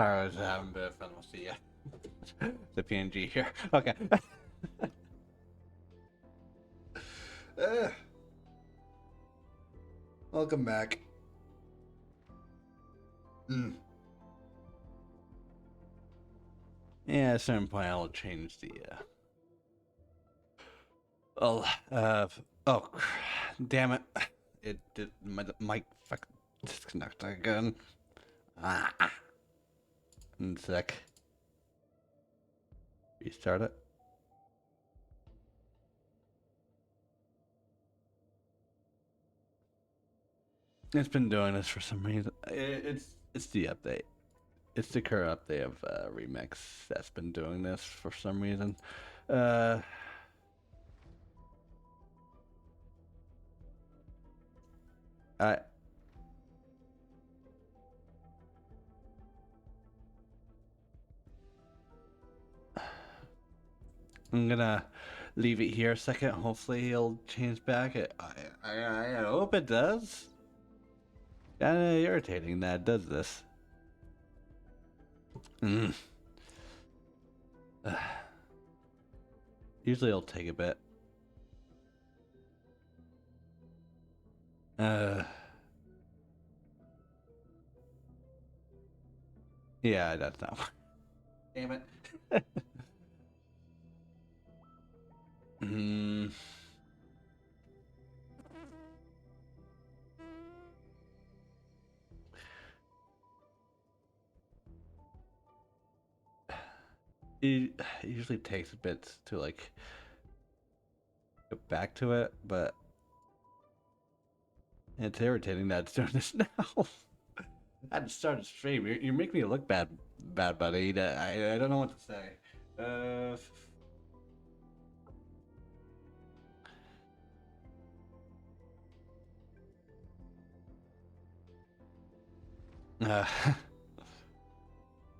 I was having a bit of fun. We'll see ya. The PNG here. Okay. uh, Welcome back. Yeah, at a certain point I'll change the oh, damn it. It did my mic fuck disconnect again. Ah, one sec. Restart it. It's been doing this for some reason. It's the update. It's the current update of Remix that's been doing this for some reason. I I'm gonna leave it here a second. Hopefully it'll change back. I hope it does. Kinda irritating that it does this. Usually it'll take a bit. Yeah, that's not. Damn it. It usually takes a bit to like get back to it, but it's irritating that it's doing this now. I had to start a stream. You make me look bad, buddy. I don't know what to say.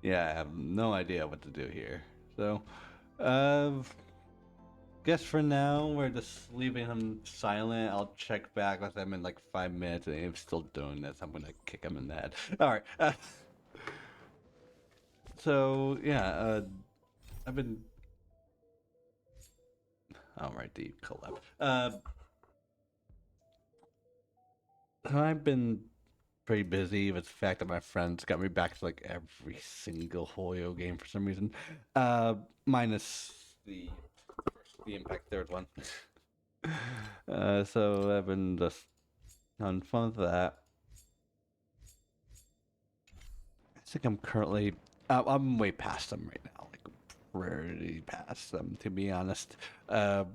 Yeah, I have no idea what to do here. So, guess for now we're just leaving him silent. I'll check back with him in like 5 minutes, and if he's still doing this, I'm gonna kick him in the head. All right. So yeah, I've been. All right, the collab. I've been pretty busy with the fact that my friends got me back to like every single Hoyo game for some reason. Minus the Impact third one. So I've been just having fun with that. I think I'm currently I'm way past them right now, like pretty past them to be honest. I'm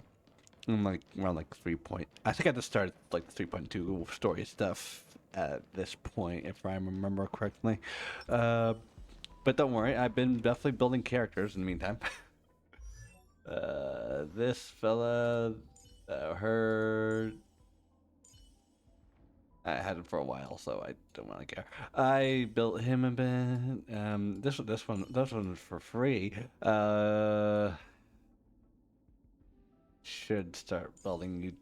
like around like 3 point. I think I just started like 3.2 story stuff at this point, if I remember correctly. But don't worry, I've been definitely building characters in the meantime. This fella, her. I had him for a while, so I don't really care. I built him a bit. This one was for free. Should start building you.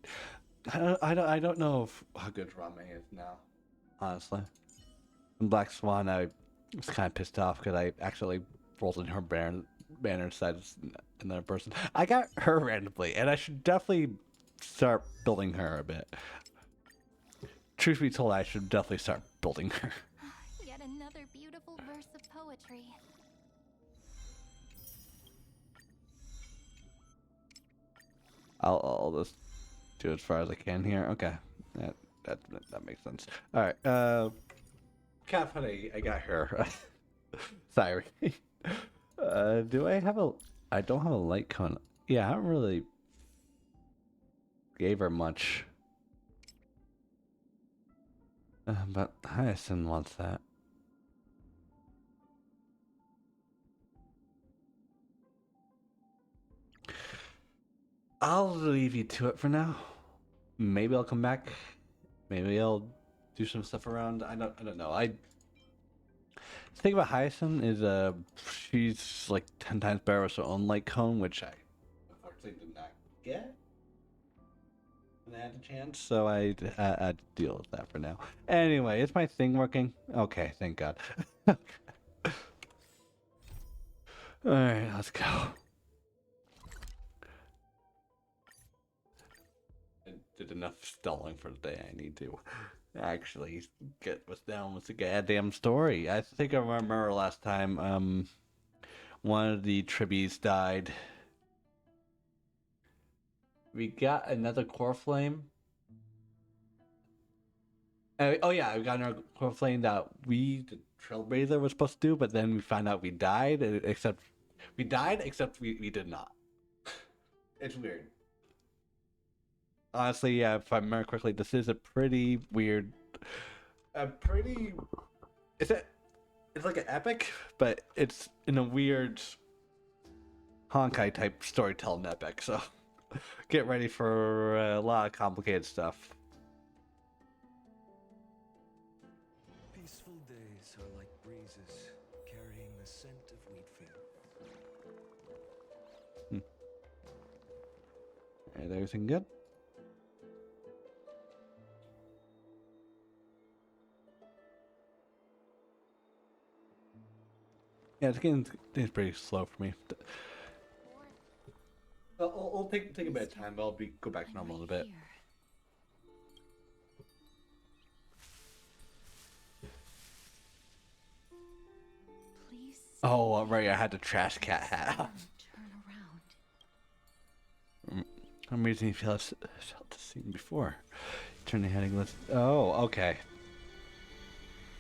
I don't know how good Rame is now, honestly. In Black Swan, I was kind of pissed off because I actually rolled in her banner instead of another person. I got her randomly, and I should definitely start building her a bit. Truth be told, I should definitely start building her. Yet another beautiful verse of poetry. I'll just do as far as I can here. Okay, that makes sense. All right. Kind of funny. I got her. Sorry. Do I have a? I don't have a light cone. Yeah, I haven't really gave her much. But Hyacinth wants that. I'll leave you to it for now. Maybe I'll come back. Maybe I'll do some stuff around. I don't know. The thing about Hyacinth is she's like 10 times better with her own light cone, which I unfortunately did not get when I had a chance. So I had to deal with that for now. Anyway, is my thing working? Okay, thank God. Alright, let's go. I did enough stalling for the day. I need to actually get what's down with the goddamn story. I think I remember last time, one of the tribbies died. We got another core flame. Oh yeah, we got another core flame that the Trailblazer was supposed to do, but then we found out we died, except we did not. It's weird. Honestly, yeah, if I remember correctly, this is a pretty weird, it's like an epic, but it's in a weird Honkai type storytelling epic, so get ready for a lot of complicated stuff. Peaceful days are like breezes carrying the scent of wheat field. Is everything good? Yeah, it's pretty slow for me. I'll take a bit of time, but I'll go back to normal in a bit. Please. Oh, right, I had the trash cat hat. Turn around. I'm reason you felt the scene before. Turn the heading list. Oh, okay.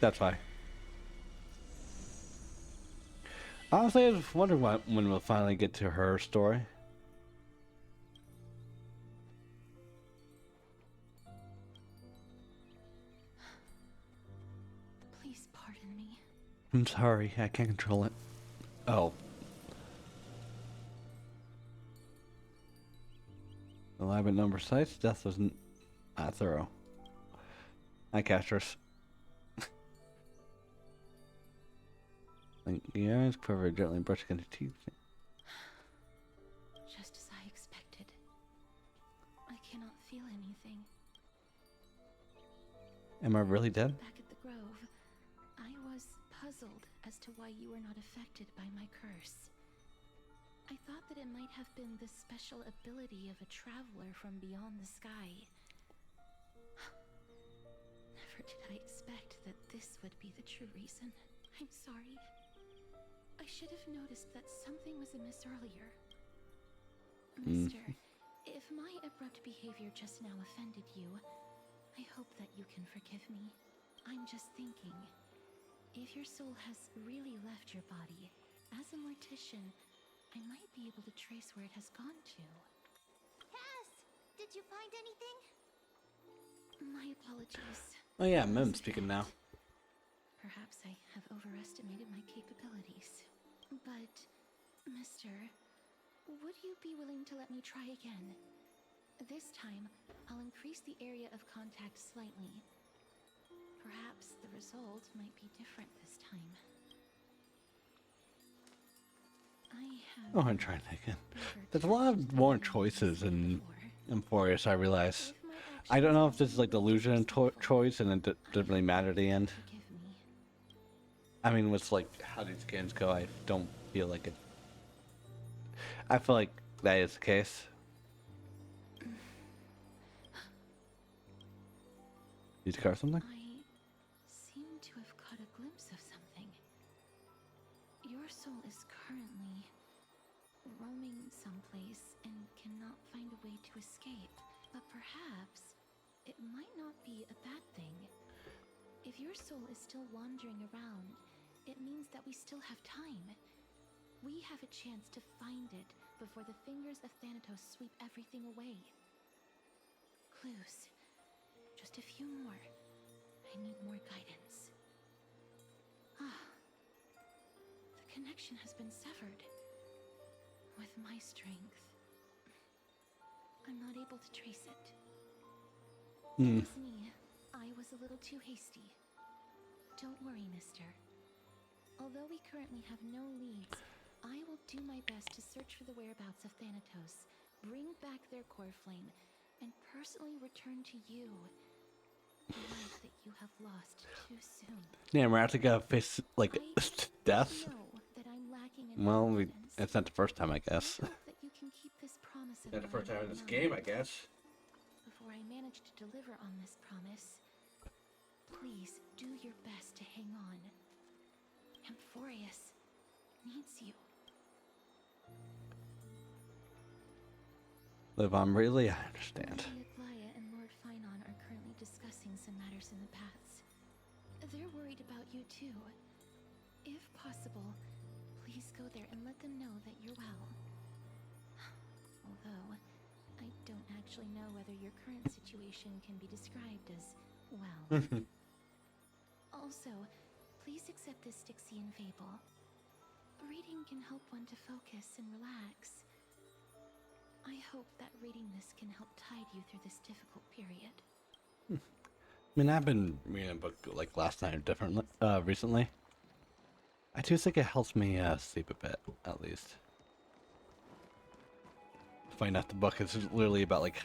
That's why. Honestly, I was wondering when we'll finally get to her story. Please pardon me. I'm sorry, I can't control it. Oh. Alive at number sites, death wasn't that thorough. Hi, Castros. The eyes quiver gently brushing into teeth. Just as I expected. I cannot feel anything. Am I really dead? Back at the grove, I was puzzled as to why you were not affected by my curse. I thought that it might have been the special ability of a traveler from beyond the sky. Never did I expect that this would be the true reason. I'm sorry. I should have noticed that something was amiss earlier. Mister, if my abrupt behavior just now offended you, I hope that you can forgive me. I'm just thinking, if your soul has really left your body, as a mortician, I might be able to trace where it has gone to. Cass, did you find anything? My apologies. Oh yeah, Mim's speaking now. Perhaps I have overestimated my capabilities. But, mister, would you be willing to let me try again? This time, I'll increase the area of contact slightly. Perhaps the result might be different this time. Oh, I'm trying again. There's a lot of more choices in Emphorius, I realize. I don't know if this is like the illusion choice and it doesn't really matter at the end. I mean, with like how these games go, I don't feel like it. I feel like that is the case. Did you car something? I seem to have caught a glimpse of something. Your soul is currently roaming someplace and cannot find a way to escape. But perhaps it might not be a bad thing. If your soul is still wandering around, it means that we still have time. We have a chance to find it before the fingers of Thanatos sweep everything away. Clues. Just a few more. I need more guidance. The connection has been severed. With my strength, I'm not able to trace it. It was me. I was a little too hasty. Don't worry, mister. Although we currently have no leads, I will do my best to search for the whereabouts of Thanatos, bring back their core flame, and personally return to you the life that you have lost too soon. Yeah, we're actually gonna face like death. I know that I'm lacking speaking in Well, confidence. it's not the first time, I guess. I hope that you can keep this promise of Not the first mine time in this mind. game, I guess. Before I manage to deliver on this promise, please do your best to hang on. Amphorius needs you. Liv, I'm really, I understand. Lady Aglaya and Lord Finon are currently discussing some matters in the paths. They're worried about you too. If possible, please go there and let them know that you're well. Although, I don't actually know whether your current situation can be described as well. Also, please accept this Styxian fable. Reading can help one to focus and relax. I hope that reading this can help tide you through this difficult period. I mean, I've been reading a book like last night differently, recently. I do think it helps me sleep a bit, at least. Find out the book is literally about like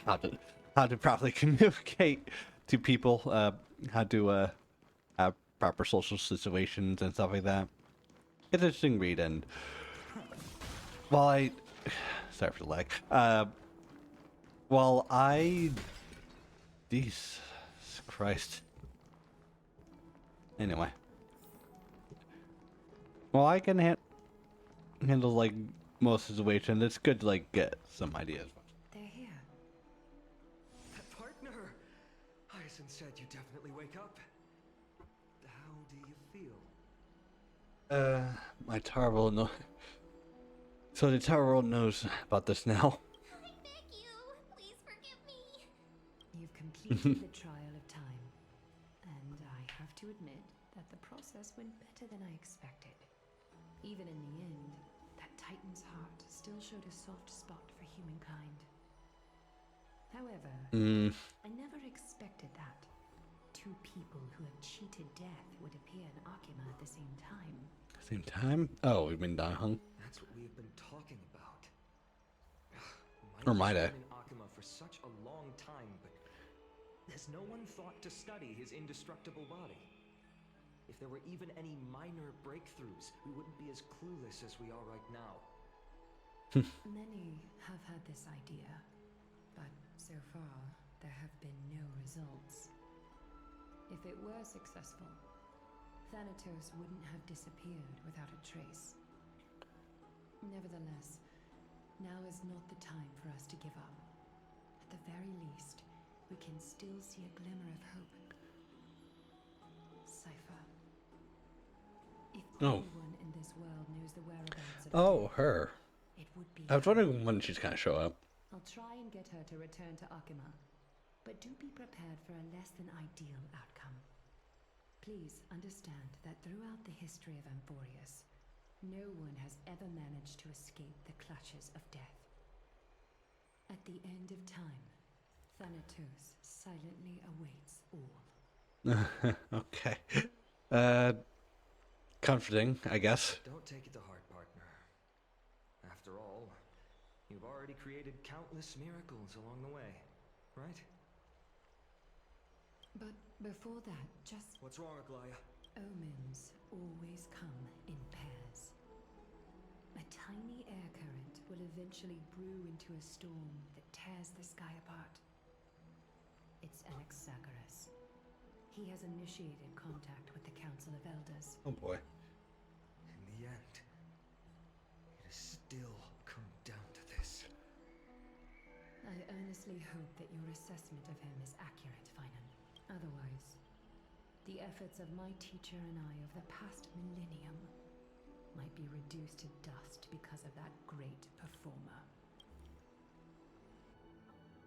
how to properly communicate to people, how to have proper social situations and stuff like that. It's an interesting read, and while I sorry for the lag. While I Jesus Christ. Anyway. Well, I can handle like most situations. It's good to like get some ideas. They're here. Partner! Hyacinth said you definitely wake up. How do you feel? My Tower World So the Tower World knows about this now. I beg you, please forgive me. You've completed the trial of time. And I have to admit that the process went better than I expected. Even in the end, that Titan's heart still showed a soft spot for humankind. However, I never expected that. Two people who have cheated death would appear in Akima at the same time. Same time? Oh, we've been Hung. That's what we have been talking about. Or might I? Been in Akima for such a long time, but has no one thought to study his indestructible body? If there were even any minor breakthroughs, we wouldn't be as clueless as we are right now. Many have had this idea, but so far there have been no results. If it were successful, Thanatos wouldn't have disappeared without a trace. Nevertheless, now is not the time for us to give up. At the very least, we can still see a glimmer of hope. Cypher. If anyone in this world knows the whereabouts of death, Her. it would be I was her. wondering when she's gonna show up. I'll try and get her to return to Akima, but do be prepared for a less than ideal outcome. Please understand that throughout the history of Amphorius, no one has ever managed to escape the clutches of death. At the end of time, Thanatos silently awaits all. Okay. Comforting, I guess. Don't take it to heart, partner. After all, you've already created countless miracles along the way, right? But before that, just What's wrong, Aglaya? omens always come in pairs. A tiny air current will eventually brew into a storm that tears the sky apart. It's Anaxagoras. He has initiated contact with the Council of Elders. Oh boy. In the end, it has still come down to this. I earnestly hope that your assessment of him is accurate, Finan. Otherwise, the efforts of my teacher and I of the past millennium might be reduced to dust because of that great performer.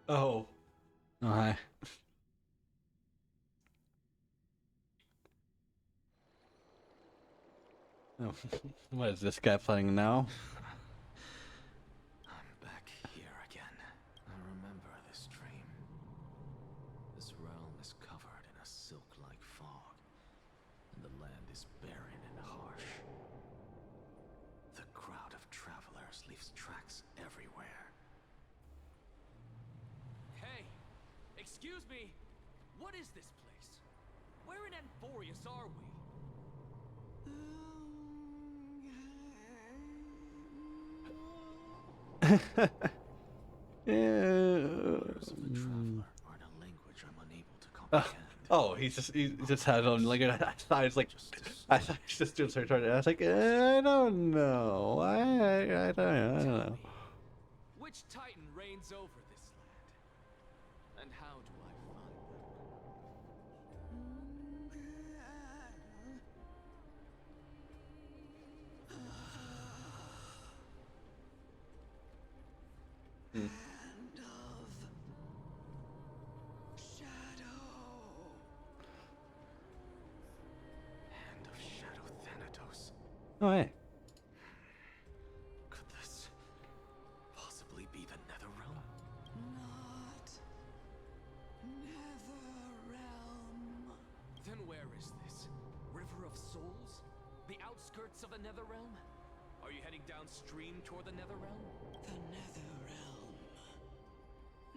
Oh. Oh, hi. Oh, what is this guy playing now? I'm back here again. I remember this dream. This realm is covered in a silk-like fog, and the land is barren and harsh. The crowd of travelers leaves tracks everywhere. Hey! Excuse me! What is this place? Where in Amphorius are we? Words of the traveler are in a language I'm unable to comprehend. Oh, he just had on like I thought he was like I thought he was just doing search on it. I was like, I don't know. I don't know. Which titan reigns over this land? And how do I find them? Hmm. Hand of Shadow Thanatos. Oh hey. Could this possibly be the Netherrealm? Not Netherrealm. Then where is this? River of Souls? The outskirts of the Netherrealm? Are you heading downstream toward the Netherrealm? The Netherrealm.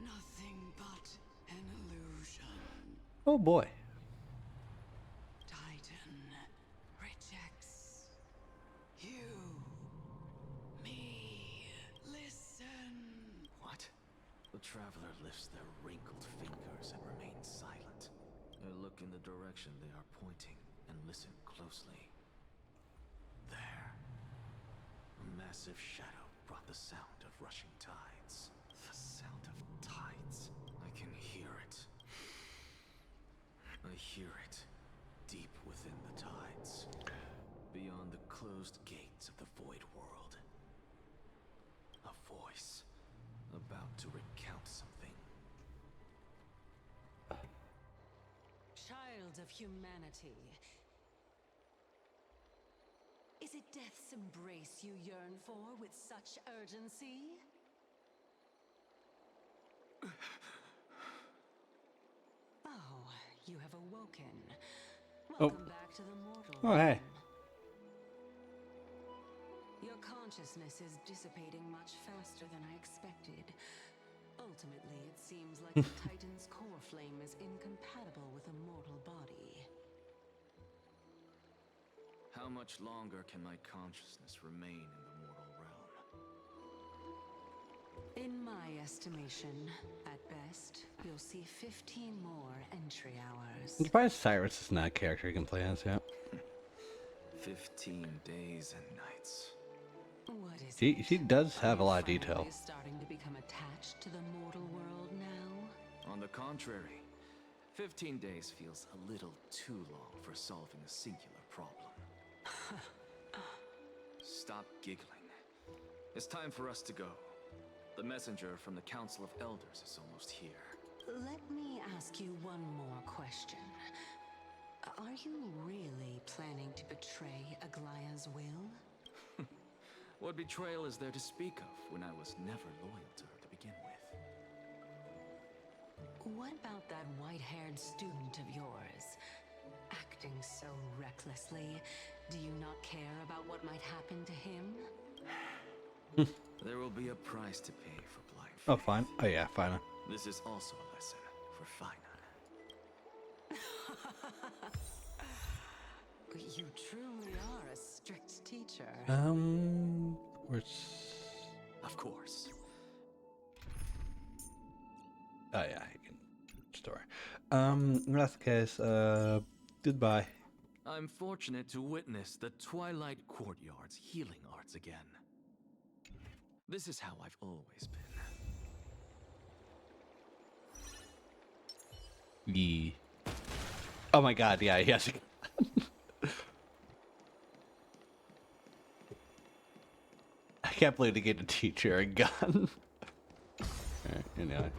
Nothing but an illusion. Oh boy. Titan rejects you. Me. Listen. What? The traveler lifts their wrinkled fingers and remains silent. I look in the direction they are pointing and listen closely. There. A massive shadow brought the sound of rushing tides. The sound of tides. I can hear it. I hear it deep within the tides. Beyond the closed gates of the void world. A voice about to recount something. Child of humanity. Is it death's embrace you yearn for with such urgency? Oh, you have awoken. Welcome back to the mortal Oh hey. realm. Your consciousness is dissipating much faster than I expected. Ultimately, it seems like the Titan's core flame is incompatible with a mortal body. How much longer can my consciousness remain in the mortal realm? In my estimation, at best, you'll see 15 more entry hours. I'm surprised Cyrus is not a character you can play as yet. 15 days and nights. What is She it? does Are have a you lot of detail. finally starting to become attached to the mortal world now? On the contrary, 15 days feels a little too long for solving a singular problem. Stop giggling. It's time for us to go. The messenger from the Council of Elders is almost here. Let me ask you one more question. Are you really planning to betray Aglaya's will? What betrayal is there to speak of when I was never loyal to her to begin with? What about that white-haired student of yours? Acting so recklessly, do you not care about what might happen to him? There will be a price to pay for blind faith. Oh fine. Oh yeah, fine. This is also a lesson for Fina. You truly are a strict teacher. Where's Of course. oh yeah, you can store. In that case, goodbye. I'm fortunate to witness the Twilight Courtyard's healing arts again. This is how I've always been. Yeah. Oh my god, yeah, yes. I can't believe they gave the teacher a gun. Alright, anyway.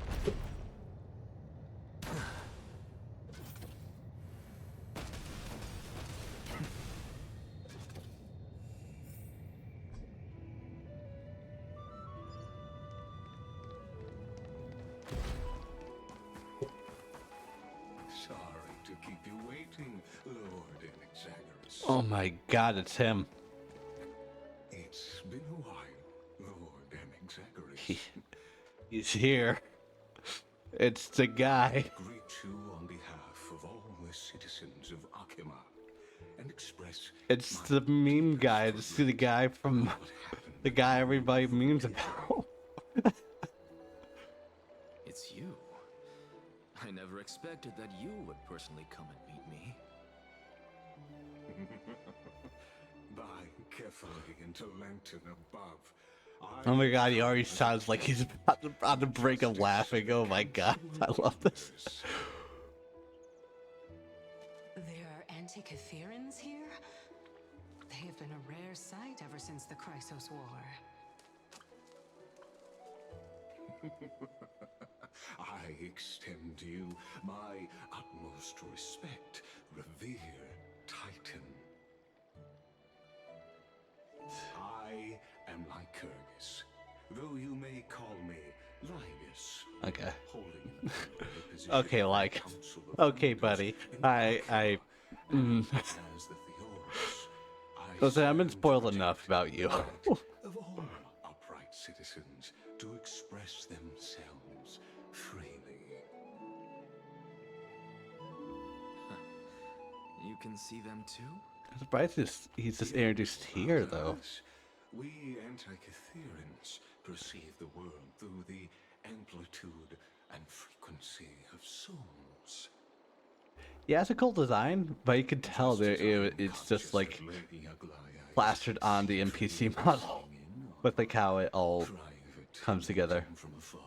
Sorry to keep you waiting, Lord Inexagerous. Oh my god, it's him. It's been a while, Lord Inexagerous. He's here. It's the guy. Greet you on behalf of all the citizens of Akima and express It's my the meme guy. deepest It's the guy from regret for what happened the guy everybody memes about. expected that you would personally come and meet me. By carefully into lantern above. Oh my god, he already sounds like he's about to break up laughing. Oh my god, I love this. There are Antikytherans here? They have been a rare sight ever since the Chrysos War. I extend to you my utmost respect, revere Titan. I am Lycurgus, though you may call me Linus. Okay. Holding an honorary position Okay, in the like, Council of okay, Elders buddy. in I As the Theorus, I listen, I've been stand to spoiled protect enough about you. the right of all upright citizens to express themselves freely. You can see them too? I'm surprised he's just introduced here, though. Thus, we Antikytherans perceive the world through the amplitude and frequency of souls. Yeah, it's a cool design, but you can tell that it's just like plastered on the NPC model, with like how it all comes together. From afar.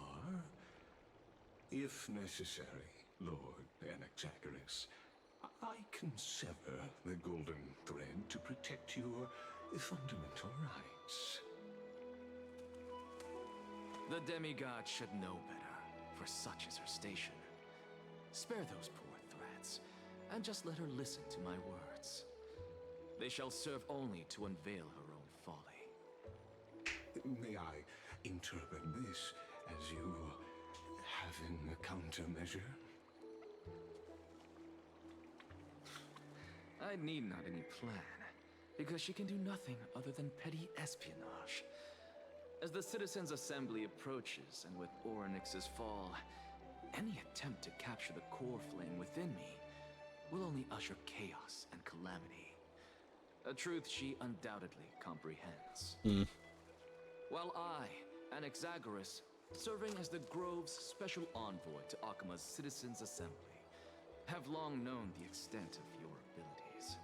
If necessary, Lord Anaxagoras, I can sever the golden thread to protect your fundamental rights. The demigod should know better, for such is her station. Spare those poor threats, and just let her listen to my words. They shall serve only to unveil her own folly. May I interpret this as you having a countermeasure? I need not any plan, because she can do nothing other than petty espionage. As the Citizens' Assembly approaches, and with Orynyx's fall, any attempt to capture the core flame within me will only usher chaos and calamity. A truth she undoubtedly comprehends. While I, Anaxagoras, serving as the Grove's special envoy to Akima's Citizens' Assembly, have long known the extent of your abilities.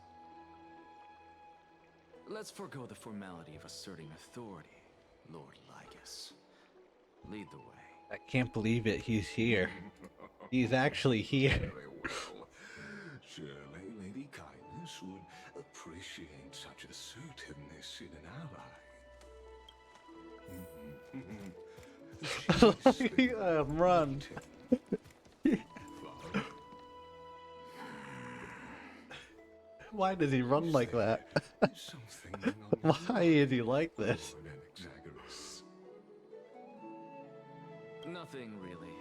Let's forego the formality of asserting authority, Lord Lycus. Lead the way. I can't believe it. He's here. He's actually here. Very well. Surely Lady Kindness would appreciate such assertiveness in an ally. Run. Why does he run like that? Something Why is he like this? Lord Anaxagoras. Nothing really.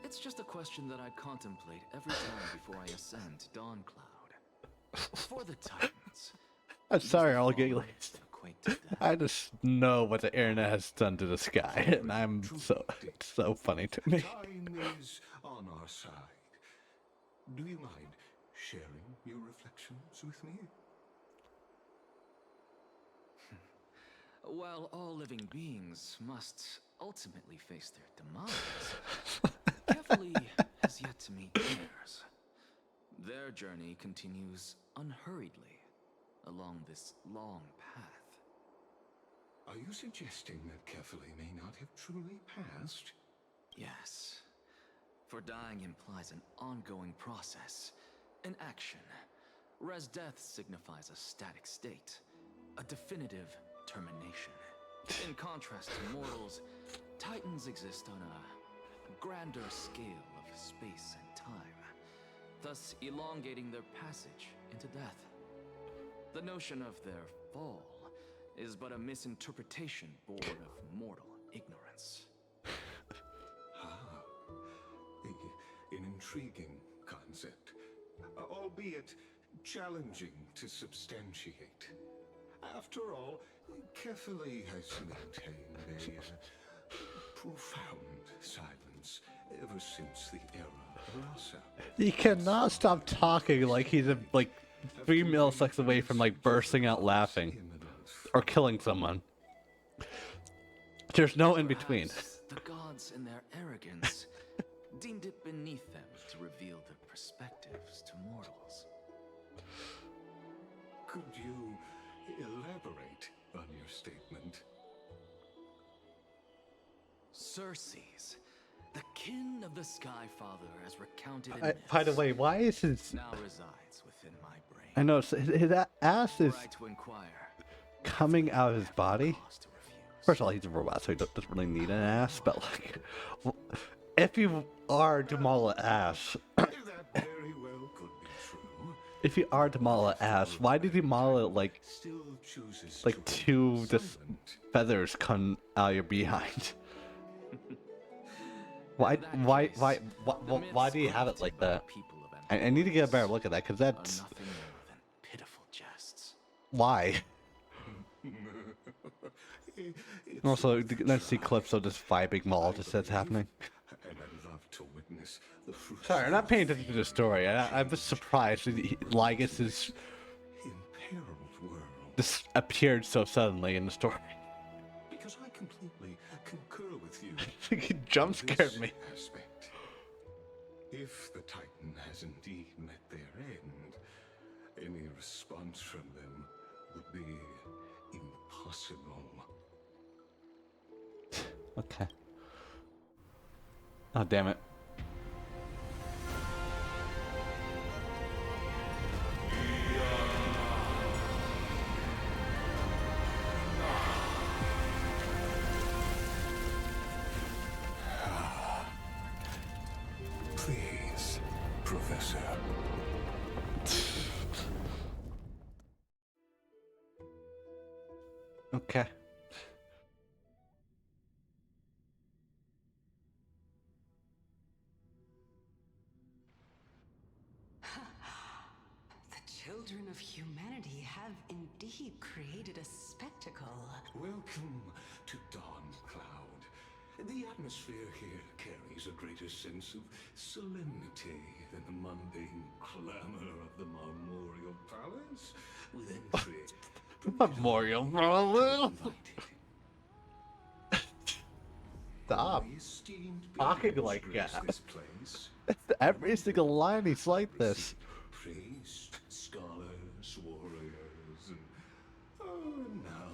It's just a question that I contemplate every time before I ascend to Dawncloud. For the Titans. I'm sorry, I'll get fallen laced. equate to death. I just know what the internet has done to the sky, and it's so funny to me. Time is on our side. Do you mind sharing your reflections with me? While all living beings must ultimately face their demise, Carefully has yet to meet theirs. Their journey continues unhurriedly along this long path. Are you suggesting that Carefully may not have truly passed? Yes, for dying implies an ongoing process, an action, whereas death signifies a static state, a definitive termination. In contrast to mortals, Titans exist on a grander scale of space and time, thus elongating their passage into death. The notion of their fall is but a misinterpretation born of mortal ignorance. An intriguing concept, albeit challenging to substantiate. After all, Carefully has maintained a profound silence ever since the era of Rasa. He cannot stop talking like he's like 3 milliseconds away from like bursting out laughing or killing someone. There's no in between. Perhaps the gods, in their arrogance, deemed it beneath them to reveal gifts to mortals. Could you elaborate on your statement? Circes, the kin of the Sky Father, as recounted in By the myths, way, why is his? now resides within my brain. I know his ass is Were I to inquire, coming out of his body. cause to refuse. First of all, he's a robot, so he doesn't really need an ass. But like, if you are to model an ass, That very well could be true. if you are to model an ass, why did he model it like Still chooses like to two just silent. feathers come out of your behind? Why do you have it like that? I need to get a better look at that, because that's Nothing more than pitiful jests. why. It's Also, let's see clips of this vibing mall just that's happening. and I love to witness the fruits Sorry, I'm not paying attention to the story. I'm just surprised that Lygus is imperiled world. this appeared so suddenly in the story. Because I completely concur with you. He jump scared this me. aspect. If the Titan has indeed met their end, any response from them would be impossible. Okay. Oh, damn it. Please, Professor. Okay. The children of humanity have indeed created a spectacle. Welcome to Dawn Cloud. The atmosphere here carries a greater sense of solemnity than the mundane clamor of the Memorial Palace, with entry Memorial Palace. Stop only esteemed talking beings like grace that. this place. Every single line he's like this. Priests, scholars, warriors, and now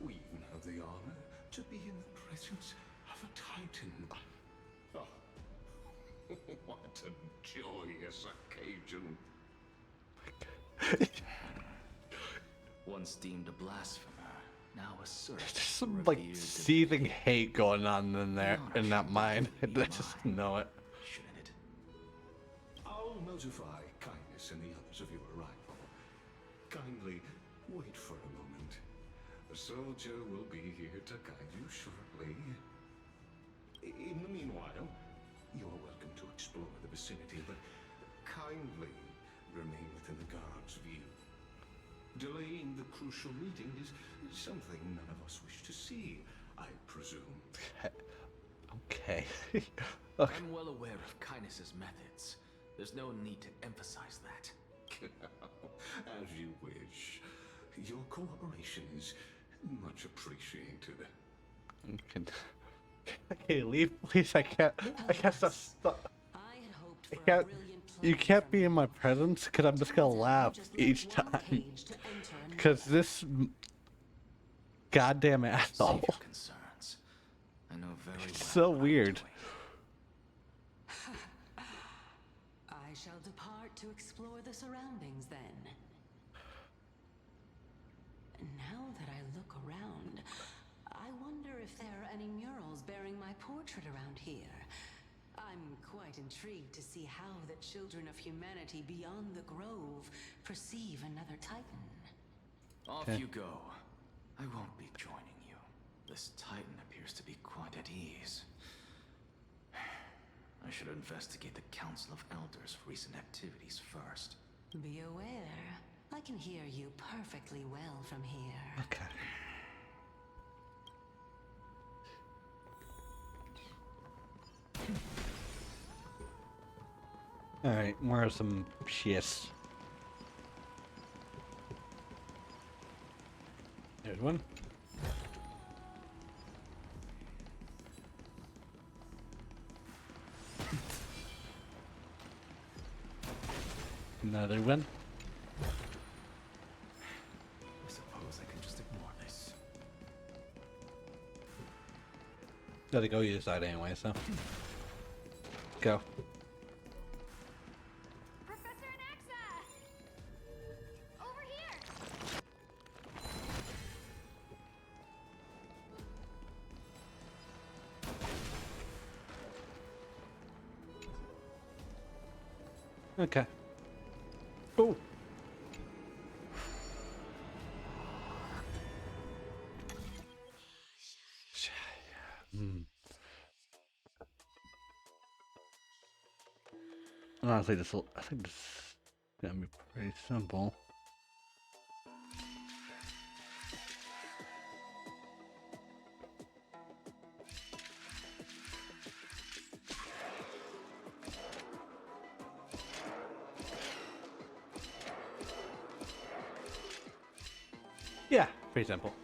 we even have the honor to be in the presence of a Titan. Oh, what a joyous occasion. Once deemed a blasphemer, now asserts There's some like seething hate going on in there, in that mind. I just know it. Shouldn't it? I'll notify Kindness and the others of your arrival. Kindly wait for a moment. A soldier will be here to guide you shortly. In the meanwhile, you're welcome to explore the vicinity, but kindly remain within the guard's view. Delaying the crucial meeting is something none of us wish to see, I presume. Okay. I'm well aware of Kindness's methods. There's no need to emphasize that. As you wish. Your cooperation is much appreciated. Okay, leave, please. I can't stop. I had hoped I for a can't. brilliant You plan can't from be in my presence, because I'm just gonna Turns out you laugh just left each one time. cage to enter another. Because this goddamn Save asshole. your concerns. I know very well. It's so what I'm weird. doing. I shall depart to explore the surroundings then. Now that I look around, I wonder if there are any murals bearing my portrait around here. I'm quite intrigued to see how the children of humanity beyond the grove perceive another Titan. Off Okay. you go. I won't be joining you. This Titan appears to be quite at ease. I should investigate the Council of Elders' recent activities first. Be aware, I can hear you perfectly well from here. Okay. Alright, where are some shits? There's one. Another one. I suppose I can just ignore this. Gotta go either side anyway, so. Go. Professor Anaxa! Over here! Okay. Oh. Honestly, I think this is gonna be pretty simple. Yeah, pretty simple.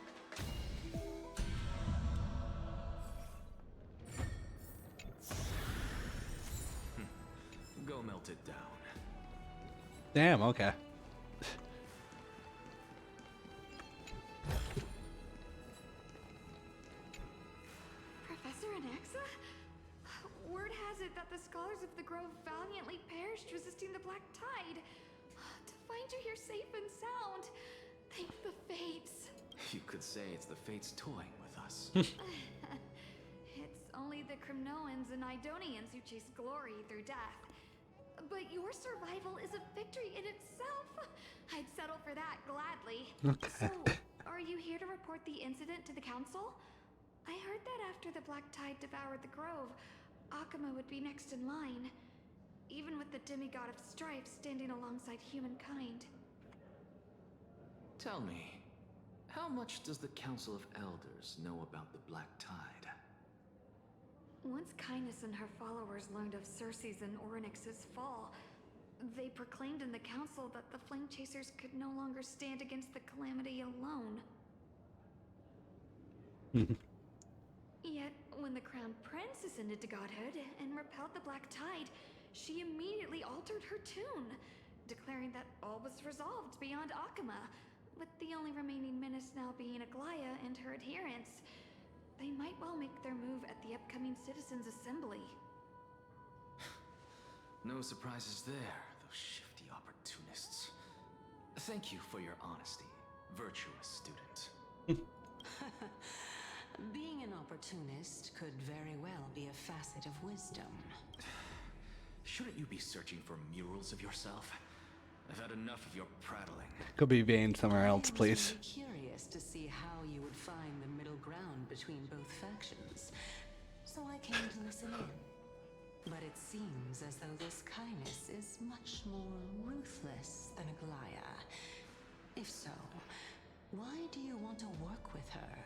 Go melt it down. Damn, okay. Professor Anaxa? Word has it that the scholars of the Grove valiantly perished resisting the Black Tide. To find you here safe and sound, thank the fates. You could say it's the fates toying with us. It's only the Kremnoans and Idonians who chase glory through death. But your survival is a victory in itself. I'd settle for that gladly. So, are you here to report the incident to the council? I heard that after the Black Tide devoured the Grove, Akuma would be next in line, even with the demigod of strife standing alongside humankind. Tell me, how much does the Council of Elders know about the Black Tide? Once Kindness and her followers learned of Circe's and Orynyx's fall, they proclaimed in the council that the Flame Chasers could no longer stand against the calamity alone. Yet, when the Crown Prince ascended to godhood and repelled the Black Tide, she immediately altered her tune, declaring that all was resolved beyond Akuma, with the only remaining menace now being Aglaya and her adherents. They might well make their move at the upcoming Citizens' Assembly. No surprises there, those shifty opportunists. Thank you for your honesty, virtuous student. Being an opportunist could very well be a facet of wisdom. Shouldn't you be searching for murals of yourself? I've had enough of your prattling. Could be Vane somewhere else, I was please. really curious to see how you would find the middle ground between both factions, so I came to listen in. But it seems as though this Kindness is much more ruthless than Aglaya. If so, why do you want to work with her?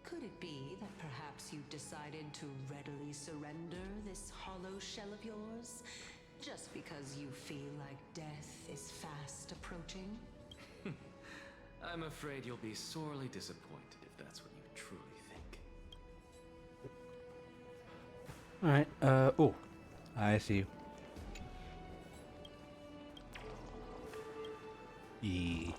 Could it be that perhaps you've decided to readily surrender this hollow shell of yours? Just because you feel like death is fast approaching? I'm afraid you'll be sorely disappointed if that's what you truly think. Alright, oh. I see you. Yeah.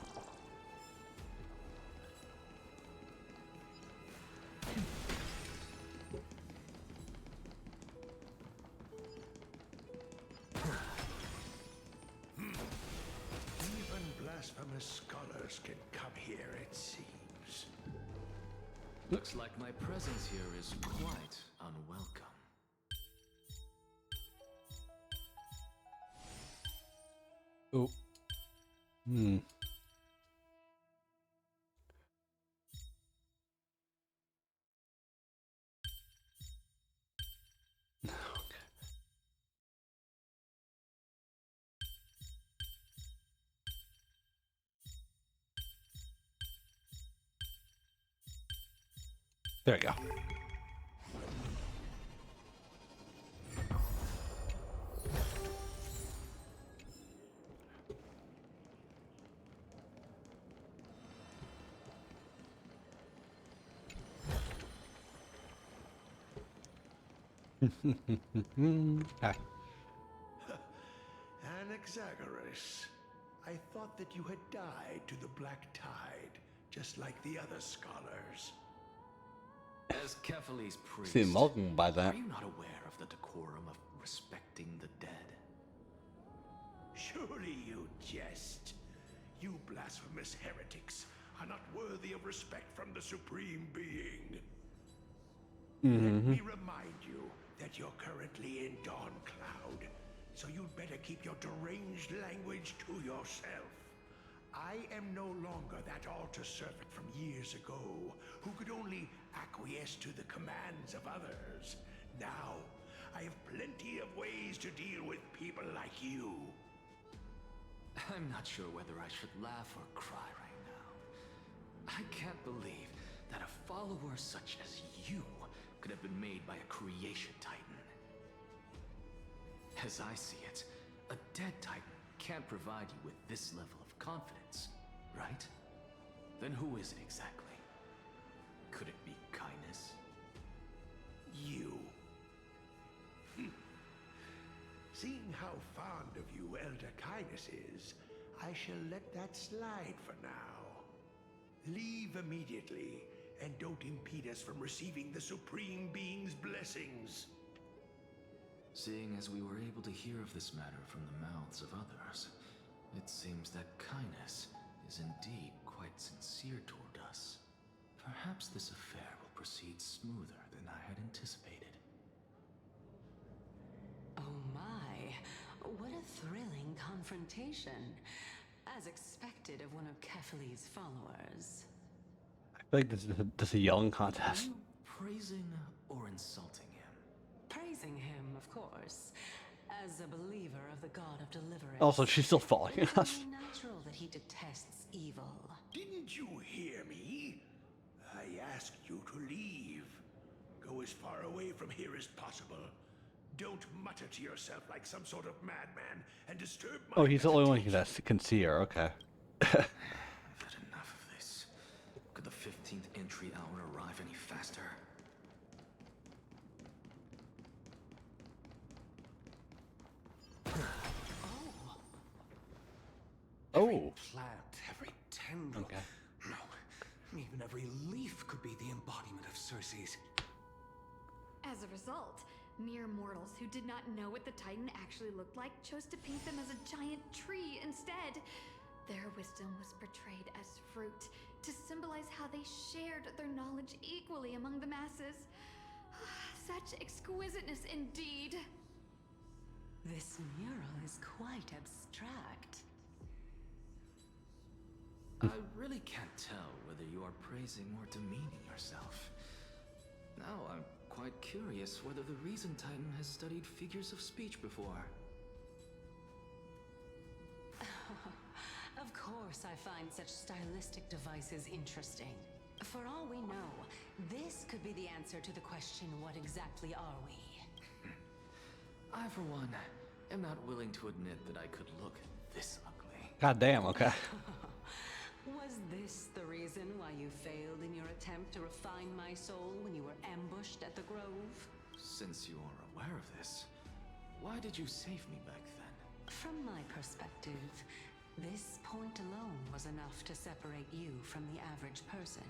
Even blasphemous scholars can come here, it seems. Looks like my presence here is quite unwelcome. Oh. Hmm. There we go. An Ah. Zagreus. I thought that you had died to the Black Tide, just like the other scholars. As Kephales's priest, See, Malcolm by that. are you not aware of the decorum of respecting the dead? Surely you jest. You blasphemous heretics are not worthy of respect from the Supreme Being. Let me remind you that you're currently in Dawn Cloud, so you'd better keep your deranged language to yourself. I am no longer that altar servant from years ago who could only acquiesce to the commands of others. Now, I have plenty of ways to deal with people like you. I'm not sure whether I should laugh or cry right now. I can't believe that a follower such as you could have been made by a creation titan. As I see it, a dead titan can't provide you with this level of confidence, right? Then who is it exactly? Could it be kindness? You. Seeing how fond of you Elder Kindness is, I shall let that slide for now. Leave immediately, and don't impede us from receiving the Supreme Being's blessings. Seeing as we were able to hear of this matter from the mouths of others, it seems that kindness is indeed quite sincere toward us. Perhaps this affair will proceed smoother than I had anticipated. Oh my, what a thrilling confrontation. As expected of one of Kephales's followers. I feel like this is a yelling contest. Are you praising or insulting him? Praising him, of course. As a believer of the god of deliverance. Also, she's still following it's us. only natural that he detests evil. Didn't you hear me? I asked you to leave. Go as far away from here as possible. Don't mutter to yourself like some sort of madman and disturb my Oh, he's the only one meditation. that can see her. Okay. I've had enough of this. Could the 15th entry hour arrive any faster? Oh. Plant, every tendril. Okay. No, even every leaf could be the embodiment of Circe's. As a result, mere mortals who did not know what the Titan actually looked like chose to paint them as a giant tree instead. Their wisdom was portrayed as fruit to symbolize how they shared their knowledge equally among the masses. Such exquisiteness indeed. This mural is quite abstract. I really can't tell whether you are praising or demeaning yourself. Now I'm quite curious whether the Reason Titan has studied figures of speech before. Of course I find such stylistic devices interesting. For all we know, this could be the answer to the question, what exactly are we? I, for one, am not willing to admit that I could look this ugly. God damn. Okay. Was this the reason why you failed in your attempt to refine my soul when you were ambushed at the Grove? Since you are aware of this, why did you save me back then? From my perspective, this point alone was enough to separate you from the average person.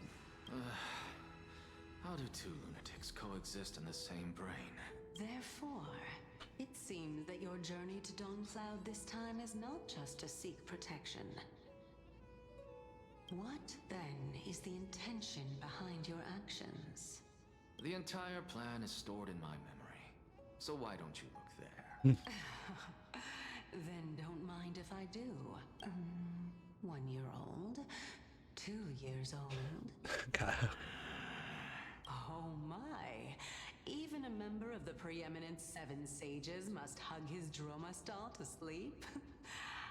How do two lunatics coexist in the same brain? Therefore, it seems that your journey to Dawn-Cloud this time is not just to seek protection. What, then, is the intention behind your actions? The entire plan is stored in my memory, so why don't you look there? Then don't mind if I do. 1 year old? 2 years old? God. Oh my! Even a member of the preeminent 7 sages must hug his droma stall to sleep?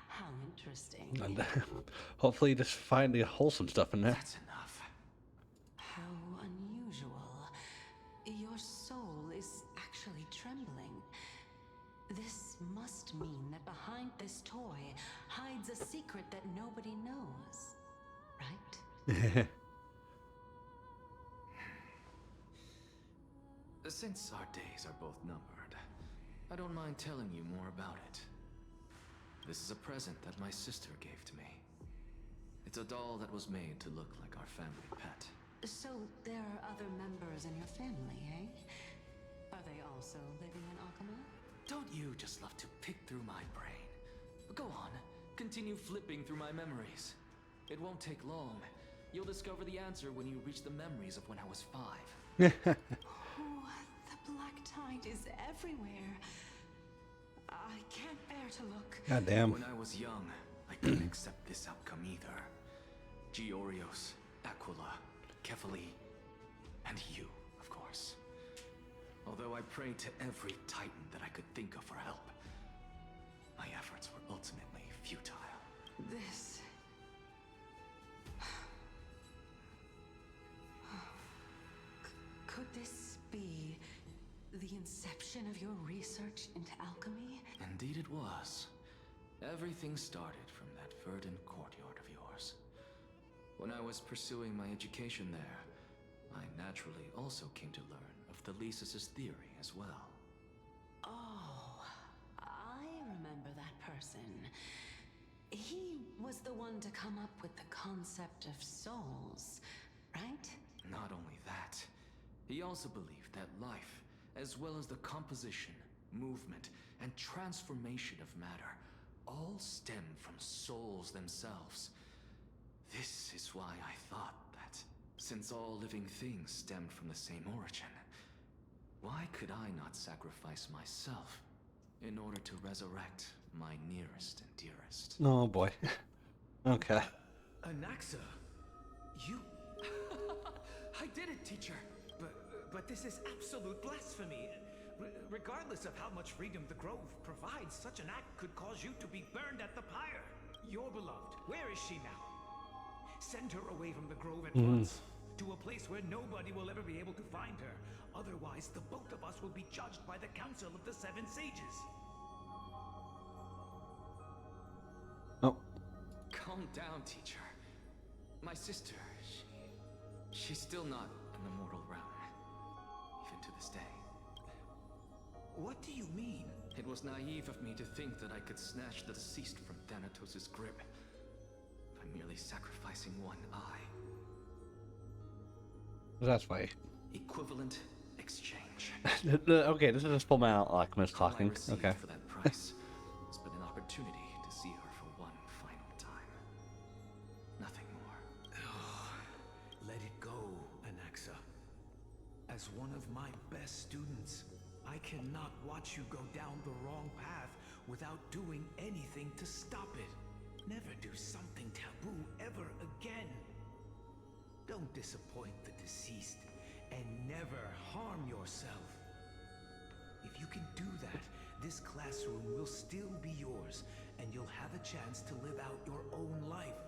How interesting. And, hopefully, just find the wholesome stuff in there. That's enough. How unusual. Your soul is actually trembling. This must mean that behind this toy hides a secret that nobody knows. Right? Since our days are both numbered, I don't mind telling you more about it. This is a present that my sister gave to me. It's a doll that was made to look like our family pet. So there are other members in your family, eh? Are they also living in Akama? Don't you just love to pick through my brain? Go on, continue flipping through my memories. It won't take long. You'll discover the answer when you reach the memories of when I was 5. Oh, the black tide is everywhere. I can't bear to look. God damn. When I was young, I couldn't accept this outcome either. Georios, Aquila, Kefali, and you, of course. Although I prayed to every titan that I could think of for help, my efforts were ultimately futile. This... Could this be the inception of your research into alchemy? Indeed it was. Everything started from that verdant courtyard of yours. When I was pursuing my education there, I naturally also came to learn of the Lysis' theory as well. Oh, I remember that person. He was the one to come up with the concept of souls, right? Not only that, he also believed that life, as well as the composition, movement, and transformation of matter, all stem from souls themselves. This is why I thought that, since all living things stemmed from the same origin, why could I not sacrifice myself in order to resurrect my nearest and dearest? Oh boy. Okay. Anaxa, you... I did it, teacher! But this is absolute blasphemy. Regardless of how much freedom the Grove provides, such an act could cause you to be burned at the pyre. Your beloved, where is she now? Send her away from the Grove at once, to a place where nobody will ever be able to find her. Otherwise, the both of us will be judged by the Council of the Seven Sages. Oh. Calm down, teacher. My sister, she's still not in the mortal realm, even to this day. What do you mean? It was naive of me to think that I could snatch the deceased from Thanatos' grip by merely sacrificing one eye. That's why. Equivalent exchange. Okay, this is just full metal alchemist All I talking. received Okay. for that price has been an opportunity to see her for one final time. Nothing more. Let it go, Anaxa. As one of my best students, I cannot watch you go down the wrong path without doing anything to stop it. Never do something taboo ever again. Don't disappoint the deceased, and never harm yourself. If you can do that, this classroom will still be yours, and you'll have a chance to live out your own life.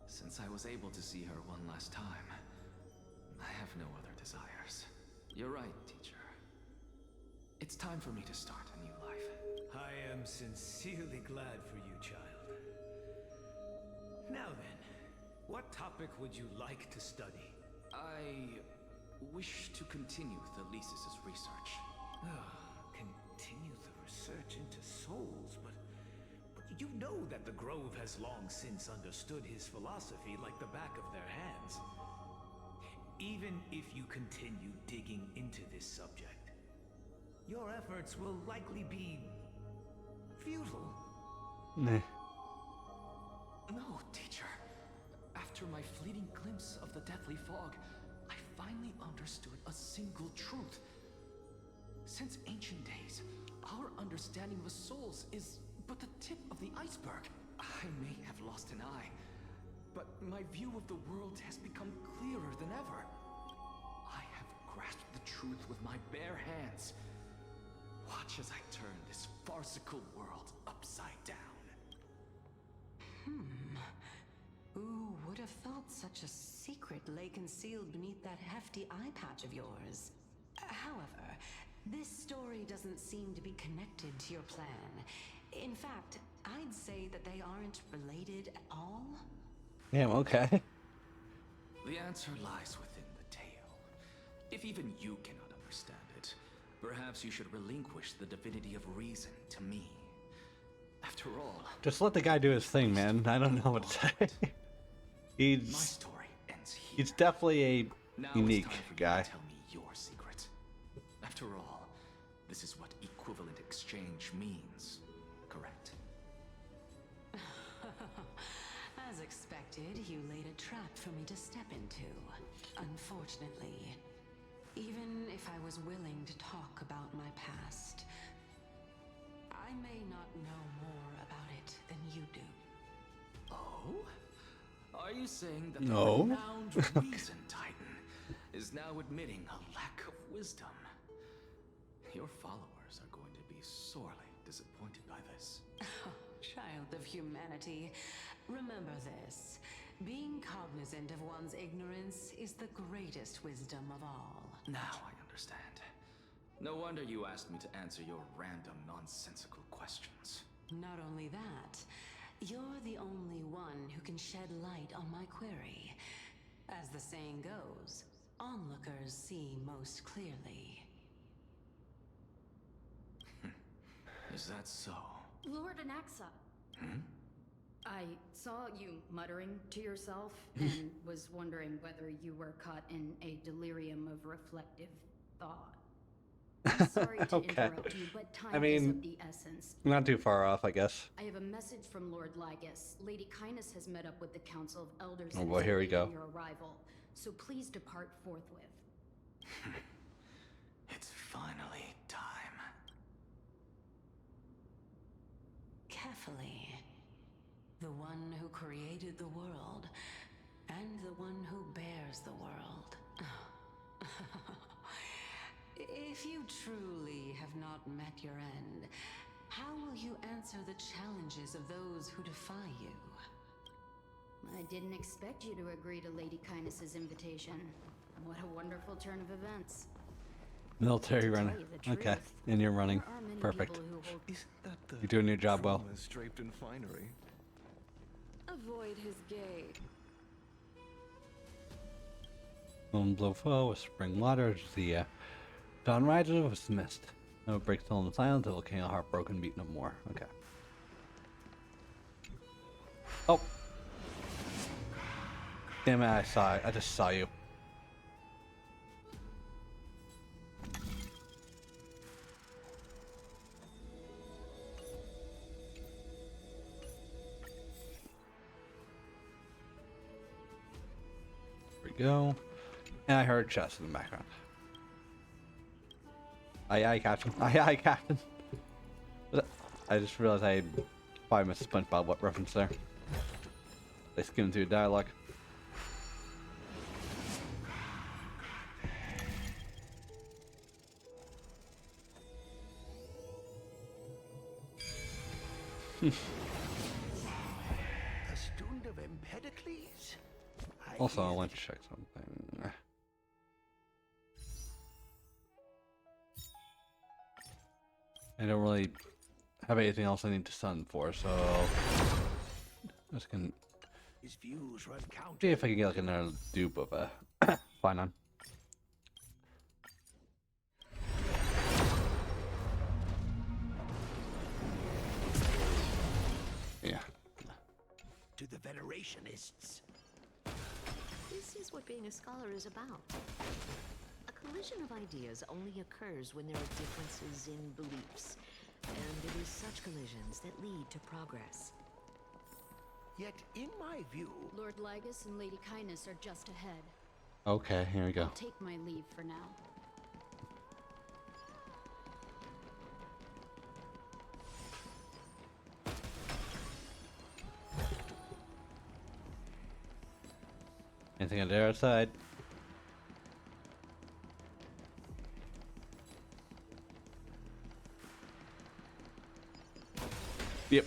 Since I was able to see her one last time, I have no other desires. You're right, teacher. It's time for me to start a new life. I am sincerely glad for you, child. Now then, what topic would you like to study? I wish to continue the Lysis' research. Continue the research into souls, but you know that the Grove has long since understood his philosophy like the back of their hands. Even if you continue digging into this subject, your efforts will likely be futile. Nah. No, teacher. After my fleeting glimpse of the deathly fog, I finally understood a single truth. Since ancient days, our understanding of the souls is but the tip of the iceberg. I may have lost an eye, but my view of the world has become clearer than ever. I have grasped the truth with my bare hands. Watch as I turn this farcical world upside down. Who would have thought such a secret lay concealed beneath that hefty eye patch of yours? However, this story doesn't seem to be connected to your plan. In fact, I'd say that they aren't related at all. Damn, okay. The answer lies within the tale. If even you cannot understand it, perhaps you should relinquish the divinity of reason to me. Just let the guy do his thing, man. I don't know what to say. My He's story ends here. he's definitely a Now unique it's time for guy. you to tell me your secret. After all, this is what equivalent exchange means, correct? As expected, you laid a trap for me to step into. Unfortunately, even if I was willing to talk about my past, I may not know more about it than you do. Oh? Are you saying that No. the renowned Reason Titan is now admitting a lack of wisdom? Your followers are going to be sorely disappointed by this. Child of humanity, remember this. Being cognizant of one's ignorance is the greatest wisdom of all. Now I understand. No wonder you asked me to answer your random, nonsensical questions. Not only that, you're the only one who can shed light on my query. As the saying goes, onlookers see most clearly. Is that so? Lord Anaxa. Hmm? I saw you muttering to yourself and was wondering whether you were caught in a delirium of reflective thought. I'm sorry to Okay. interrupt you, but time I is mean, of the essence. not too far off, I guess. I have a message from Lord Lygus. Lady Kindness has met up with the Council of Elders Oh and boy, is here we awaiting go. your arrival. So please depart forthwith. It's finally time. Carefully. The one who created the world, and the one who bears the world. If you truly have not met your end, how will you answer the challenges of those who defy you? I didn't expect you to agree to Lady Kindness's invitation. What a wonderful turn of events. Military To tell runner. you the Okay, truth, and you're running. there are many Perfect. people who hold Isn't that the You're doing your job well. trauma draped in finery? Avoid his gaze. Moon blow foe with spring water. The dawn rises with mist. No break still in the silence. The volcano heartbroken beat no more. Okay. Oh. Damn it! I saw it. I just saw you. There we go. And I heard chest in the background. Aye, aye, Captain. Aye, aye, Captain. I just realized I probably missed a SpongeBob what reference there. They skimmed through dialogue. A student of Empedocles? Also, I want to check something. I don't really have anything else I need to stun for, so I'm just gonna His views run counter. see if I can get like another dupe of a fine on. Yeah. To the Venerationists. This is what being a scholar is about. A collision of ideas only occurs when there are differences in beliefs. And it is such collisions that lead to progress. Yet, in my view, Lord Lygus and Lady Kindness are just ahead. Okay, here we go. I'll take my leave for now. Anything on the outside? Yep.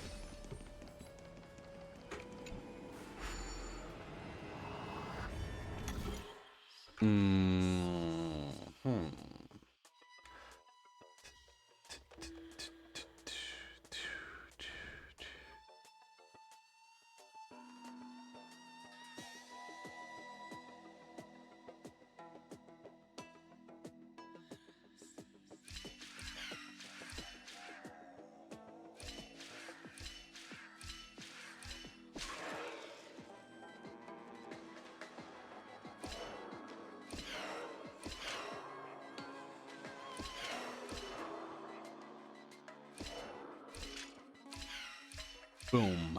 Boom.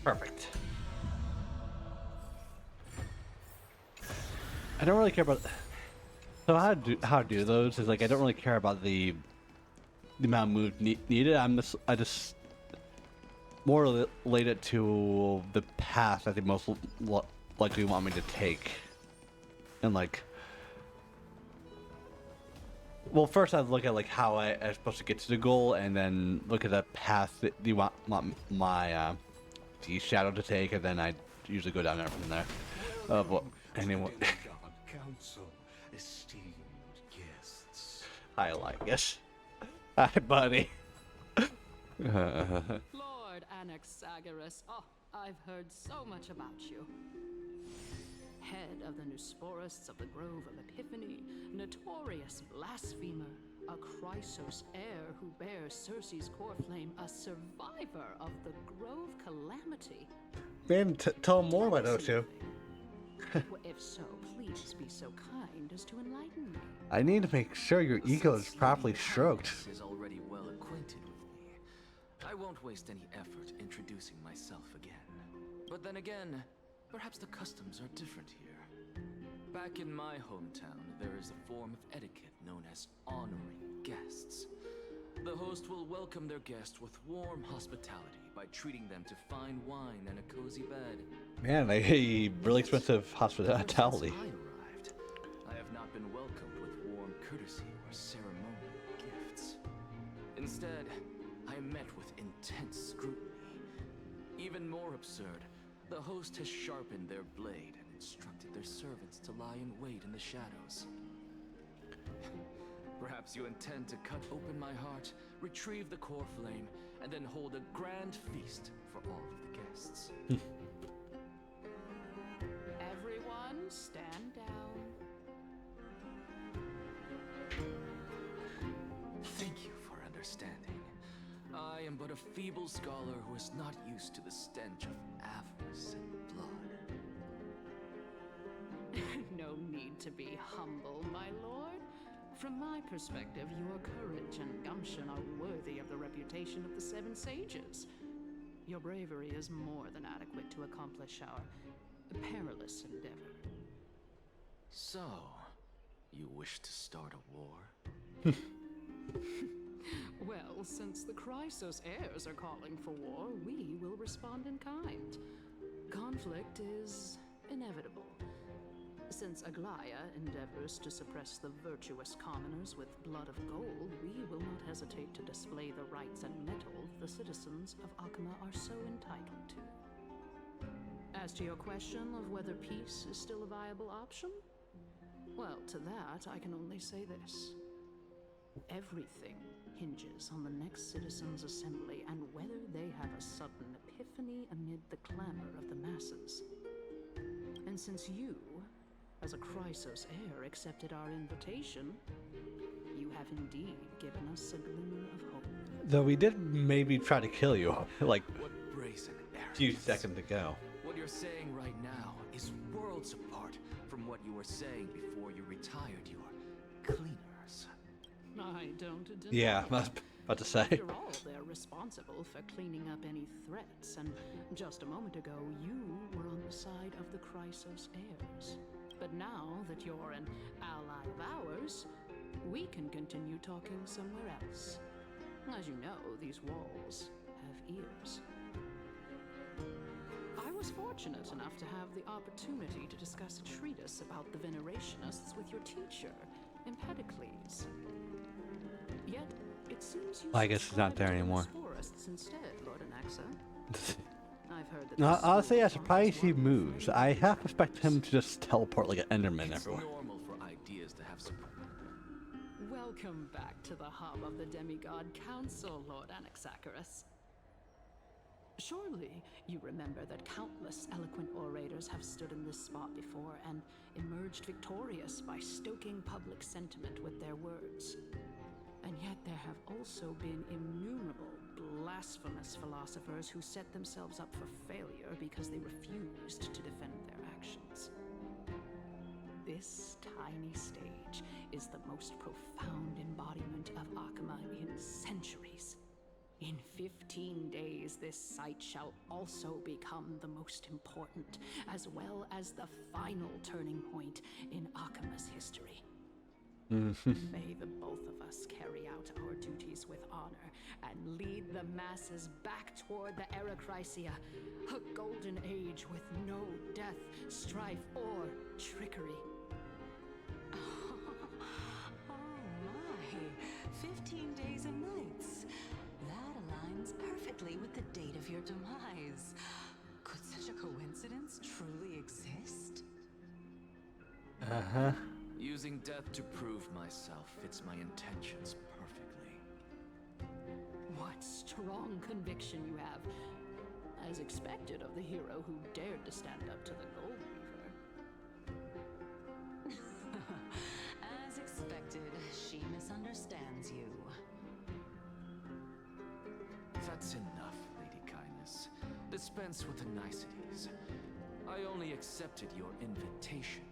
Perfect. I don't really care about. So how to do those is like I don't really care about the amount of moves needed. I just more related to the path that they most likely want me to take, and like. Well, first I'd look at like how I'm supposed to get to the goal, and then look at the path that you want my the shadow to take, and then I usually go down there from there. But anyway. Council, esteemed guests. I like it. Hi, buddy. Lord Anaxagoras, oh, I've heard so much about you. Head of the Newsporists of the Grove of Epiphany, notorious blasphemer, a Chrysos heir who bears Circe's core flame, a survivor of the Grove calamity. Man, tell him more about those two. Well, if so, please be so kind as to enlighten me. I need to make sure your ego is properly stroked. Is already well acquainted with me. I won't waste any effort introducing myself again. But then again, perhaps the customs are different here. Back in my hometown, there is a form of etiquette known as honoring guests. The host will welcome their guest with warm hospitality by treating them to fine wine and a cozy bed. Man, a really expensive hospitality. Since I arrived, I have not been welcomed with warm courtesy or ceremonial gifts. Instead, I am met with intense scrutiny. Even more absurd, the host has sharpened their blade and instructed their servants to lie in wait in the shadows. Perhaps you intend to cut open my heart, retrieve the core flame, and then hold a grand feast for all of the guests. Everyone, stand down. Thank you for understanding. I am but a feeble scholar who is not used to the stench of avarice and blood. No need to be humble, my lord. From my perspective, your courage and gumption are worthy of the reputation of the Seven Sages. Your bravery is more than adequate to accomplish our perilous endeavor. So, you wish to start a war? Well, since the Chrysos heirs are calling for war, we will respond in kind. Conflict is inevitable. Since Aglaya endeavors to suppress the virtuous commoners with blood of gold, we will not hesitate to display the rights and mettle the citizens of Akama are so entitled to. As to your question of whether peace is still a viable option, well, to that I can only say this. Everything hinges on the next citizens' assembly and whether they have a sudden epiphany amid the clamor of the masses. And since you, as a Chrysos heir, accepted our invitation, you have indeed given us a glimmer of hope. Though we did maybe try to kill you, like What brazen a arrogance. few seconds ago. What you're saying right now is worlds apart from what you were saying before you retired your cleaners. I don't deny. Yeah, I was about to say. After all, they're responsible for cleaning up any threats, and just a moment ago, you were on the side of the Chrysos heirs. But now that you're an ally of ours, we can continue talking somewhere else. As you know, these walls have ears. I was fortunate enough to have the opportunity to discuss a treatise about the Venerationists with your teacher, Empedocles. Yet, it seems you I guess he's not there anymore. Newsporists instead, Lord Anaxa. I've heard that No, this honestly, school I'm surprised he is one moves. I half expect him to just teleport like an Enderman It's everywhere. normal for ideas to have support. Welcome back to the hub of the Demigod Council, Lord Anaxagoras. Surely you remember that countless eloquent orators have stood in this spot before and emerged victorious by stoking public sentiment with their words. And yet there have also been innumerable blasphemous philosophers who set themselves up for failure because they refused to defend their actions. This tiny stage is the most profound embodiment of Akama in centuries. In 15 days, this site shall also become the most important, as well as the final turning point in Akima's history. May the both of us carry out our duties with honor and lead the masses back toward the Era Chrysia, a golden age with no death, strife, or trickery. Oh my, 15 days and nights. That aligns perfectly with the date of your demise. Could such a coincidence truly exist? Uh-huh. Using death to prove myself fits my intentions perfectly. What strong conviction you have, as expected of the hero who dared to stand up to the Gold Weaver. As expected, she misunderstands you. That's enough, Lady Kindness. Dispense with the niceties. I only accepted your invitation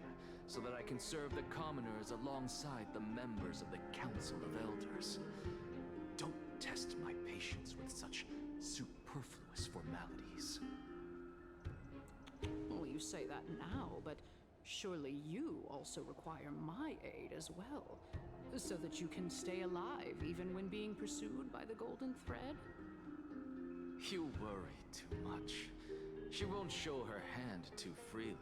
so that I can serve the commoners alongside the members of the Council of Elders. Don't test my patience with such superfluous formalities. Well, you say that now, but surely you also require my aid as well, so that you can stay alive even when being pursued by the Golden Thread? You worry too much. She won't show her hand too freely,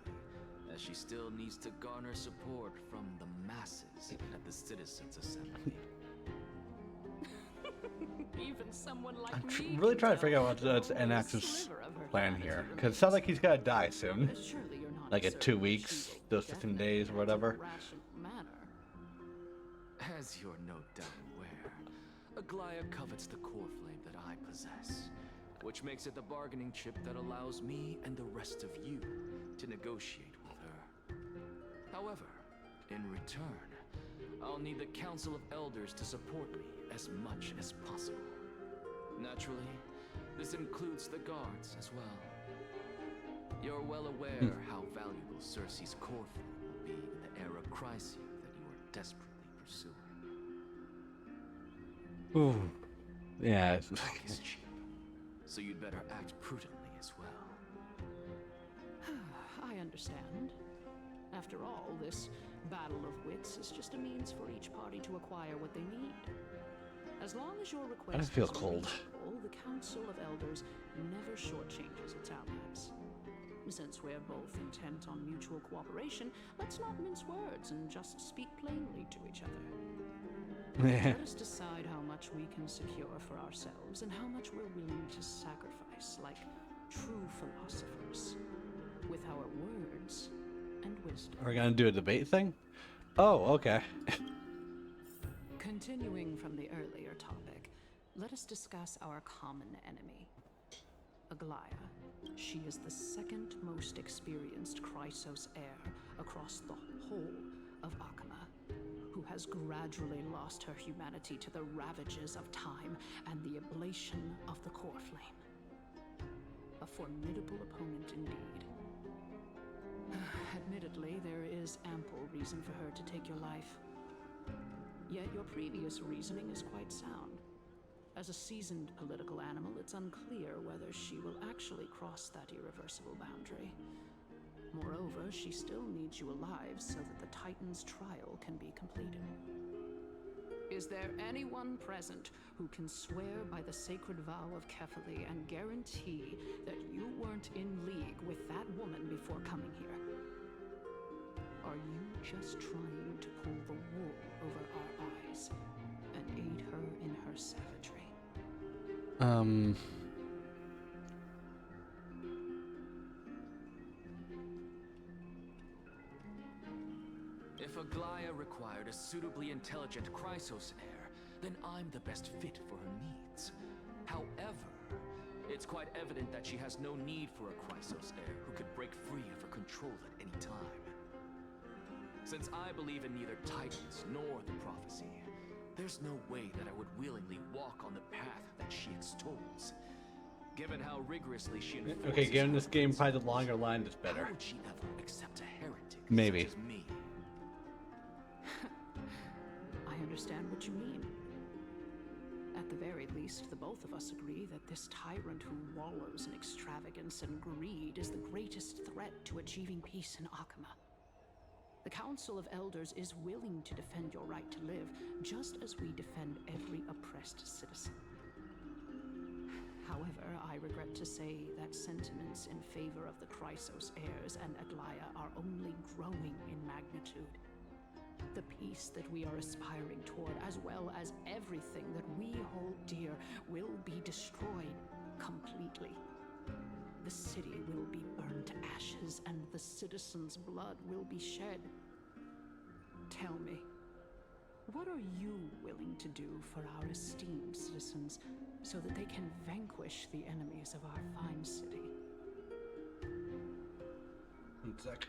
as she still needs to garner support from the masses at the Citizens' Assembly. Even someone like I'm me really can trying to tell figure out what's only a Enax's sliver of her plan gratitude here. Because it remains. sounds like he's gotta die soon. Surely you're not Like in 2 certain weeks, she will those 15 days or definitely whatever. act in a rational manner. As you're no doubt aware, Aglaya covets the core flame that I possess, which makes it the bargaining chip that allows me and the rest of you to negotiate with her. However, in return, I'll need the Council of Elders to support me as much as possible. Naturally, this includes the guards as well. You're well aware how valuable Cersei's core flame will be in the Era Chrysia that you are desperately pursuing. Ooh. Yeah. Talk is cheap, so you'd better act prudently as well. I understand. After all, this battle of wits is just a means for each party to acquire what they need. As long as your request feel is cold. reasonable, the Council of Elders never shortchanges its allies. Since we're both intent on mutual cooperation, let's not mince words and just speak plainly to each other. Let us decide how much we can secure for ourselves and how much we're willing to sacrifice, like true philosophers, with our words and wisdom. Are we gonna do a debate thing? Oh, okay. Continuing from the earlier topic, let us discuss our common enemy, Aglaya. She is the second most experienced Chrysos heir across the whole of Akama, who has gradually lost her humanity to the ravages of time and the ablation of the core flame. A formidable opponent indeed. Admittedly, there is ample reason for her to take your life. Yet your previous reasoning is quite sound. As a seasoned political animal, it's unclear whether she will actually cross that irreversible boundary. Moreover, she still needs you alive so that the Titan's trial can be completed. Is there anyone present who can swear by the sacred vow of Kefali and guarantee that you weren't in league with that woman before coming here? Are you just trying to pull the wool over our eyes and aid her in her savagery? If Aglaya required a suitably intelligent Chrysos heir, then I'm the best fit for her needs. However, it's quite evident that she has no need for a Chrysos heir who could break free of her control at any time. Since I believe in neither Titans nor the prophecy, there's no way that I would willingly walk on the path that she extols. Given how rigorously she enforces Okay, given this her game, principles, probably the longer line is better. how would she ever accept a heretic Maybe. such as me? I understand what you mean. At the very least, the both of us agree that this tyrant who wallows in extravagance and greed is the greatest threat to achieving peace in Akama. The Council of Elders is willing to defend your right to live, just as we defend every oppressed citizen. However, I regret to say that sentiments in favor of the Chrysos heirs and Aglaya are only growing in magnitude. The peace that we are aspiring toward, as well as everything that we hold dear, will be destroyed completely. The city will be burned to ashes, and the citizens' blood will be shed. Tell me, what are you willing to do for our esteemed citizens so that they can vanquish the enemies of our fine city? One sec.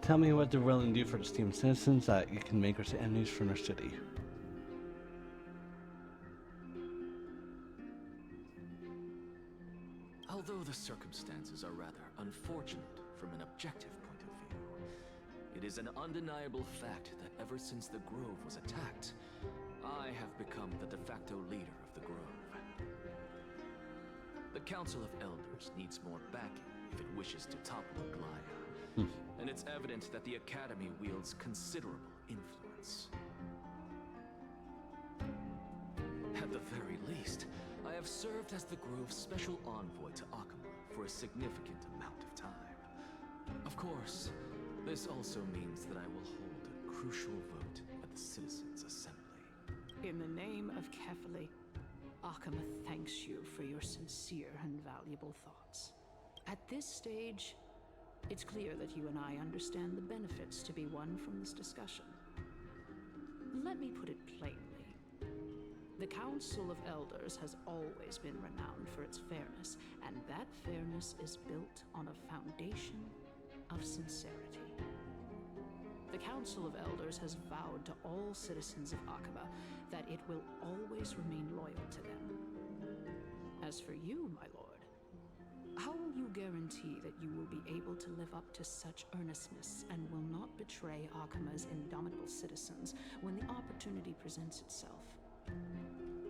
Tell me what they're willing to do for the esteemed citizens that you can make us enemies from their city. Although the circumstances are rather unfortunate from an objective point of view, it is an undeniable fact that ever since the Grove was attacked, I have become the de facto leader of the Grove. The Council of Elders needs more backing if it wishes to topple Aglaya, and it's evident that the Academy wields considerable influence. At the very least, I have served as the Grove's special envoy to Akama for a significant amount of time. Of course, this also means that I will hold a crucial vote at the Citizens' Assembly. In the name of Kefali, Akama thanks you for your sincere and valuable thoughts. At this stage, it's clear that you and I understand the benefits to be won from this discussion. Let me put it plainly. The Council of Elders has always been renowned for its fairness, and that fairness is built on a foundation of sincerity. The Council of Elders has vowed to all citizens of Akaba that it will always remain loyal to them. As for you, my lord, how will you guarantee that you will be able to live up to such earnestness and will not betray Akama's indomitable citizens when the opportunity presents itself?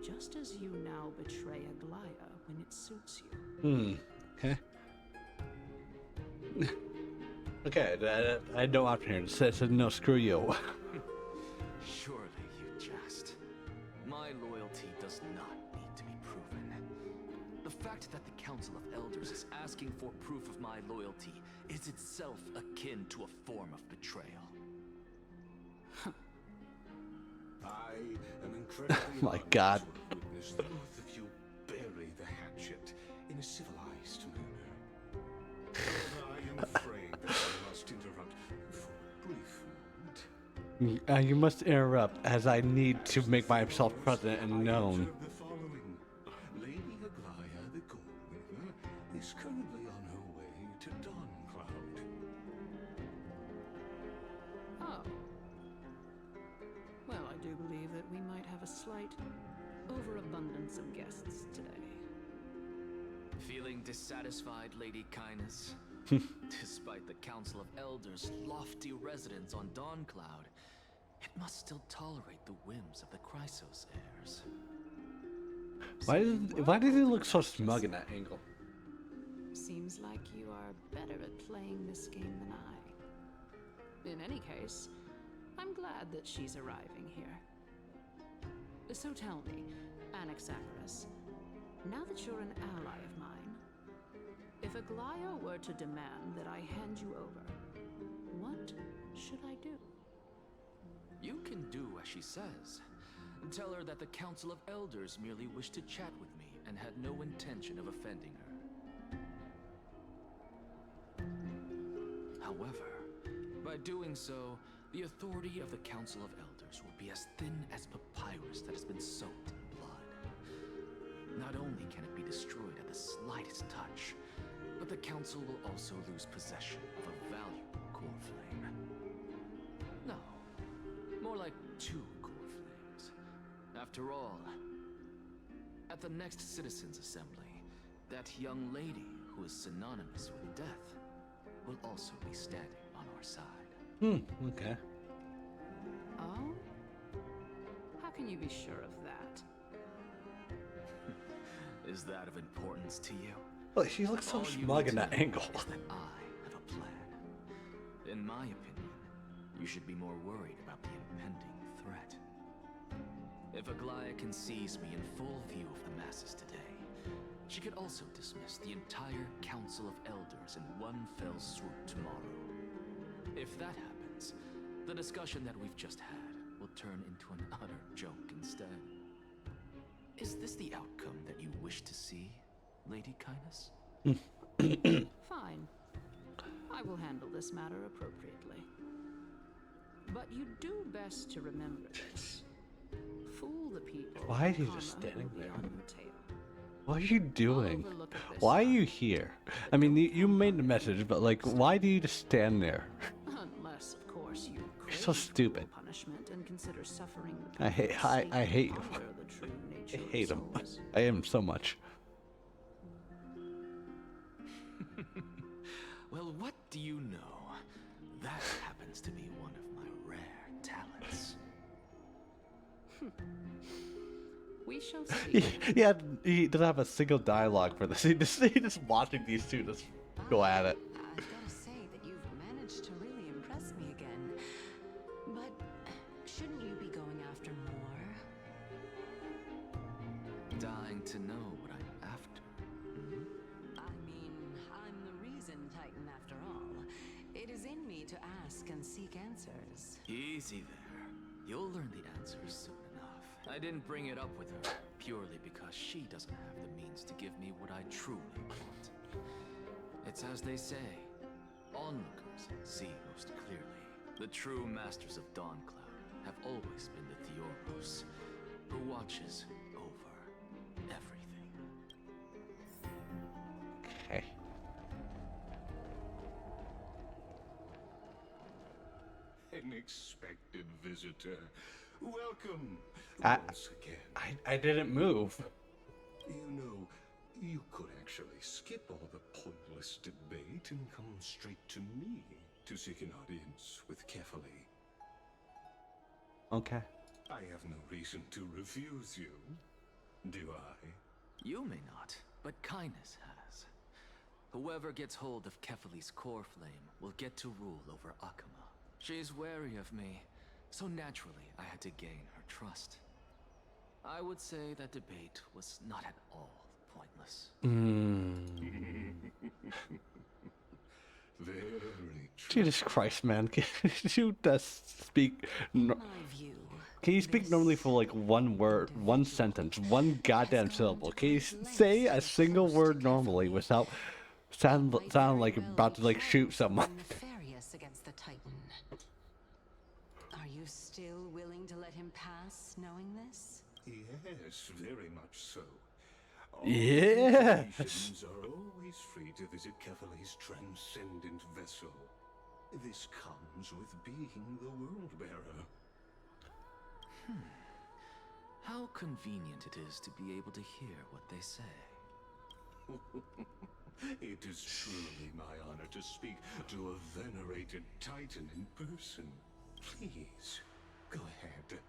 Just as you now betray Aglaya when it suits you. Okay. Okay, I had no option here. It said no, screw you. Surely you jest. My loyalty does not need to be proven. The fact that the Council of Elders is asking for proof of my loyalty is itself akin to a form of betrayal. I am incredibly My God. honored to witness the both of you bury the hatchet in a civilized manner. However, I am afraid that I must interrupt for a brief moment. You must interrupt, as I need to make myself present and known. Observe the following. Lady Aglaya the Goldweaver is currently on her way to Dawncloud. Oh. Well, I do believe that we might have a slight overabundance of guests today. Feeling dissatisfied, Lady Kindness? Despite the Council of Elders' lofty residence on Dawncloud, it must still tolerate the whims of the Chrysos heirs. Why does he look so smug in that angle? Seems like you are better at playing this game than I. In any case, I'm glad that she's arriving here. So tell me, Anaxagoras, now that you're an ally of mine, if Aglaya were to demand that I hand you over, what should I do? You can do as she says. Tell her that the Council of Elders merely wished to chat with me and had no intention of offending her. However, by doing so, the authority of the Council of Elders will be as thin as papyrus that has been soaked in blood. Not only can it be destroyed at the slightest touch, but the Council will also lose possession of a valuable core flame. No, more like 2 core flames. After all, at the next Citizens' Assembly, that young lady who is synonymous with death will also be standing on our side. Okay. Oh? How can you be sure of that? Is that of importance to you? Look, she looks so All you smug need in to that know angle. is that I have a plan. In my opinion, you should be more worried about the impending threat. If Aglaya can seize me in full view of the masses today, she could also dismiss the entire Council of Elders in one fell swoop tomorrow. If that happens, the discussion that we've just had will turn into an utter joke instead. Is this the outcome that you wish to see, Lady Kindness? Fine. I will handle this matter appropriately. But you do best to remember this. Fool the people. Why is he karma just standing will be there? on your tail. What are you doing? overlook it this Why are time. you here? I mean, you made the message, but like, why do you just stand there? Unless, of course, you You're so crave stupid. punishment and consider suffering the I hate people I sleeping hate you. under the true nature I of hate him. souls. I hate him so much. Well, what do you know? That happens to be one of my rare talents. We shall see. He doesn't have a single dialogue for this. He just watching these two just go at it. I've got to say that you've managed to really impress me again. But shouldn't you be going after more? Dying to know what I'm after. I mean, I'm the reason Titan after all. It is in me to ask and seek answers. Easy there. You'll learn the answers soon enough. I didn't bring it up with her purely because she doesn't have the means to give me what I truly want. It's as they say, onlookers see most clearly. The true masters of Dawncloud have always been the Theoros, who watches over everything. Okay. An expected visitor. Welcome once again. I didn't move. You know, you could actually skip all the pointless debate and come straight to me to seek an audience with Kefali. Okay. I have no reason to refuse you, do I? You may not, but Kindness has. Whoever gets hold of Kefali's core flame will get to rule over Akama. She's wary of me, so naturally I had to gain her trust. I would say that debate was not at all pointless. Very true. Jesus Christ, man. Can you just speak... Can you speak normally for like one word, one sentence, one goddamn syllable? Can you say a single word normally without sound like you're about to like shoot someone? Nefarious against the Titan. Are you still willing to let him pass, knowing this? Yes, very much so. All Yes. nations are always free to visit Kefali's transcendent vessel. This comes with being the world bearer. How convenient it is to be able to hear what they say. It is truly my honor to speak to a venerated Titan in person. Please, go ahead.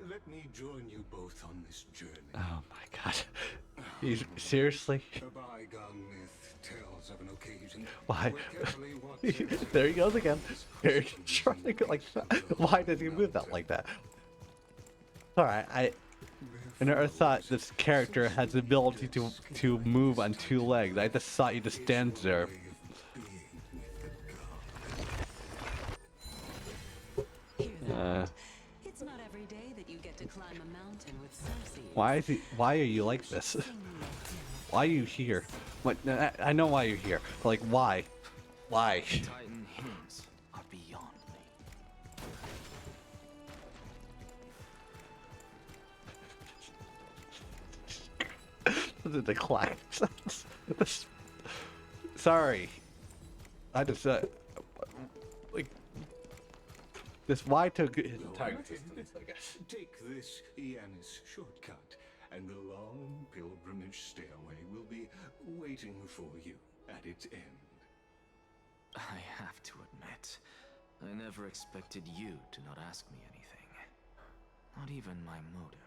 Let me join you both on this journey. Oh my god. He's seriously? A bygone myth tells of an occasion Why? where Kefali once There he goes again. There he's trying to go like that. Why does he move that like that? Alright, I never thought this character has the ability to move on two legs. I just thought he just stands there. It's not every day that you get to climb a mountain with Cersei. Why are you like this? Why are you here? What, I know why you're here. But like, why? Why? Titan hymns are beyond This is the clack. Sorry. I just like this. Why took his entire Take this Yanis shortcut, and the long pilgrimage stairway will be waiting for you at its end. I have to admit, I never expected you to not ask me anything. Not even my motive.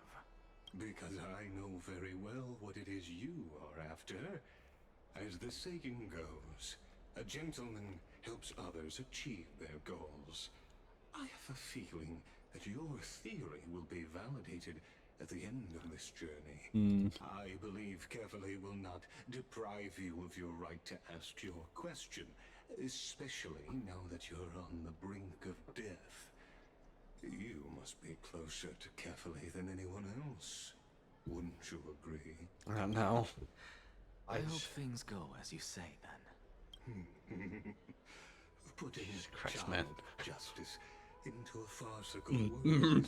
Because I know very well what it is you are after. As the saying goes, a gentleman helps others achieve their goals. I have a feeling that your theory will be validated at the end of this journey. I believe Kefali will not deprive you of your right to ask your question, especially now that you're on the brink of death. You must be closer to Kefali than anyone else. Wouldn't you agree? I don't know. I hope things go as you say, then. Putting Christ, child man. justice into a farcical word.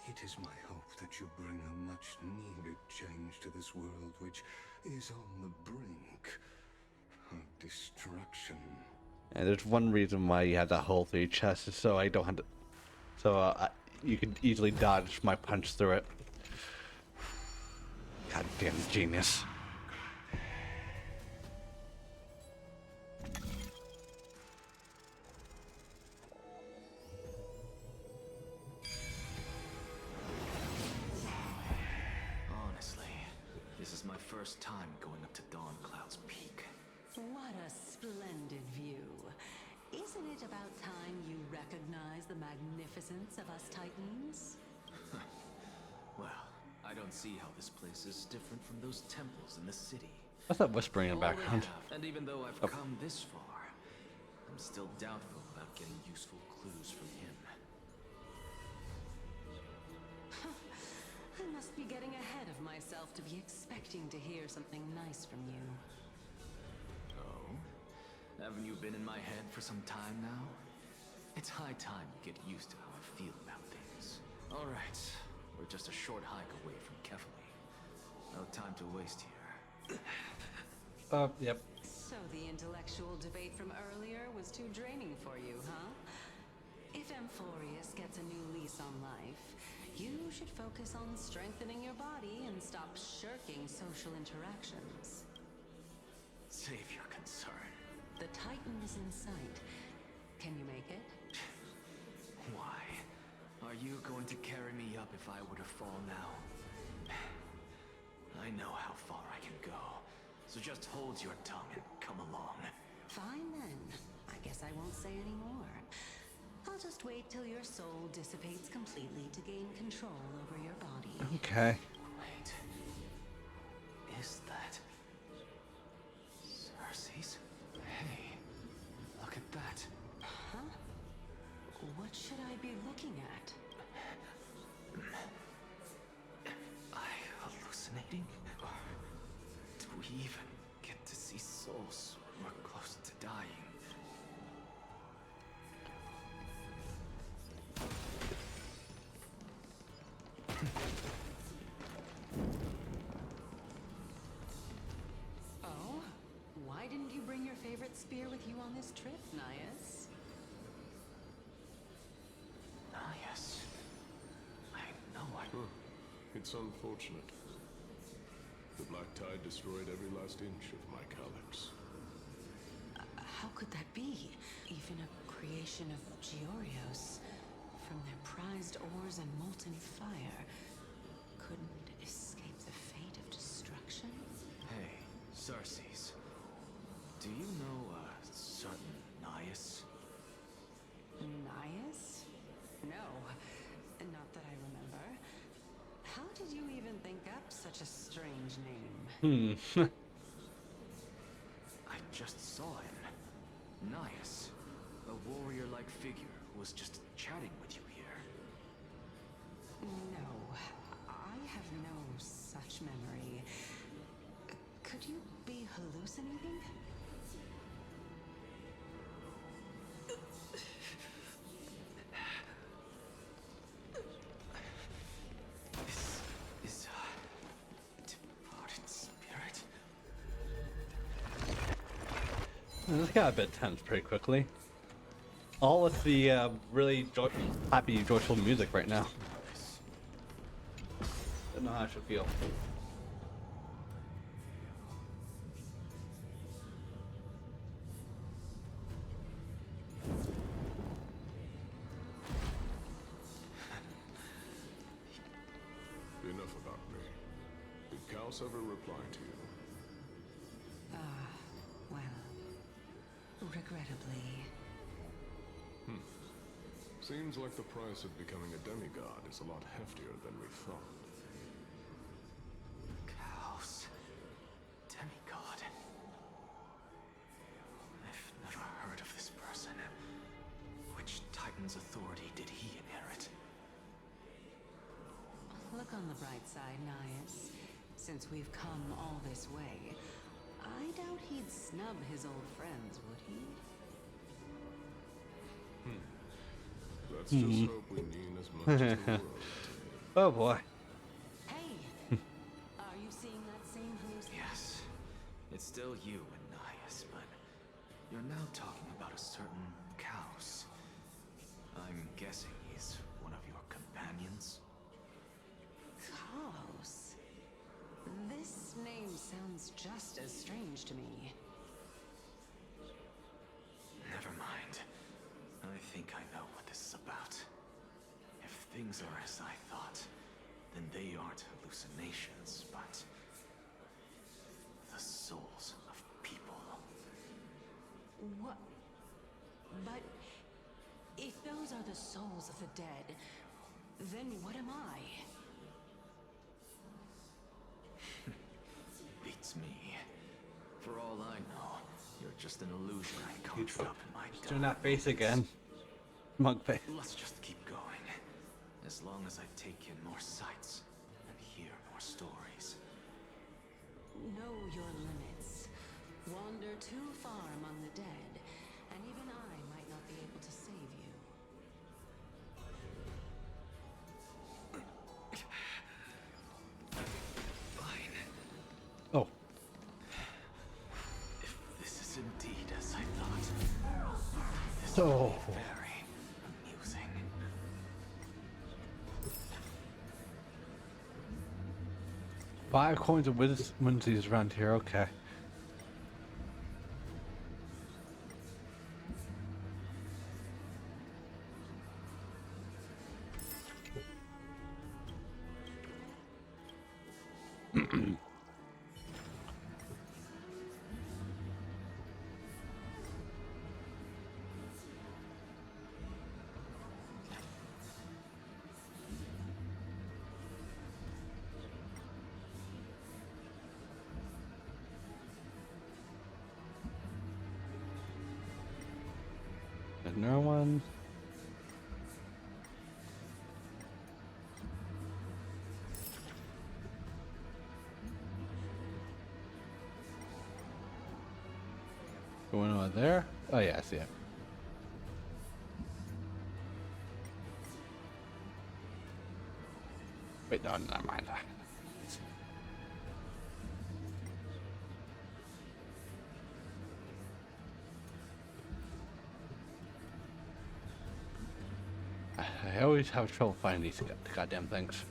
It is my hope that you bring a much-needed change to this world, which is on the brink of destruction. And there's one reason why you have that hole through your chest, is so I don't have to. So you can easily dodge my punch through it. Goddamn genius. Honestly, this is my first time going up to Dawn Cloud's peak. What a splendid view. Isn't it about time you recognize the magnificence of us Titans? Well, I don't see how this place is different from those temples in the city. What's that whispering in the All they background? have, and even though I've come this far, I'm still doubtful about getting useful clues from him. I must be getting ahead of myself to be expecting to hear something nice from you. Oh? Haven't you been in my head for some time now? It's high time you get used to how I feel about things. Alright, we're just a short hike away from Kefali. No time to waste here. Yep. So the intellectual debate from earlier was too draining for you, huh? If Amphorius gets a new lease on life, you should focus on strengthening your body and stop shirking social interactions. Save your concern. The Titan is in sight. Can you make it? Why? Are you going to carry me up if I were to fall now? I know how far I can go, so just hold your tongue and come along. Fine then. I guess I won't say any more. I'll just wait till your soul dissipates completely to gain control over your body. Okay. Wait. Is that Cersei's? Hey, look at that. Huh? What should I be looking at? Am I hallucinating? Or do we even get to see souls when we're close to dying? Oh? Why didn't you bring your favorite spear with you on this trip, Nias? Yes. I know It's unfortunate. The Black Tide destroyed every last inch of my calyx. How could that be? Even a creation of Georios, from their prized ores and molten fire, couldn't escape the fate of destruction? Hey, Cersei's. Do you know a certain Nias? Nias? No, not that I remember. How did you even think up such a strange name? I just saw him. Nias. A warrior-like figure who was just chatting with you here. No, I have no such memory. Could you be hallucinating? This is a departed spirit. This got a bit tense pretty quickly. All with the really happy, joyful music right now. Don't know how I should feel. Enough about me. Did Kaos ever reply to you? Well, regrettably. Seems like the price of becoming a demigod is a lot heftier than we thought. Chaos. Demigod. I've never heard of this person. Which Titan's authority did he inherit? Look on the bright side, Nias. Since we've come all this way, I doubt he'd snub his old friends, would he? Let's just hope we mean as much as the world. Oh boy. Hey! Are you seeing that same hallucination? Yes. It's still you and Nias, but you're now talking about a certain Chaos. I'm guessing he's one of your companions? Chaos? This name sounds just as strange to me. Never mind. I think I know what this is about. If things are as I thought, then they aren't hallucinations, but the souls of people. What? But if those are the souls of the dead, then what am I? Beats me. For all I know, you're just an illusion I conjured up in my Doing that face again. Mug face. Let's just keep going. As long as I take in more sights and hear more stories. Know your limits. Wander too far among the dead, and even I might not be able to save you. Fine. Oh. If this is indeed as I thought, this Oh. will be very amusing. 5 coins of Wednesdays around here, okay. Another one. Going over there? Oh yeah, I see it. Wait, no, never mind. I always have trouble finding these goddamn things.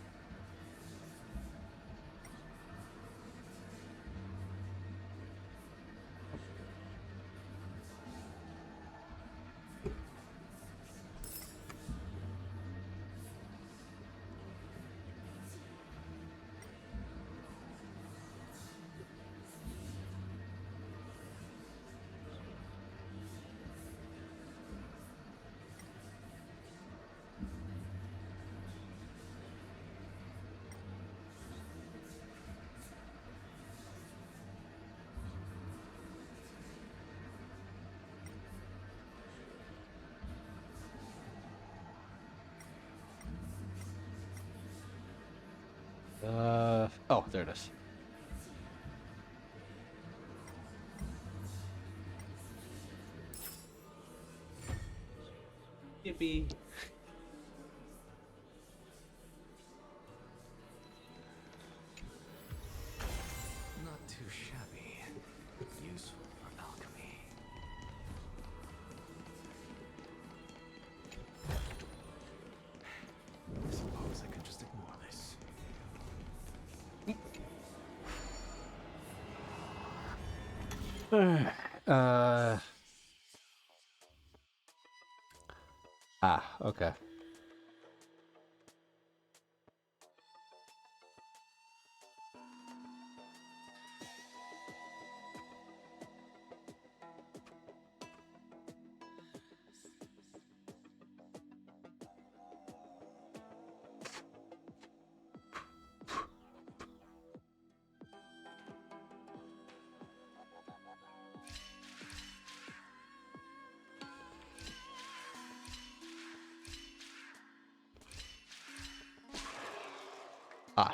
Oh, there it is. Yippee. Not too shabby. Useful for alchemy. uh. Okay.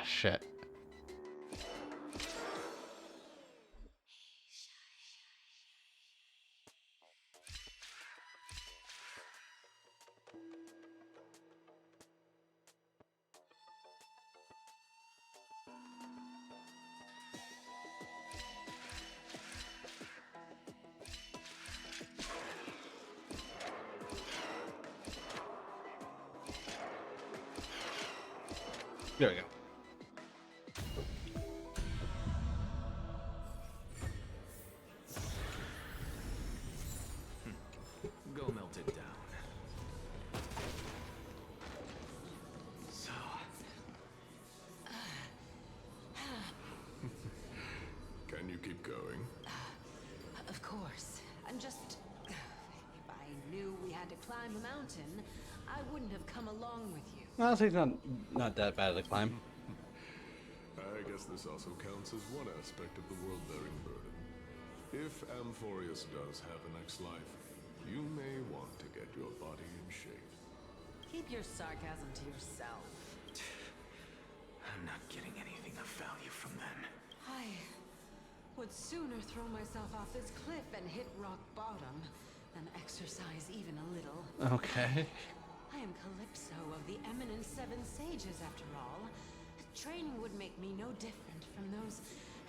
Shit. There we go. Go melt it down. So. Can you keep going? Of course. I'm just... If I knew we had to climb a mountain, I wouldn't have come along with you. Honestly, it's not that bad of a climb. I guess this also counts as one aspect of the world-bearing burden. If Amphorius does have a next life, you may want to get your body in shape. Keep your sarcasm to yourself. I'm not getting anything of value from them. I would sooner throw myself off this cliff and hit rock bottom than exercise even a little. Okay. I am Calypso of the eminent Seven Sages, after all. Training would make me no different from those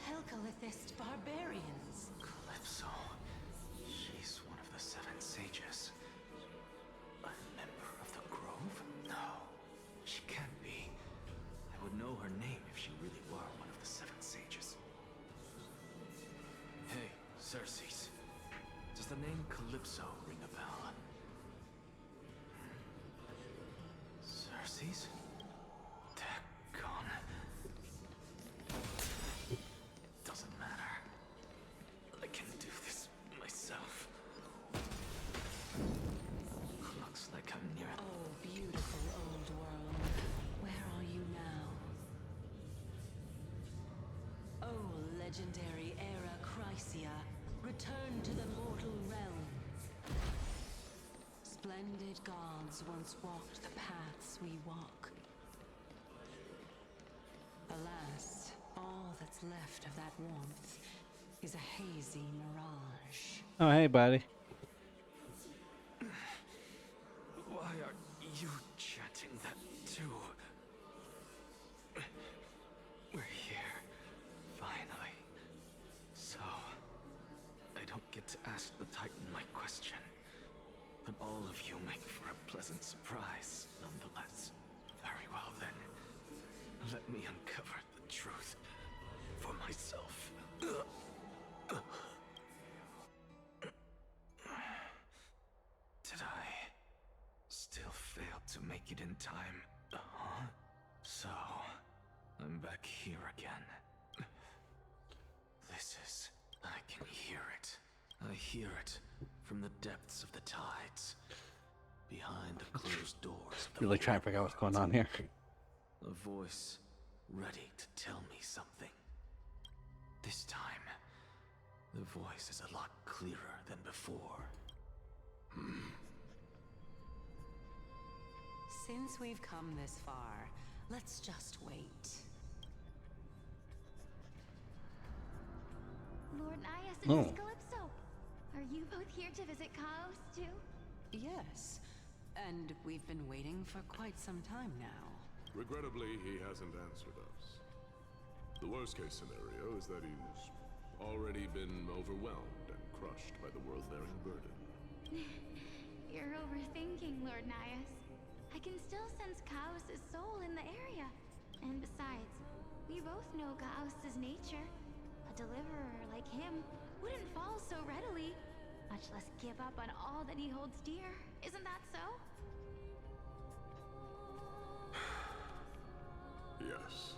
Helcalithist barbarians. Calypso. She's one of the Seven Sages. A member of the Grove? No, she can't be. I would know her name if she really were one of the Seven Sages. Hey, Circes. Does the name Calypso ring a bell? Circes? Doesn't matter. I can do this myself. Looks like I'm near... Oh, beautiful old world. Where are you now? Oh, legendary era Chrysia. Return to the mortal realm. Splendid gods once walked the paths we walk. Alas, all that's left of that warmth is a hazy mirage. Oh, hey, buddy. Why are you chanting that too? We're here, finally. So, I don't get to ask the Titan my question, but all of you make for a pleasant surprise, nonetheless. Very well then. Let me uncover the truth for myself. Did I still fail to make it in time? So, I'm back here again. This is... I can hear it. I hear it from the depths of the tides. Behind the closed doors of the Really trying to figure out what's going on here. A voice ready to tell me something. This time, the voice is a lot clearer than before. Since we've come this far, let's just wait. Lord Nias and Miss Calypso, are you both here to visit Chaos too? Yes, and we've been waiting for quite some time now. Regrettably, he hasn't answered us. The worst-case scenario is that he's already been overwhelmed and crushed by the world-bearing burden. You're overthinking, Lord Nias. I can still sense Chaos' soul in the area. And besides, we both know Chaos' nature. A deliverer like him wouldn't fall so readily, much less give up on all that he holds dear. Isn't that so? Yes.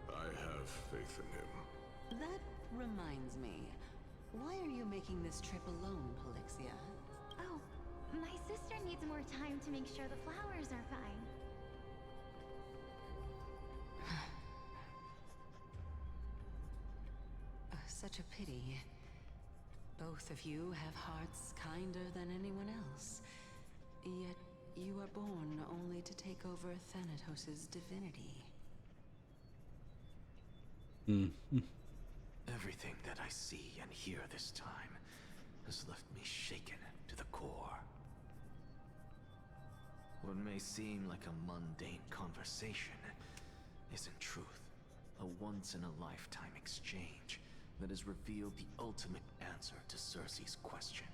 I have faith in him. That reminds me. Why are you making this trip alone, Polixia? Oh, my sister needs more time to make sure the flowers are fine. Such a pity. Both of you have hearts kinder than anyone else. Yet you are born only to take over Thanatos' divinity. Everything that I see and hear this time has left me shaken to the core. What may seem like a mundane conversation is in truth a once-in-a-lifetime exchange that has revealed the ultimate answer to Cersei's question.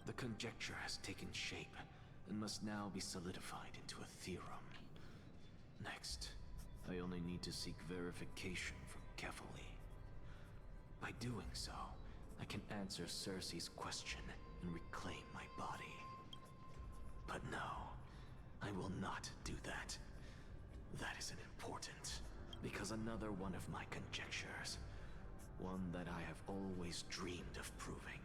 The conjecture has taken shape and must now be solidified into a theorem. Next, I only need to seek verification from Kefali. By doing so, I can answer Cersei's question and reclaim my body. But no, I will not do that. That isn't important, because another one of my conjectures, one that I have always dreamed of proving,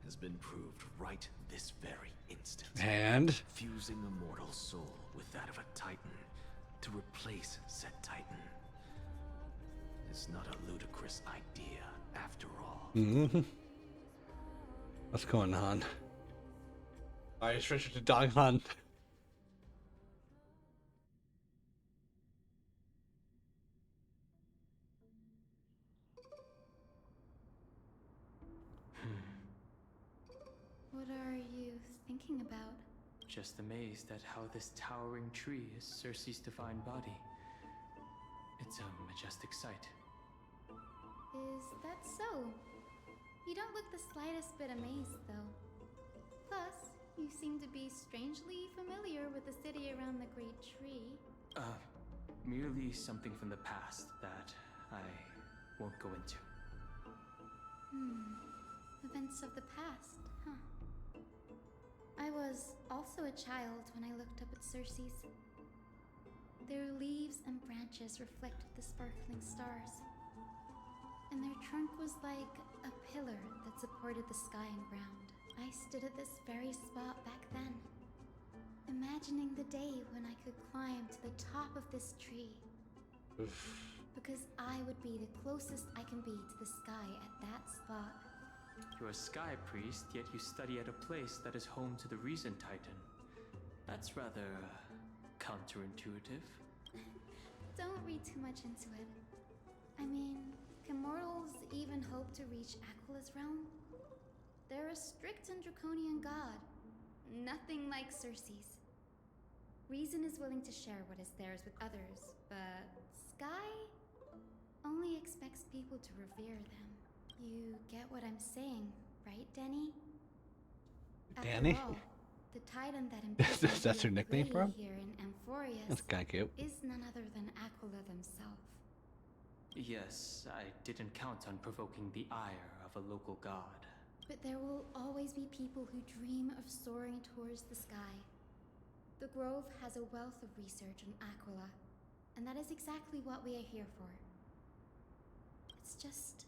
has been proved right this very instant. And? Fusing a mortal soul with that of a Titan to replace said Titan is not a ludicrous idea after all. What's going on? Alright, it's Richard to Dog Hunt. What are you thinking about? Just amazed at how this towering tree is Cersei's divine body. It's a majestic sight. Is that so? You don't look the slightest bit amazed, though. Plus, you seem to be strangely familiar with the city around the Great Tree. Merely something from the past that I won't go into. Events of the past, huh? I was also a child when I looked up at Cersei's. Their leaves and branches reflected the sparkling stars. And their trunk was like a pillar that supported the sky and ground. I stood at this very spot back then, imagining the day when I could climb to the top of this tree. Because I would be the closest I can be to the sky at that spot. You're a sky priest, yet you study at a place that is home to the Reason Titan. That's rather counterintuitive. Don't read too much into it. I mean, can mortals even hope to reach Aquala's realm? They're a strict and draconian god. Nothing like Cersei's. Reason is willing to share what is theirs with others, but Sky only expects people to revere them. You get what I'm saying, right, Denny? Danny? After all, the Titan that imbues That's her nickname for him? here in Amphorius That's kinda cute. is none other than Aquila themselves. Yes, I didn't count on provoking the ire of a local god. But there will always be people who dream of soaring towards the sky. The Grove has a wealth of research on Aquila, and that is exactly what we are here for. It's just,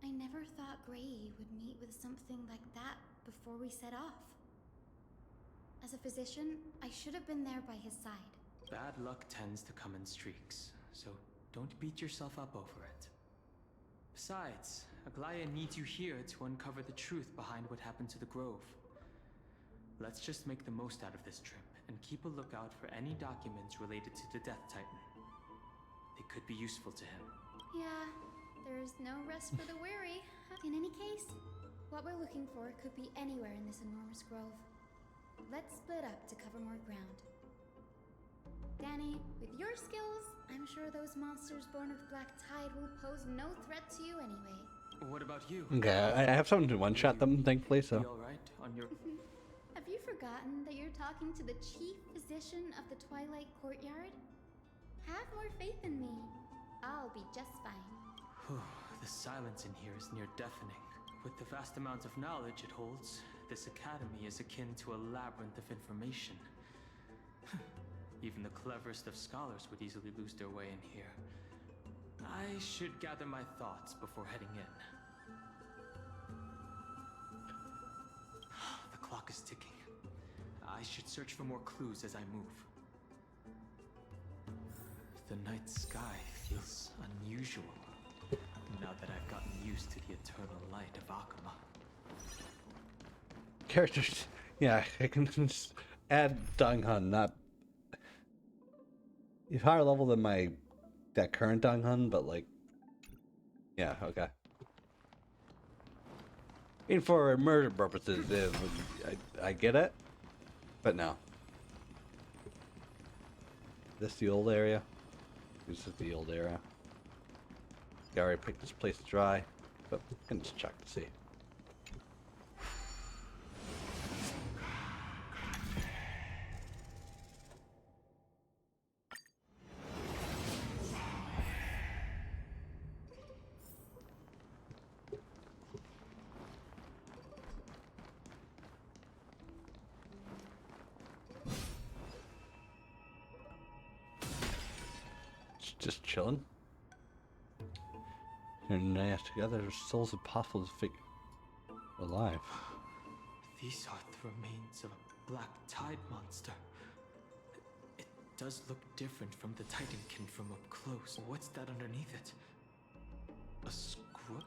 I never thought Gray would meet with something like that before we set off. As a physician, I should have been there by his side. Bad luck tends to come in streaks, so don't beat yourself up over it. Besides, Aglaya needs you here to uncover the truth behind what happened to the Grove. Let's just make the most out of this trip and keep a lookout for any documents related to the Death Titan. They could be useful to him. Yeah, there is no rest for the weary. In any case, what we're looking for could be anywhere in this enormous grove. Let's split up to cover more ground. Danny, with your skills, I'm sure those monsters born of Black Tide will pose no threat to you anyway. What about you? Okay, I have something to one-shot them, thankfully, Be so. all right on your... Have you forgotten that you're talking to the chief physician of the Twilight Courtyard? Have more faith in me. I'll be just fine. The silence in here is near deafening. With the vast amount of knowledge it holds, this academy is akin to a labyrinth of information. Even the cleverest of scholars would easily lose their way in here. I should gather my thoughts before heading in. The clock is ticking. I should search for more clues as I move. The night sky feels unusual, now that I've gotten used to the eternal light of Akuma. Characters, yeah, I can just add Danghun, not... He's higher level than that current Danghun, but like... Yeah, okay. And for immersion purposes, I get it, but no. This the old area? This is the old area. I already picked this place dry, but I can just check to see. Just chilling. And nice together, their souls impossible to figure alive. These are the remains of a black tide monster. It does look different from the Titankin from up close. What's that underneath it? A scroll?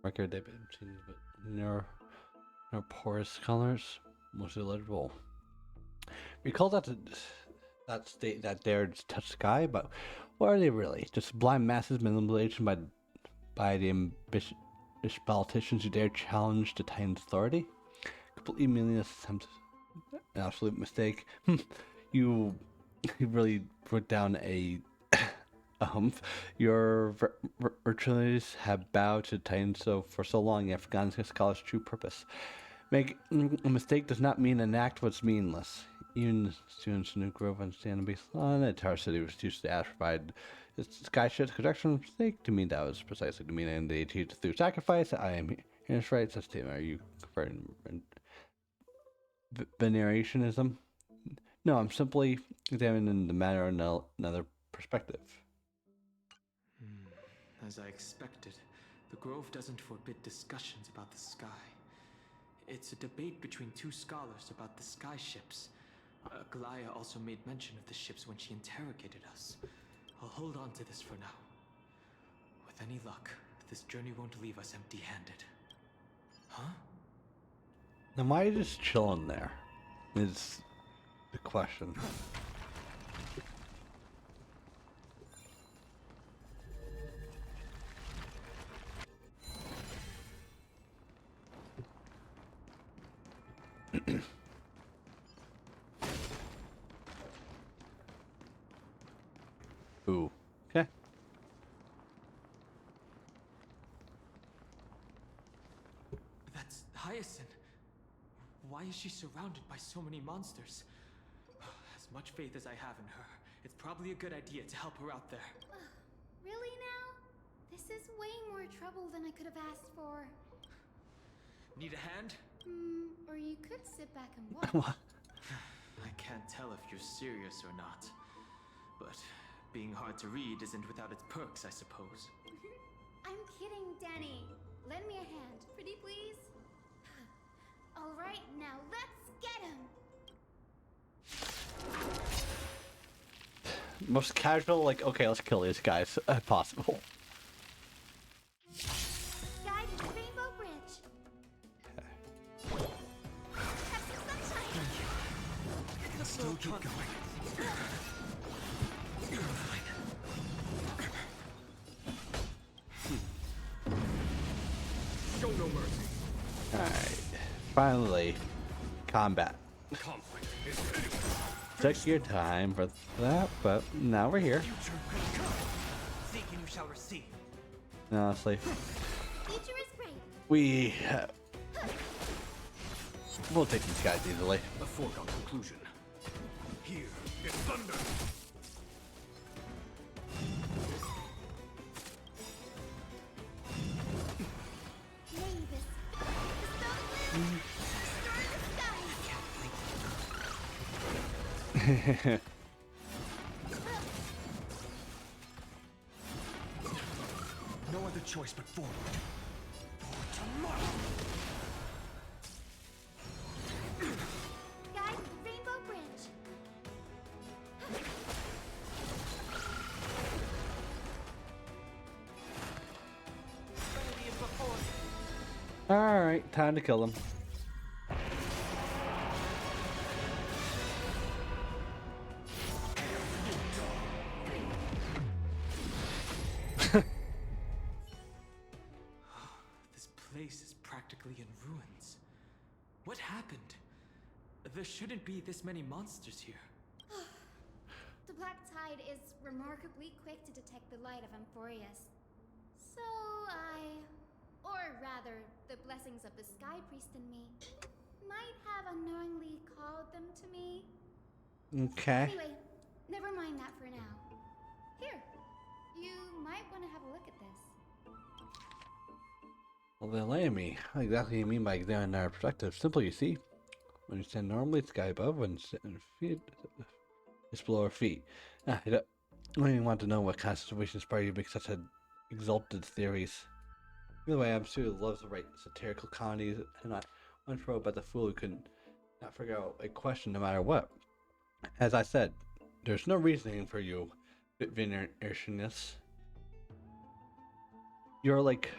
Record they've been changed, but no porous colors, mostly legible. Recall that that state that dared touch sky, but what are they really? Just blind masses manipulation by the ambitious politicians who dare challenge the Titan's authority? Completely meaningless attempt, an absolute mistake. You really put down a humph. Your virtues have bowed to the Titan for so long, you have forgotten this college true purpose. Make a mistake does not mean an act was meaningless. Even students in New Grove understand the baseline. The entire city was used to ask provide sky ship's correction mistake. To me, that was precisely the meaning they achieved through sacrifice. I am here to write such statement. Are you converting venerationism? No, I'm simply examining the matter in another perspective. As I expected, the Grove doesn't forbid discussions about the sky. It's a debate between two scholars about the sky ships. Glaya also made mention of the ships when she interrogated us. I'll hold on to this for now. With any luck, this journey won't leave us empty-handed. Huh? Now, why are you just chilling there? Is the question. Ooh. Okay. That's Hyacinth. Why is she surrounded by so many monsters? As much faith as I have in her, it's probably a good idea to help her out there. Really now? This is way more trouble than I could have asked for. Need a hand? Or you could sit back and watch. What? I can't tell if you're serious or not. But being hard to read isn't without its perks, I suppose. I'm kidding, Danny. Lend me a hand, pretty please. All right, now let's get him. Most casual, like, okay, let's kill these guys if possible. Guide to Rainbow Bridge. Have some sunshine. Let's still keep going. Show no mercy. Alright. Finally, combat. Conflict is anyone. Took your time for that, but now we're here. Seek and you shall receive. Honestly, Future is great. we'll take these guys easily. A foregone conclusion. Here is thunder. No other choice but forward. For tomorrow. Guys, Rainbow Bridge. Alright, time to kill him. This place is practically in ruins. What happened? There shouldn't be this many monsters here. The Black Tide is remarkably quick to detect the light of Amphorius. So or rather, the blessings of the Sky Priest in me, might have unknowingly called them to me. Okay. Anyway, never mind that for now. Here, you might want to have a look at this. Well, they're laying me. What exactly do you mean by examining our perspective? Simple, you see. When you stand normally, sky above, when sitting feet, it's below our feet. I don't even want to know what kind of situation inspired you to make such exalted theories. Either way, I'm sure he loves to write satirical comedies, and I once wrote about the fool who could not figure out a question no matter what. As I said, there's no reasoning for you, Venerationists. You're like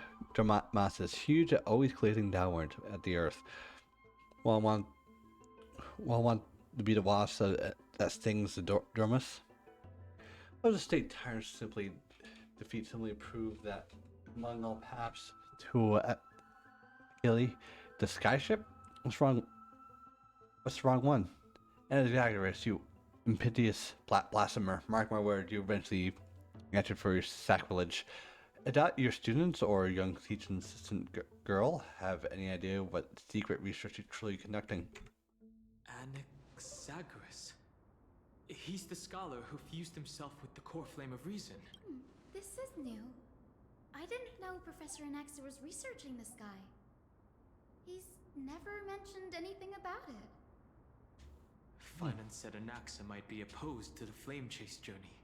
masses, huge, always glazing downward at the earth. While I want to be the wasp that stings the dermis. I'll just state tyrants simply prove that among all paths to Achille, the skyship? What's wrong? What's the wrong one? And Zagreus, you impetuous blasphemer. Mark my word, you eventually answered for your sacrilege. I doubt your students or young teaching assistant girl have any idea what secret research you're truly conducting. Anaxagoras. He's the scholar who fused himself with the core flame of reason. This is new. I didn't know Professor Anaxa was researching the sky. He's never mentioned anything about it. Finance said Anaxa might be opposed to the flame chase journey.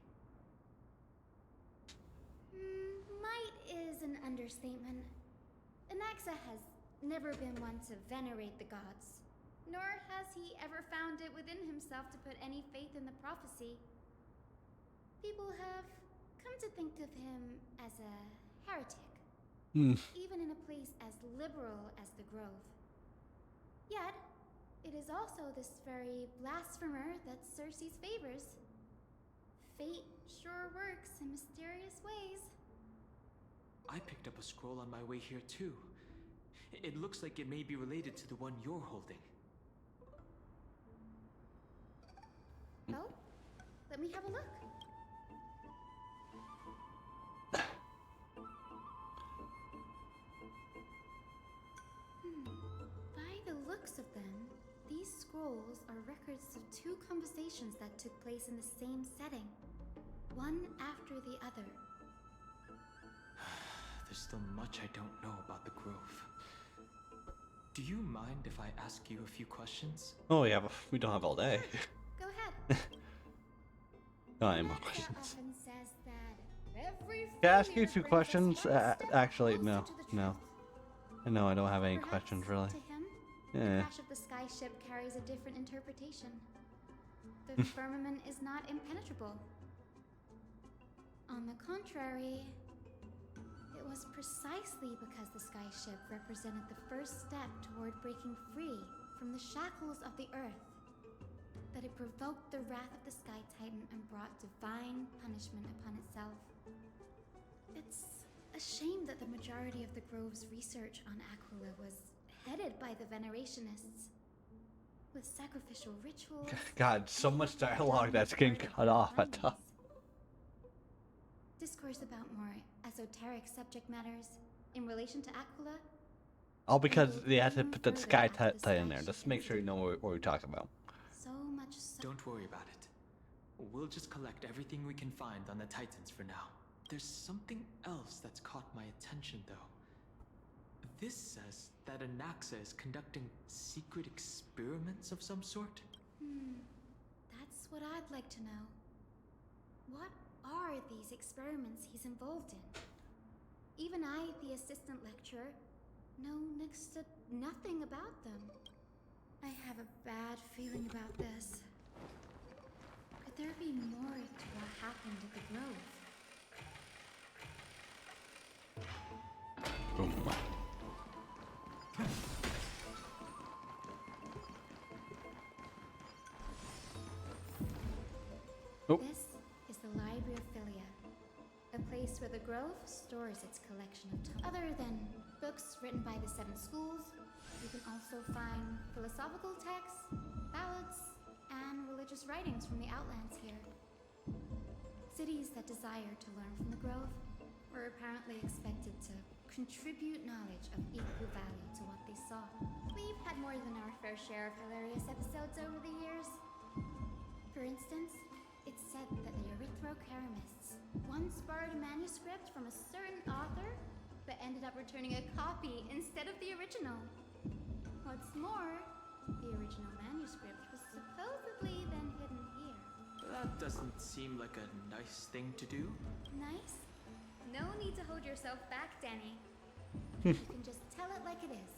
Might is an understatement. Anaxa has never been one to venerate the gods, nor has he ever found it within himself to put any faith in the prophecy. People have come to think of him as a heretic, even in a place as liberal as the Grove. Yet, it is also this very blasphemer that Circe's favors. Fate sure works in mysterious ways. I picked up a scroll on my way here too. It looks like it may be related to the one you're holding. Oh? Let me have a look. By the looks of them, these scrolls are records of two conversations that took place in the same setting, one after the other. There's still much I don't know about the Grove. Do you mind if I ask you a few questions? Oh yeah, but we don't have all day. Go ahead. No, I have more questions. Often says that every Can I ask you a failure few brings us questions? one step Actually, closer no, to the no. truth. No, I don't have any Perhaps questions really. To him, Yeah. the crash of the sky ship carries a different interpretation. The firmament is not impenetrable. On the contrary, it was precisely because the sky ship represented the first step toward breaking free from the shackles of the earth that it provoked the wrath of the Sky Titan and brought divine punishment upon itself. It's a shame that the majority of the Grove's research on Aquila was headed by the Venerationists, with sacrificial rituals. God, so much dialogue that's getting cut off at top. Discourse about more esoteric subject matters in relation to Aquila. All because they had to put that Sky Titan in there. Just make sure you know what we're talking about. So much so. Don't worry about it. We'll just collect everything we can find on the Titans for now. There's something else that's caught my attention, though. this says that Anaxa is conducting secret experiments of some sort. That's what I'd like to know. What are these experiments he's involved in? Even I, the assistant lecturer, know next to nothing about them. I have a bad feeling about this. Could there be more to what happened at the Grove? Boom. Oh. This is the Library of Philia, a place where the Grove stores its collection of tomes. Other than books written by the 7 schools, you can also find philosophical texts, ballads, and religious writings from the Outlands here. Cities that desire to learn from the Grove were apparently expected to contribute knowledge of equal value to what they saw. We've had more than our fair share of hilarious episodes over the years. For instance, it's said that the Erythrocheramists once borrowed a manuscript from a certain author, but ended up returning a copy instead of the original. What's more, the original manuscript was supposedly then hidden here. That doesn't seem like a nice thing to do. Nice? No need to hold yourself back, Danny. You can just tell it like it is.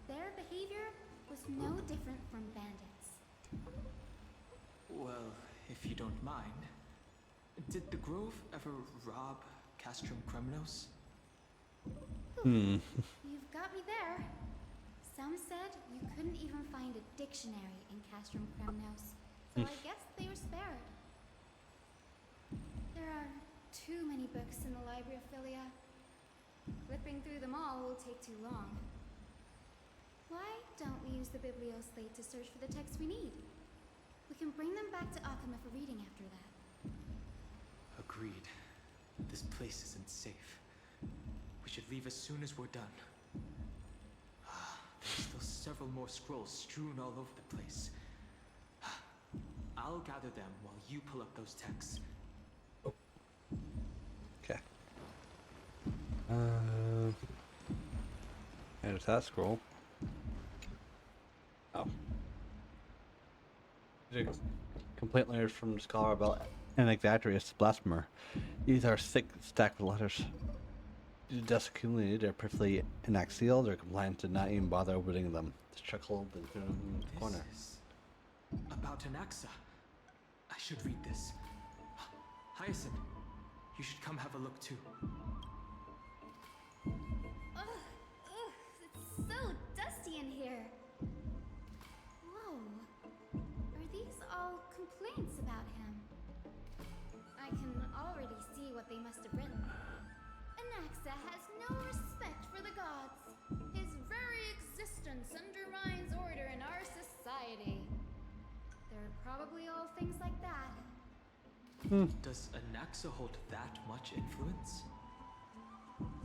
Their behavior was no different from bandits. Well, if you don't mind, did the Grove ever rob Castrum Kremnos? You've got me there. Some said you couldn't even find a dictionary in Castrum Kremnos, so I guess they were spared. There are too many books in the Library of Philia. Flipping through them all will take too long. Why don't we use the Biblioslate to search for the texts we need? We can bring them back to Akama for reading after that. Agreed. This place isn't safe. We should leave as soon as we're done. There's still several more scrolls strewn all over the place. I'll gather them while you pull up those texts. Okay. There's that scroll. Oh. Complaint letters from the scholar about Anacvatrius, the blasphemer. These are thick, stacked with letters. Due to dust accumulated, they're perfectly inaxial. Their compliance did not even bother opening them. Just chuckled in the corner. This is about Anaxa. I should read this. Hyacinth, you should come have a look too. It's so dusty in here. Whoa. Are these all complaints about him? I can already see what they must have written. Anaxa has no respect for the gods. His very existence undermines order in our society. They're probably all things like that. Does Anaxa hold that much influence?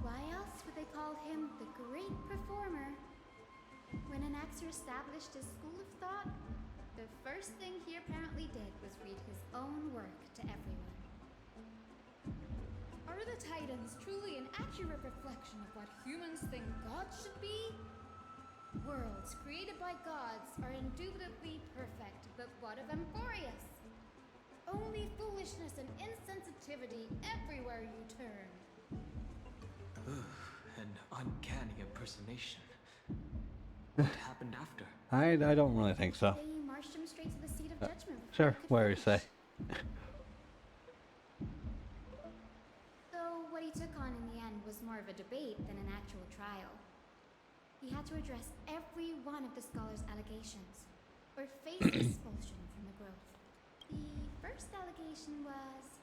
Why else would they call him the Great Performer? When Anaxa established his school of thought, the first thing he apparently did was read his own work to everyone. Are the Titans truly an accurate reflection of what humans think gods should be? Worlds created by gods are indubitably perfect, but what of Amphorius? Only foolishness and insensitivity everywhere you turn. An uncanny impersonation. What happened after? I don't really think so. They marched him straight to the seat of judgment. Sure, whatever you say. Though what he took on in the end was more of a debate than an actual trial. He had to address every one of the scholar's allegations, or face expulsion from the Grove. The first allegation was...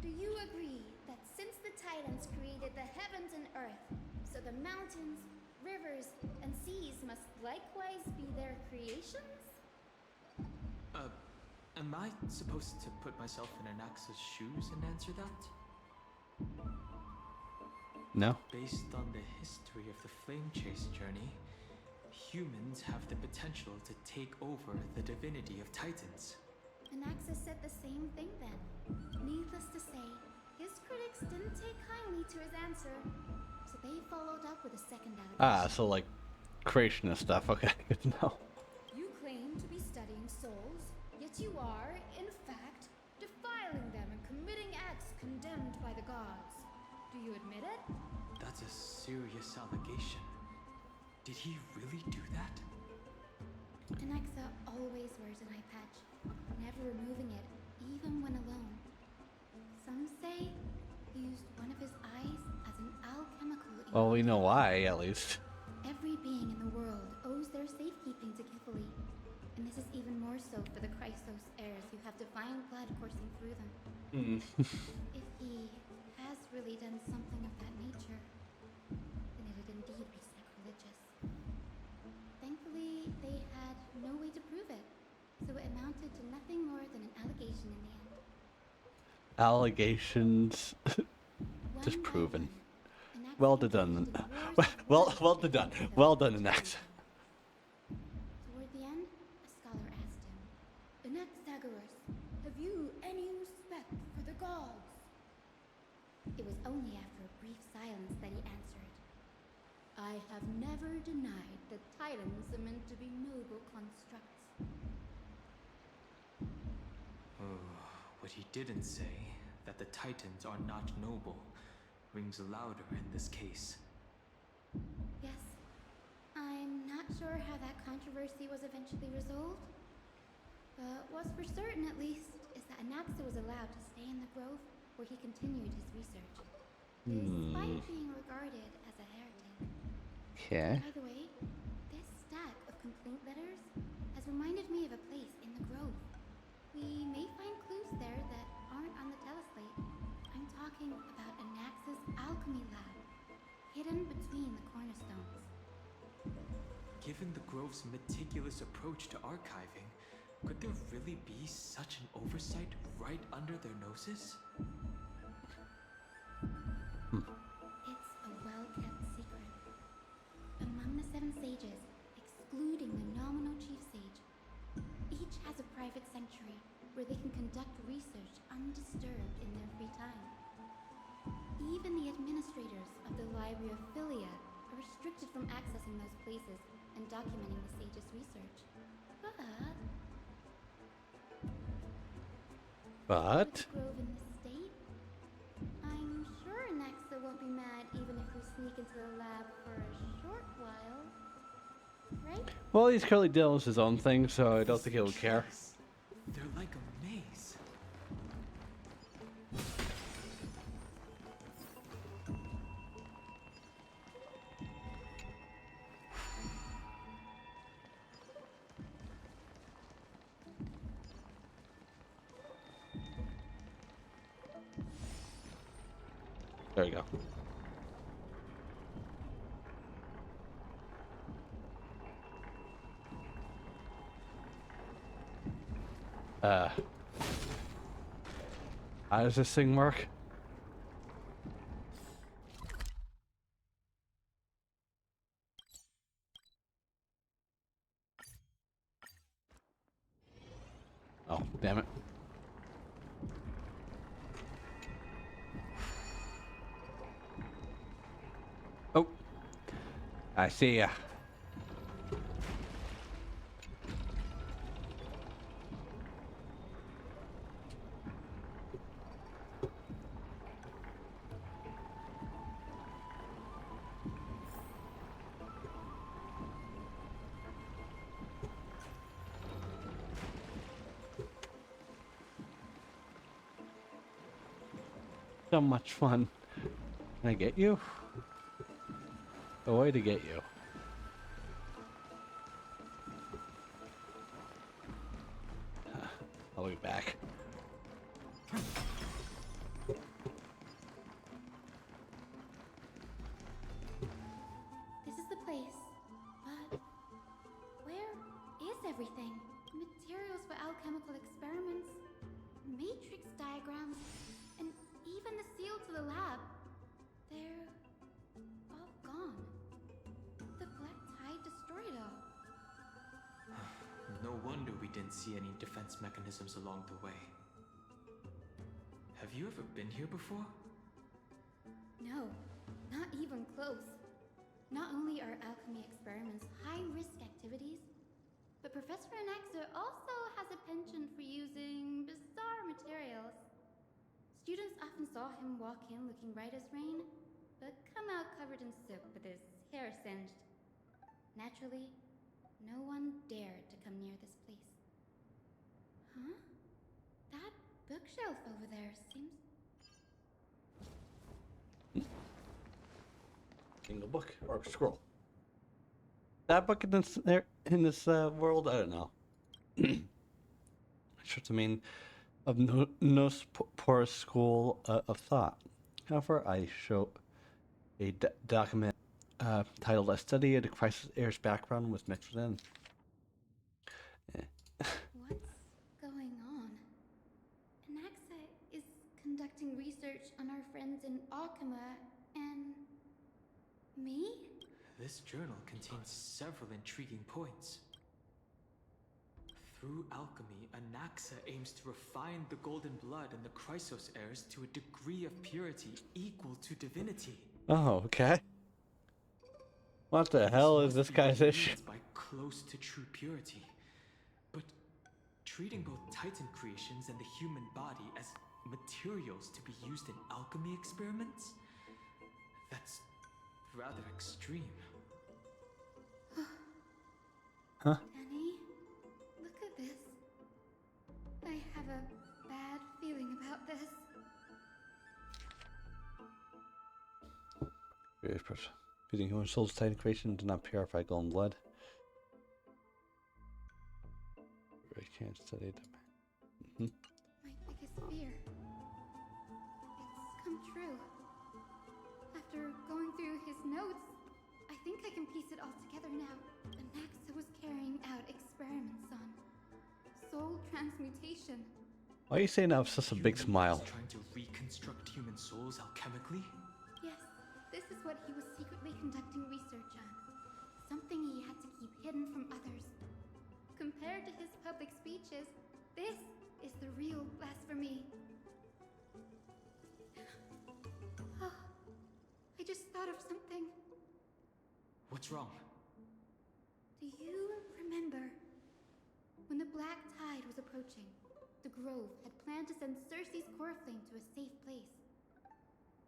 Do you agree that since the Titans created the heavens and earth, so the mountains, rivers, and seas must likewise be their creations? Am I supposed to put myself in Anaxa's shoes and answer that? No. Based on the history of the Flame Chase journey, humans have the potential to take over the divinity of Titans. Anaxa said the same thing then. Needless to say, his critics didn't take kindly to his answer. So They followed up with a second allegation. Ah, so like creationist stuff. Okay, good to know. You claim to be studying souls, yet you are, in fact, defiling them and committing acts condemned by the gods. Do you admit it? That's a serious allegation. Did he really do that? Anaxa always wears an eye patch, never removing it, even when alone. Some say he used one of his eyes as an alchemical. Well, we know why, at least. Every being in the world owes their safekeeping to Kifli, and this is even more so for the Chrysos heirs who have divine blood coursing through them. If he has really done something of that nature, then it'd indeed be sacrilegious. Thankfully, they had no way to prove it, so it amounted to nothing more than an allegation in the end. Allegations disproven. Well done. Well done. Well done, Anaxa. Toward the end, a scholar asked him, Anaxagoras, have you any respect for the gods? It was only after a brief silence that he answered, I have never denied that titans are meant to be noble constructs. What he didn't say, that the Titans are not noble, rings louder in this case. Yes. I'm not sure how that controversy was eventually resolved. But what's for certain, at least, is that Anaxa was allowed to stay in the grove where he continued his research, despite being regarded as a heretic. Okay. By the way, this stack of complaint letters has reminded me of a place in the grove. We may find clues there that aren't on the teleslate. I'm talking about Anaxa's alchemy lab, hidden between the cornerstones. Given the Grove's meticulous approach to archiving, could there really be such an oversight right under their noses? It's a well-kept secret. Among the 7 sages, excluding the nominal chief sage, each has a private sanctuary where they can conduct research undisturbed in their free time. Even the administrators of the Library of Philia are restricted from accessing those places and documenting the sage's research. But with the grove in this state, I'm sure Anaxa won't be mad even if we sneak into the lab for a short while. Right? well, he's currently dealing with his own thing, so I don't think he'll care. They're like a maze. There you go. How does this thing work? Oh, damn it. Oh, I see ya. So much fun. Can I get you? A way to get you. I'll be back. This is the place, but where is everything? Materials for alchemical experiments, matrix diagrams, and even the seal to the lab. They're all gone. The black tide destroyed it all. No wonder we didn't see any defense mechanisms along the way. Have you ever been here before? No, not even even close. Not only are alchemy experiments high-risk activities, but Professor Anaxa also has a penchant for using bizarre materials. Students often saw him walk in looking right as rain, but come out covered in soot with his hair singed. Naturally, no one dared to come near this place. Huh? That bookshelf over there seems... Single book or scroll. That book in this world, I don't know. It's a mean of no porous school of thought. However, I show a document titled "A Study of the Crisis Air's Background" was mixed within. What's going on? Anaxa is conducting research on our friends in Alchema and... me? This journal contains several intriguing points. Through alchemy, Anaxa aims to refine the golden blood in the Chrysos heirs to a degree of purity equal to divinity. Oh, okay. What the hell is this guy's issue? By close to true purity. But treating both Titan creations and the human body as materials to be used in alchemy experiments? That's rather extreme. Huh? Danny, look at this. I have a bad feeling about this. Feeding human souls Titan creation do not purify golden blood. I can't study them. My biggest fear. It's come true. After going through his notes, I think I can piece it all together now. Anaxa was carrying out experiments on soul transmutation. Why are you saying that with such a big smile? Trying to reconstruct human souls alchemically? Yes, this is what he was secretly conducting research on. Something he had to keep hidden from others. Compared to his public speeches, this is the real blasphemy. Oh, I just thought of something. What's wrong? Do you remember when the Black Tide was approaching? The Grove had planned to send Cersei's core flame to a safe place.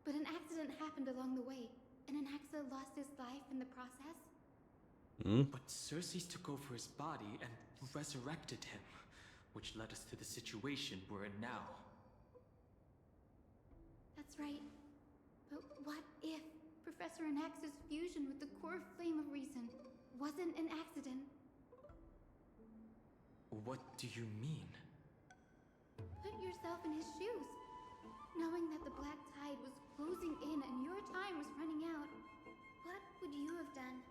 But an accident happened along the way, and Anaxa lost his life in the process. But Cersei took over his body and resurrected him, which led us to the situation we're in now. That's right. But what if Professor Anaxa's fusion with the core flame of reason wasn't an accident? What do you mean? Put yourself in his shoes. Knowing that the Black Tide was closing in and your time was running out, what would you have done?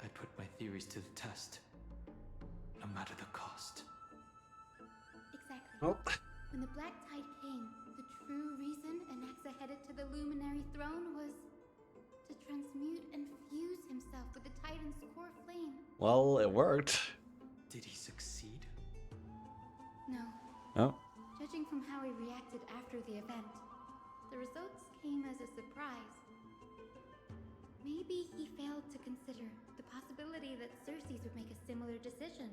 I put my theories to the test, no matter the cost. Exactly. Oh. When the Black Tide came, the true reason Anaxa headed to the Luminary Throne was to transmute and fuse himself with the Titan's core flame. Well, it worked. Did he succeed? No. Oh. Judging from how he reacted after the event, the results came as a surprise. Maybe he failed to consider the possibility that Cersei's would make a similar decision.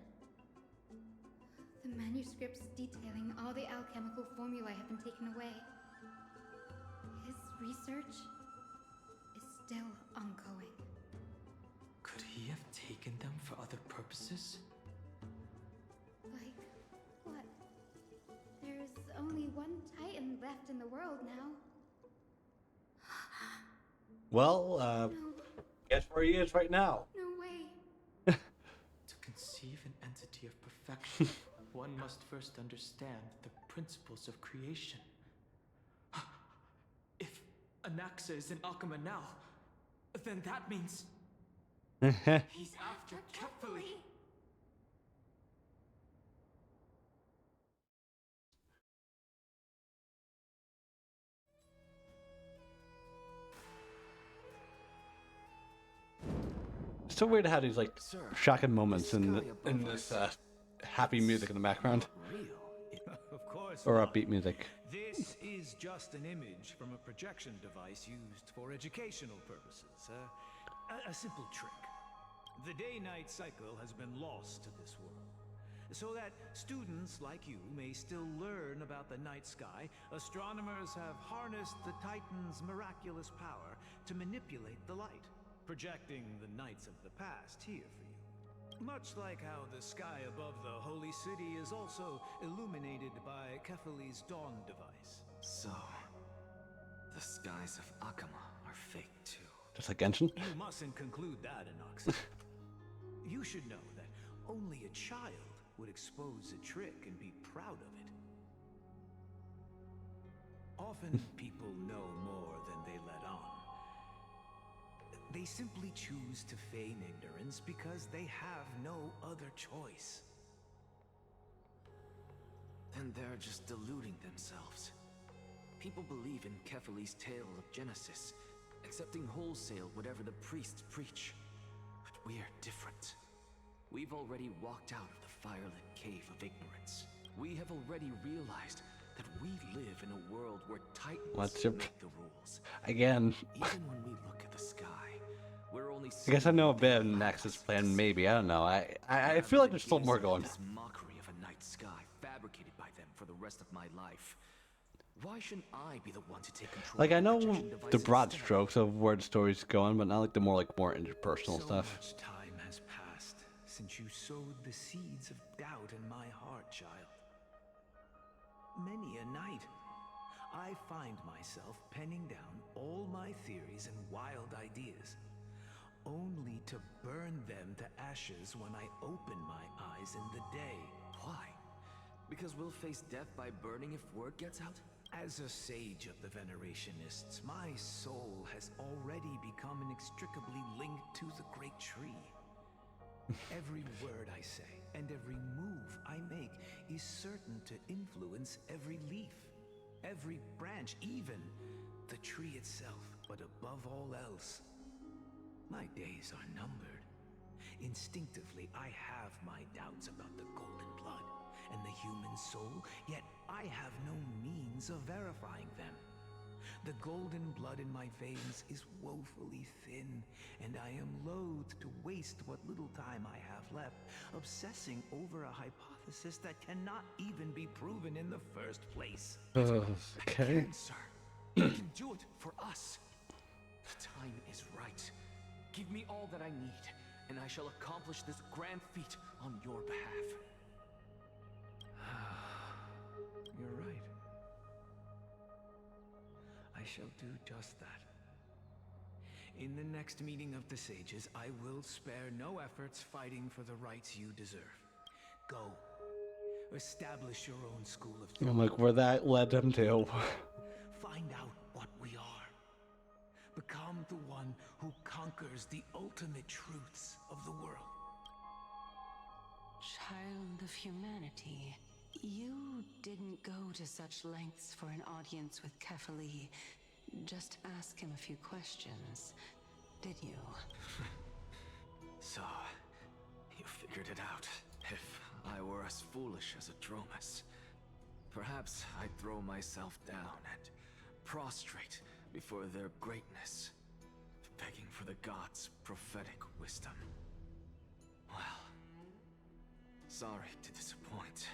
The manuscripts detailing all the alchemical formulae have been taken away. His research is still ongoing. Could he have taken them for other purposes? Like what? There's only one Titan left in the world now. Well, No. guess where he is right now. No way. To conceive an entity of perfection, one must first understand the principles of creation. If Anaxa is in Alchema now, then that means he's after Kepfali. It's so weird how these like shocking moments in this happy music in the background, Of course. or upbeat music. This is just an image from a projection device used for educational purposes. A simple trick. The day-night cycle has been lost to this world. So that students like you may still learn about the night sky, astronomers have harnessed the Titan's miraculous power to manipulate the light, projecting the nights of the past here for you. Much like how the sky above the holy city is also illuminated by Kefali's dawn device. So, the skies of Akama are fake too. Just like Genshin? You mustn't conclude that, Inox. You should know that only a child would expose a trick and be proud of it. Often people know more than they let on. They simply choose to feign ignorance because they have no other choice. Then they're just deluding themselves. People believe in Kefali's tale of Genesis, accepting wholesale whatever the priests preach. But we're different. We've already walked out of the firelit cave of ignorance. We have already realized that we live in a world where Titans make the rules. Again. Even when we look at the sky, we're only I guess I know a bit of Nexus plan, maybe. I don't know. I feel like there's still more going. This mockery of a night sky fabricated by them for the rest of my life. Why shouldn't I be the one to take control? Like, I know the broad strokes of where the story's going, but not like the more interpersonal stuff. So much time has passed since you sowed the seeds of doubt in my heart, child. Many a night, I find myself penning down all my theories and wild ideas, only to burn them to ashes when I open my eyes in the day. Why? Because we'll face death by burning if word gets out? As a sage of the Venerationists, my soul has already become inextricably linked to the great tree. Every word I say and every move I make is certain to influence every leaf, every branch, even the tree itself. But above all else, my days are numbered. Instinctively, I have my doubts about the golden blood and the human soul, yet I have no means of verifying them. The golden blood in my veins is woefully thin, and I am loath to waste what little time I have left obsessing over a hypothesis that cannot even be proven in the first place. Okay. Sir, you can do it for us. The time is right. Give me all that I need, and I shall accomplish this grand feat on your behalf. You're right. I shall do just that. In the next meeting of the sages, I will spare no efforts fighting for the rights you deserve. Go. Establish your own school of thought. I'm like, where that led him to. Find out what we are. Become the one who conquers the ultimate truths of the world. Child of humanity. You didn't go to such lengths for an audience with Kefali. Just ask him a few questions, did you? So, you figured it out. If I were as foolish as a Dromus, perhaps I'd throw myself down and prostrate before their greatness, begging for the gods' prophetic wisdom. Well, sorry to disappoint,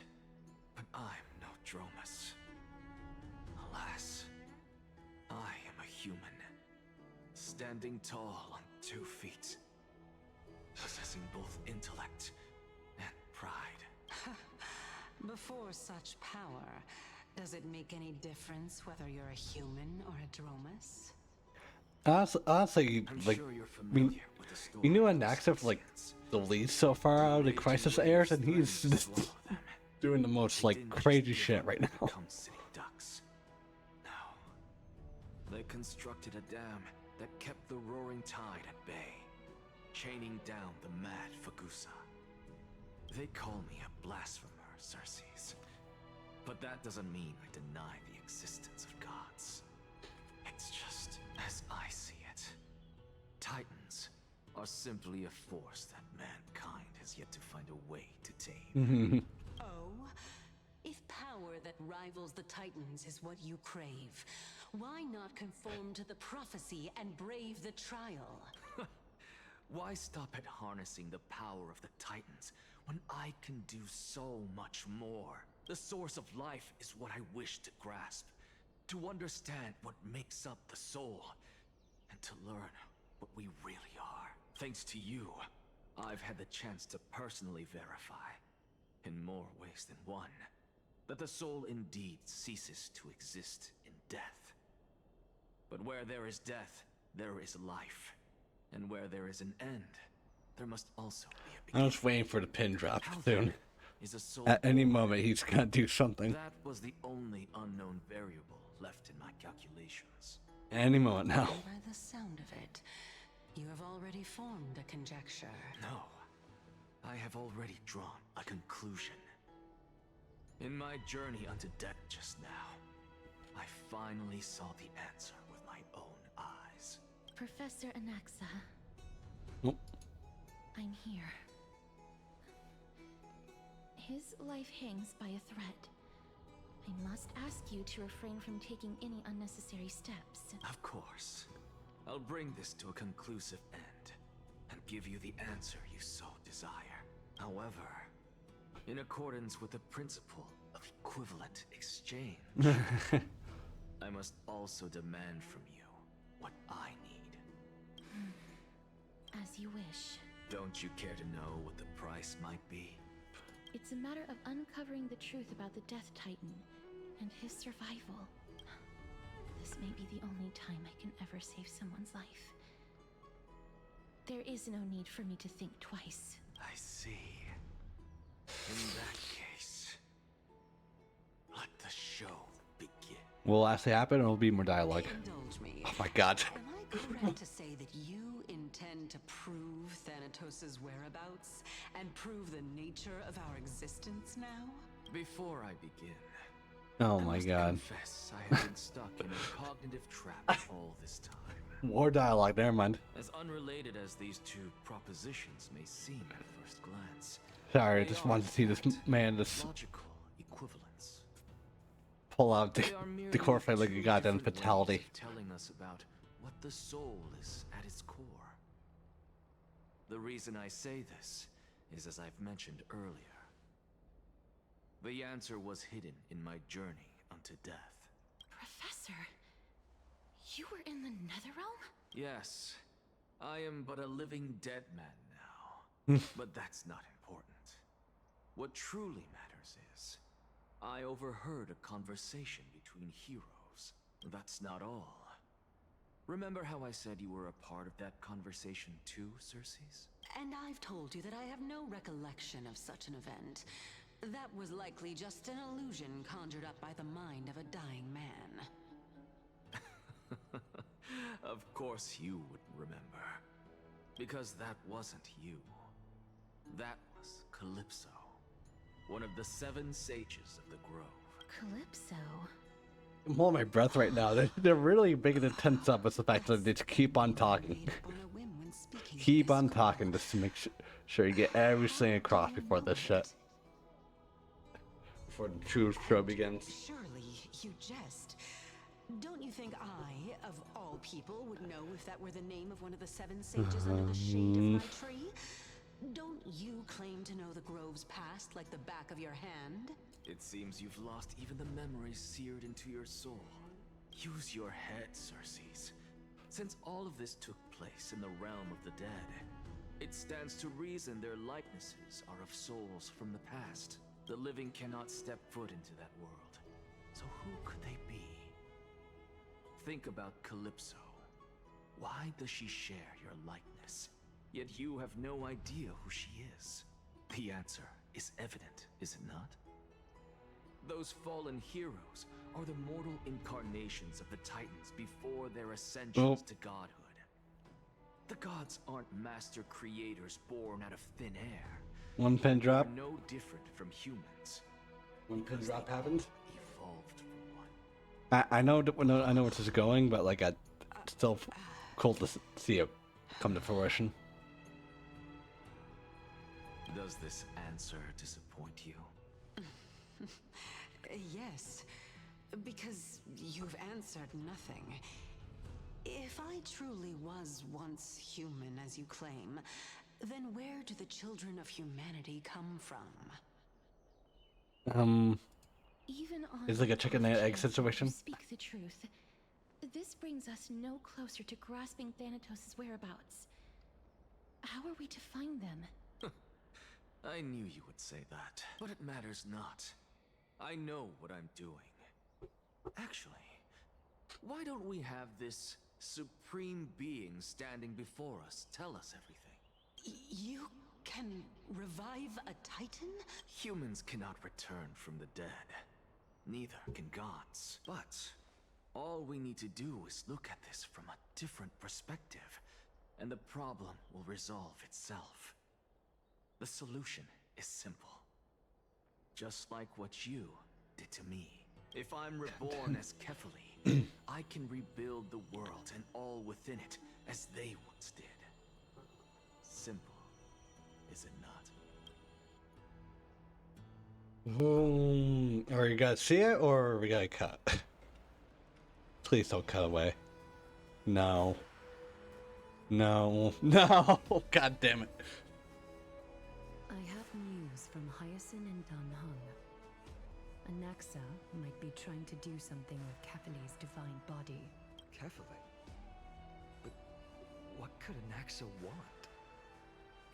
but I'm no Dromus. Alas, I am a human, standing tall on 2 feet, possessing both intellect and pride. Before such power, does it make any difference whether you're a human or a Dromus? Honestly, like, I mean, you knew Anaxa for like the lead so far out of the Crisis airs, and he's just doing the most like crazy shit right now. They constructed a dam that kept the roaring tide at bay, chaining down the mad Fagusa. They call me a blasphemer, Xerxes, but that doesn't mean I deny the existence of gods. It's just as I see it. Titans are simply a force that mankind has yet to find a way to tame. Oh, if power that rivals the Titans is what you crave. Why not conform to the prophecy and brave the trial? Why stop at harnessing the power of the Titans when I can do so much more? The source of life is what I wish to grasp, to understand what makes up the soul, and to learn what we really are. Thanks to you, I've had the chance to personally verify, in more ways than one, that the soul indeed ceases to exist in death. But where there is death, there is life. And where there is an end, there must also be a beginning. I'm just waiting for the pin drop How soon. then is a soul At any born? moment, he's gonna do something. That was the only unknown variable left in my calculations. Any moment now. By the sound of it, you have already formed a conjecture. No, I have already drawn a conclusion. In my journey unto death just now, I finally saw the answer with my own eyes. Professor Anaxa. Nope. I'm here. His life hangs by a thread. I must ask you to refrain from taking any unnecessary steps. Of course. I'll bring this to a conclusive end and give you the answer you so desire. However, in accordance with the principle of equivalent exchange, I must also demand from you what I need. As you wish. Don't you care to know what the price might be? It's a matter of uncovering the truth about the Death Titan and his survival. This may be the only time I can ever save someone's life. There is no need for me to think twice. I see. In that case, let the show begin. Will it actually happen or will it be more dialogue? Indulge me. Oh my god. Am I correct to say that you intend to prove Thanatos' whereabouts and prove the nature of our existence now? Before I begin, Oh I my must god. confess I have been stuck in a cognitive trap all this time. More dialogue, never mind. As unrelated as these two propositions may seem at first glance, Sorry, I they just are, wanted to see in this fact, man just logical equivalents. pull out They are merely the core fight like a two goddamn different ways fatality. of telling us about what the soul is at its core. The reason I say this is, as I've mentioned earlier, the answer was hidden in my journey unto death. Professor, you were in the Netherrealm? Yes, I am but a living dead man now, but that's not important. What truly matters is, I overheard a conversation between heroes. That's not all. Remember how I said you were a part of that conversation too, Circes? And I've told you that I have no recollection of such an event. That was likely just an illusion conjured up by the mind of a dying man. Of course you wouldn't remember. Because that wasn't you. That was Calypso. One of the 7 sages of the Grove. Calypso? I'm holding my breath right now. They're really making it tense up with the fact that they just keep on talking. Keep on talking just to make sure you get everything across before this shit. Before the true show begins. Surely you jest. Don't you think I, of all people, would know if that were the name of one of the 7 sages under the shade of my tree? Don't you claim to know the Grove's past like the back of your hand? It seems you've lost even the memories seared into your soul. Use your head, Circes. Since all of this took place in the realm of the dead, it stands to reason their likenesses are of souls from the past. The living cannot step foot into that world. So who could they be? Think about Calypso. Why does she share your likeness? Yet you have no idea who she is. The answer is evident, is it not? Those fallen heroes are the mortal incarnations of the Titans before their ascensions to godhood. The gods aren't master creators born out of thin air. One pin drop. They're no different from humans. One pin drop happened. Evolved from one. I know where this is going, but like, it's still cool to see it come to fruition. Does this answer disappoint you? Yes, because you've answered nothing. If I truly was once human, as you claim, then where do the children of humanity come from? Even on It's like a chicken and egg situation. you speak the truth. This brings us no closer to grasping Thanatos' whereabouts. How are we to find them? I knew you would say that, but it matters not. I know what I'm doing. Actually, why don't we have this supreme being standing before us tell us everything? You can revive a Titan? Humans cannot return from the dead. Neither can gods. But all we need to do is look at this from a different perspective, and the problem will resolve itself. The solution is simple. Just like what you did to me. If I'm reborn as Kefali, I can rebuild the world and all within it as they once did. Simple, is it not? Are you gonna see it or are we gonna cut? Please don't cut away. No. No. No. God damn it. I have news from Hyacinth and Danhung. Anaxa might be trying to do something with Kefali's divine body. Kefali? But what could Anaxa want?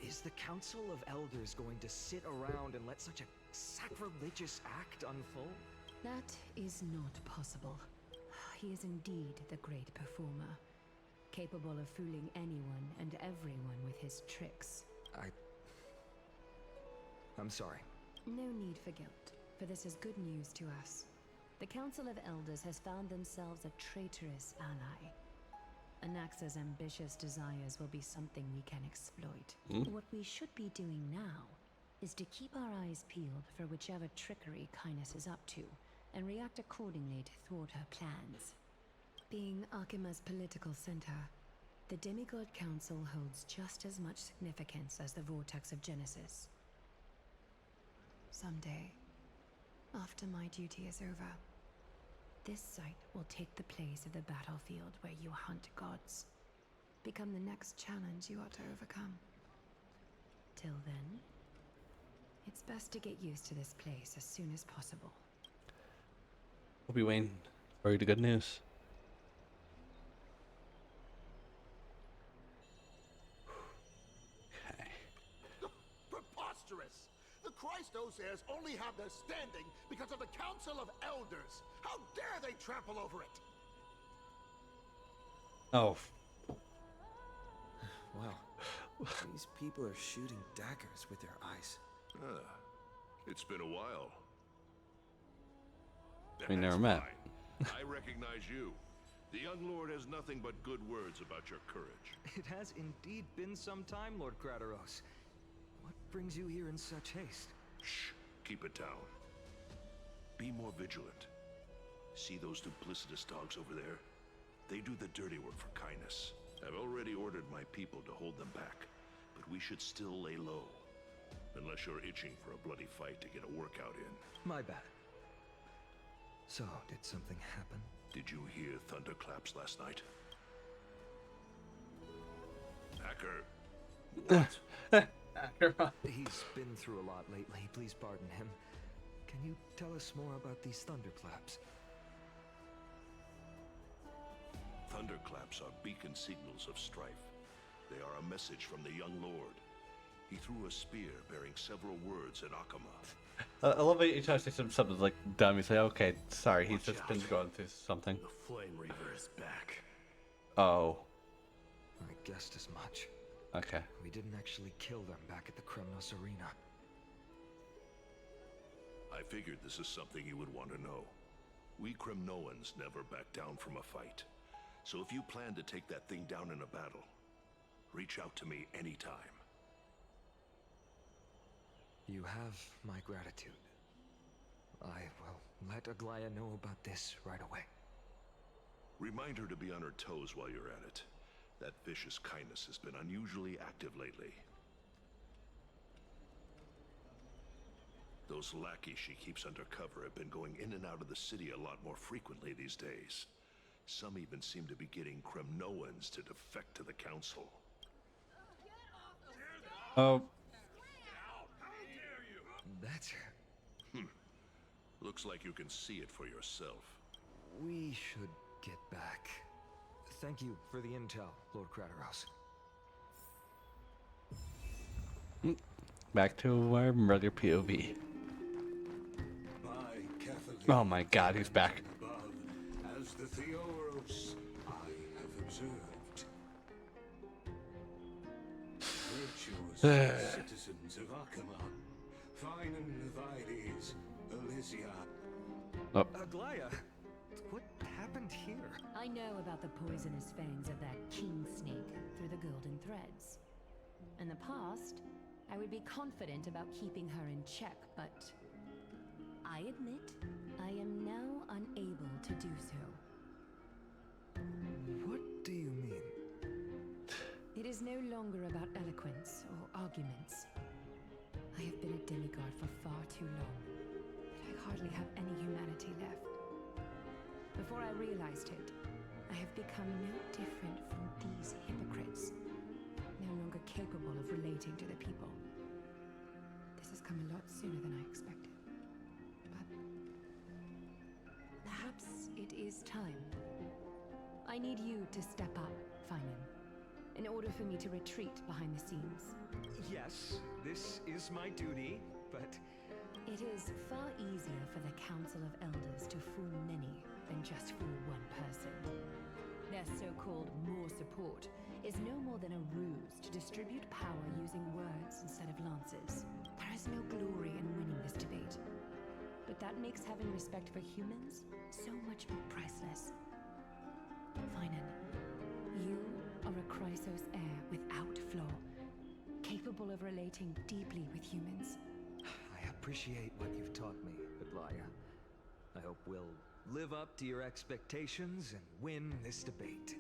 Is the Council of Elders going to sit around and let such a sacrilegious act unfold? That is not possible. He is indeed the great performer, capable of fooling anyone and everyone with his tricks. I'm sorry. No need for guilt, for this is good news to us. The Council of Elders has found themselves a traitorous ally. Anaxa's ambitious desires will be something we can exploit. What we should be doing now is to keep our eyes peeled for whichever trickery Kindness is up to, and react accordingly to thwart her plans. Being Akima's political center, the Demigod Council holds just as much significance as the Vortex of Genesis. Someday, after my duty is over, this site will take the place of the battlefield where you hunt gods. Become the next challenge you are to overcome. Till then, it's best to get used to this place as soon as possible. We'll be waiting for you the good news. Okay. Preposterous! The Christos heirs only have their standing because of the Council of Elders. How dare they trample over it? Oh. Wow. These people are shooting daggers with their eyes. It's been a while. We never met. I recognize you. The young lord has nothing but good words about your courage. It has indeed been some time, Lord Krateros. What brings you here in such haste? Shh. Keep it down. Be more vigilant. See those duplicitous dogs over there? They do the dirty work for Kindness. I've already ordered my people to hold them back, but we should still lay low. Unless you're itching for a bloody fight to get a workout in. My bad. So, did something happen? Did you hear thunderclaps last night? Hacker. He's been through a lot lately, please pardon him. Can you tell us more about these thunderclaps? Thunderclaps are beacon signals of strife. They are a message from the young lord. He threw a spear bearing several words at Akama. I love it. You try to say something like dumb. You say, "Okay, sorry, he's just been going through something." The Flame Reaver is back. Oh. I guessed as much. Okay. We didn't actually kill them back at the Kremnos Arena. I figured this is something you would want to know. We Kremnoans never back down from a fight. So if you plan to take that thing down in a battle, reach out to me anytime. You have my gratitude. I will let Aglaya know about this right away. Remind her to be on her toes while you're at it. That vicious Kindness has been unusually active lately. Those lackeys she keeps undercover have been going in and out of the city a lot more frequently these days. Some even seem to be getting Kremnoans to defect to the council. Oh. That's... Looks like you can see it for yourself. We should get back. Thank you for the intel, Lord Crateros. Back to our murder POV. Oh my god, he's back. Above, as the Theoros I have observed. Virtuous citizens of Akamar, fine and Vides, Elysia. Oh. Aglaya, what happened here? I know about the poisonous fangs of that king snake through the golden threads. In the past, I would be confident about keeping her in check, but I admit I am now unable to do so. What do you mean? It is no longer about eloquence or arguments. I have been a demigod for far too long, but I hardly have any humanity left. Before I realized it, I have become no different from these hypocrites, no longer capable of relating to the people. This has come a lot sooner than I expected. But perhaps it is time. I need you to step up, Finan, in order for me to retreat behind the scenes. Yes, this is my duty, but... It is far easier for the Council of Elders to fool many than just fool one person. Their so-called more support is no more than a ruse to distribute power using words instead of lances. There is no glory in winning this debate, but that makes having respect for humans so much more priceless. Finan, you are a Chrysos heir without flaw, capable of relating deeply with humans. I appreciate what you've taught me, Aglaya. I hope we'll live up to your expectations and win this debate.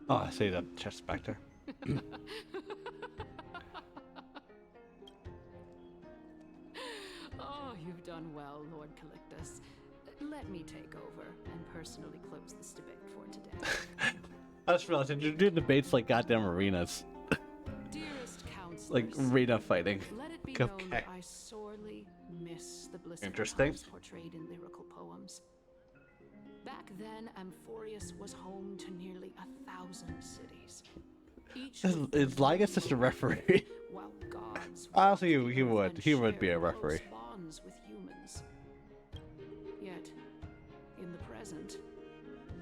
Oh, I see the chest back there. Oh, you've done well, Lord Calictus. Let me take over and personally close this debate for today. I just realized you're doing debates like goddamn arenas. Dearest counselors, like arena fighting. Let it be Okay. known that I sorely miss the bliss of Interesting. times portrayed in lyrical poems. Back then, Amphorius was home to nearly 1,000 cities. Each Is Lygus just a referee? while gods Honestly, he walked the earth would. and He would be a shared referee. close bonds with humans. Yet, in the present,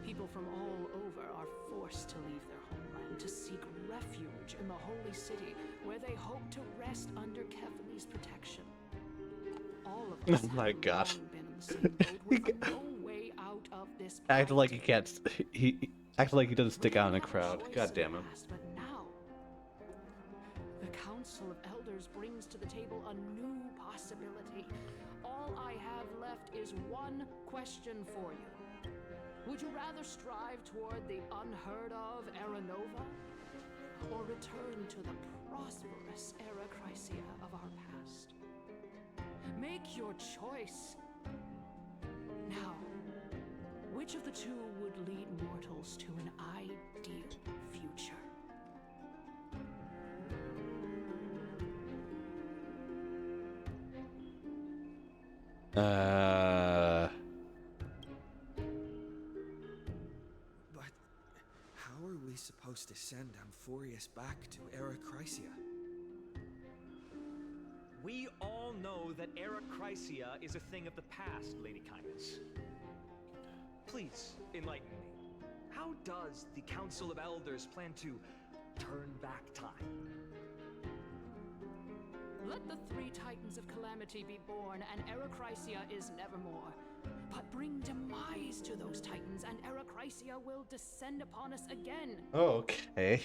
people from all over are forced to leave their homeland to seek refuge in the holy city, where they hope to rest under Kefali's protection. All of us Oh my have god. long been in the same boat with no way out of this Acting like he can't. He acting like he doesn't stick out in the crowd. God damn him. past, but now the Council of Elders brings to the table a new possibility. All I have left is one question for you. Would you rather strive toward the unheard of Era Nova, or return to the prosperous Era Chrysia of our past? Make your choice. Now, which of the two would lead mortals to an ideal future? But how are we supposed to send Amphorius back to Era Chrysia? We all know that Era Chrysia is a thing of the past, Lady Kindness. Please, enlighten me. How does the Council of Elders plan to turn back time? Let the three titans of calamity be born, and Era Chrysia is nevermore. But bring demise to those titans, and Era Chrysia will descend upon us again. Okay.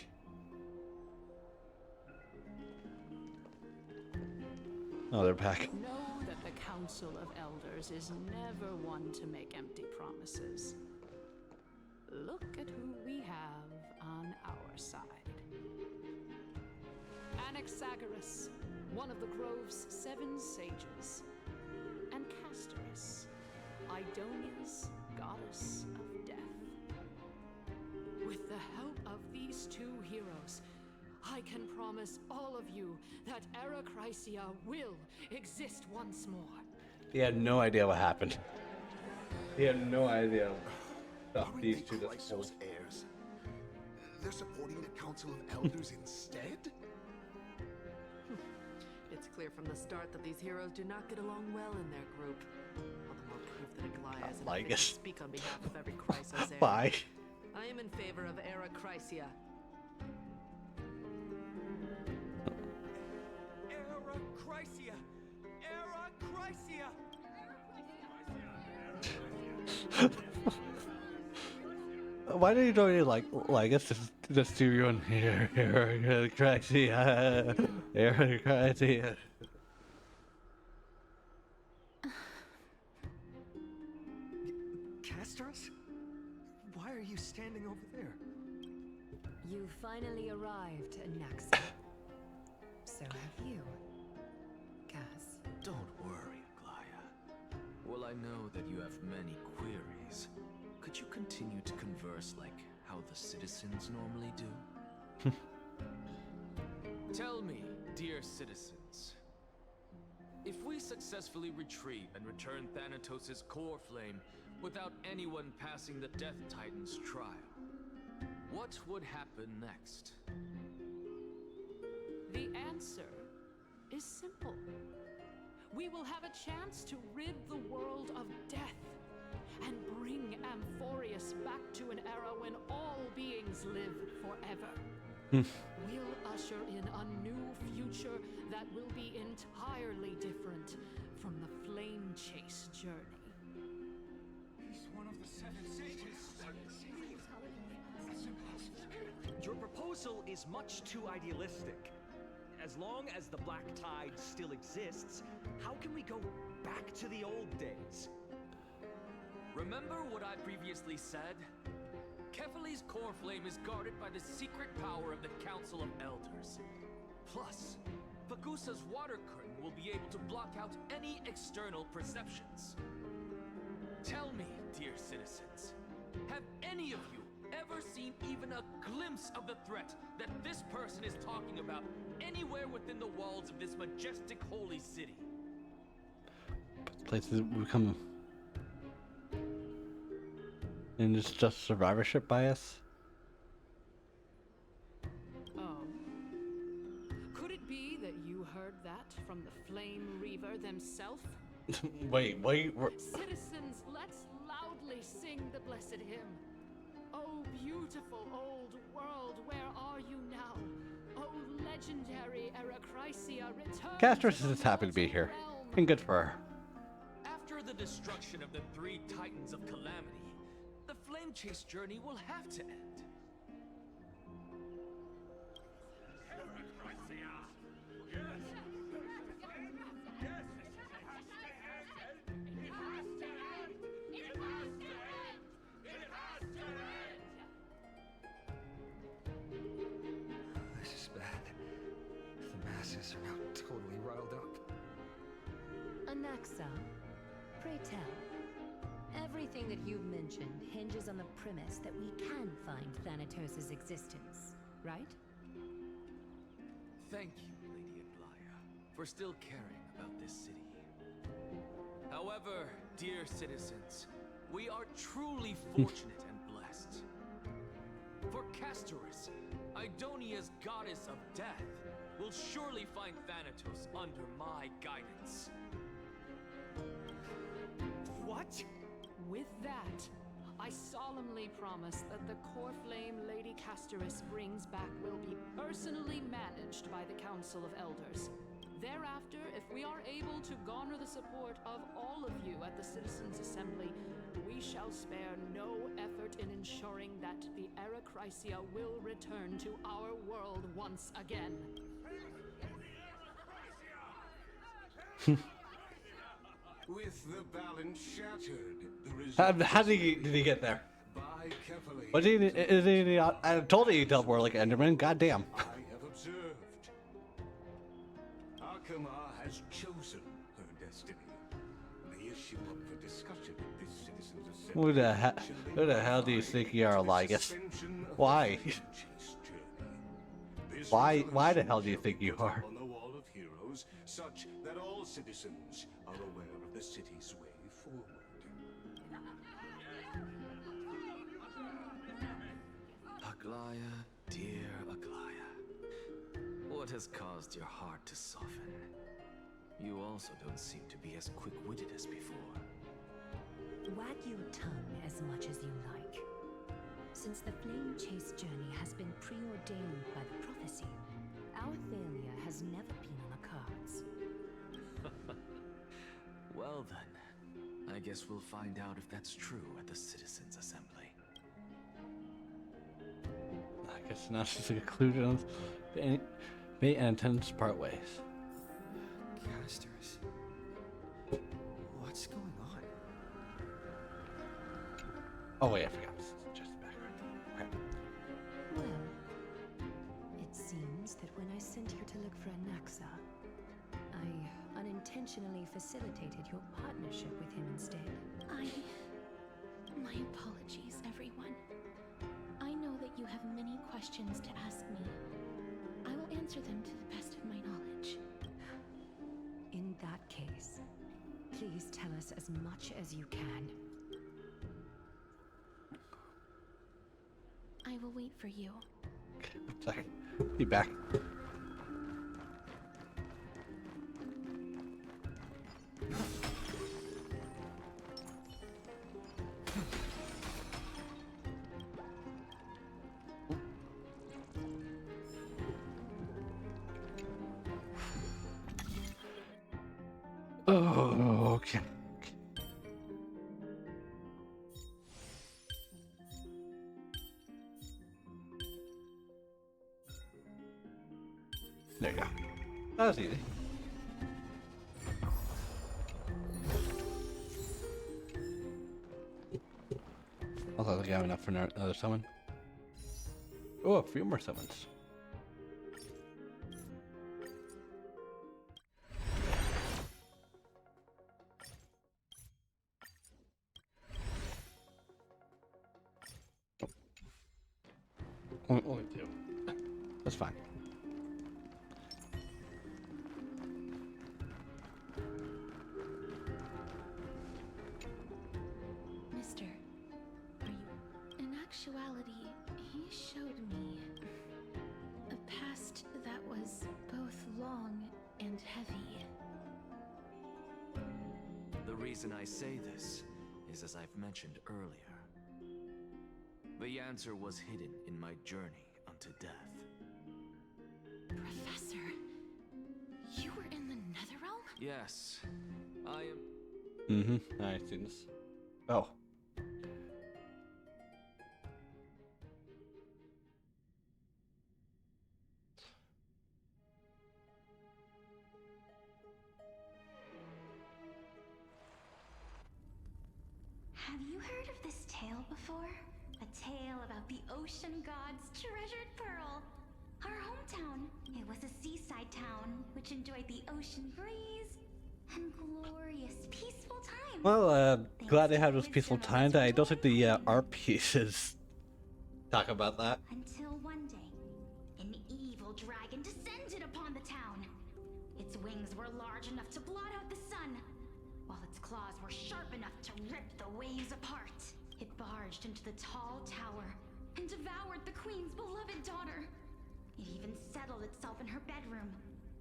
Oh, they're back. Know that the Council of Elders is never one to make empty promises. Look at who we have on our side. Anaxagoras, one of the Grove's 7 sages, and Castorus, Idonia's goddess of death. With the help of these 2 heroes, I can promise all of you that Arachrysia will exist once more. He had no idea what happened. He had no idea about these two just pulled. Heirs? They're supporting the Council of Elders instead? It's clear from the start that these heroes do not get along well in their group. All the more proof that Aglaya is unfit to speak on behalf of every Chrysos heir. Bye. I am in favor of Arachrysia. Arachrysia! Arachrysia! Why do you don't really like it's just do you on here? Arachrysia. Arachrysia. Castorus? Why are you standing over there? You finally arrived, Anaxa. So have you, Cass. Don't worry, Aglaya. Well, I know that you have many queries. Could you continue to converse like how the citizens normally do? Tell me, dear citizens, if we successfully retrieve and return Thanatos' core flame without anyone passing the Death Titan's trial, what would happen next? The answer is simple. We will have a chance to rid the world of death and bring Amphorius back to an era when all beings live forever. We'll usher in a new future that will be entirely different from the flame chase journey. He's one of the 7 sages. Your proposal is much too idealistic. As long as the Black Tide still exists, how can we go back to the old days? Remember what I previously said? Kefali's core flame is guarded by the secret power of the Council of Elders. Plus, Pagusa's water curtain will be able to block out any external perceptions. Tell me, dear citizens, have any of you ever seen even a glimpse of the threat that this person is talking about anywhere within the walls of this majestic holy city? Places become. And it's just survivorship bias? Oh. Could it be that you heard that from the Flame Reaver themselves? wait. Citizens, let's loudly sing the blessed hymn. Oh, beautiful old world, where are you now? Oh, legendary Arachrysia, return. Castorus is just happy to be here. And good for her. After the destruction of the 3 Titans of Calamity, the flame chase journey will have to end. This is bad. The masses are now totally riled up. Anaxa, pray tell. Everything that you've mentioned hinges on the premise that we can find Thanatos' existence, right? Thank you, Lady Aglaya, for still caring about this city. However, dear citizens, we are truly fortunate and blessed. For Castorus, Idonia's goddess of death, will surely find Thanatos under my guidance. What? With that, I solemnly promise that the core flame Lady Castorus brings back will be personally managed by the Council of Elders. Thereafter, if we are able to garner the support of all of you at the Citizens' Assembly, we shall spare no effort in ensuring that the Arachrysia will return to our world once again. With the balance shattered, How did he get there? by Kefali, What is he? I told you he dealt more like Enderman. Goddamn. I have observed. Alchemar has chosen her destiny. The issue up for discussion at this citizens' assembly. Who the hell do you think you are, Lygus? Why? Why the hell do you think you are? On the wall of heroes, such that all citizens are aware of the city's way forward. Aglaya, dear Aglaya, what has caused your heart to soften? You also don't seem to be as quick-witted as before. Wag your tongue as much as you like. Since the Flame Chase journey has been preordained by the prophecy, our failure has never been on the cards. Well then, I guess we'll find out if that's true at the Citizens' Assembly. I guess now she's concluded on May and attendance part ways. Casters. What's going on? Oh wait, I forgot. This is just the background. Okay. Well, it seems that when I sent her to look for Anaxa, I unintentionally facilitated your partnership with him instead. My apologies, everyone. I know that you have many questions to ask me. I will answer them to the best of my knowledge. In that case, please tell us as much as you can. I will wait for you. Sorry. Be back. Oh, okay. There you go. That was easy. I thought we got enough for another summon. Oh, a few more summons. Only two. That's fine. Mister, are you... In actuality, he showed me a past that was both long and heavy. The reason I say this is as I've mentioned earlier. The answer was hidden in my journey unto death. Professor, you were in the Netherrealm? Yes, I am... Mm-hmm. I've seen this. Oh. Have you heard of this tale before? A tale about the ocean god's treasured pearl. Our hometown. It was a seaside town which enjoyed the ocean breeze and glorious, peaceful times. Well, glad they had those peaceful times. I don't think the art pieces talk about that. Until one day, an evil dragon descended upon the town. Its wings were large enough to blot out the sun, while its claws were sharp enough to rip the waves apart. It barged into the tall tower and devoured the queen's beloved daughter. It even settled itself in her bedroom.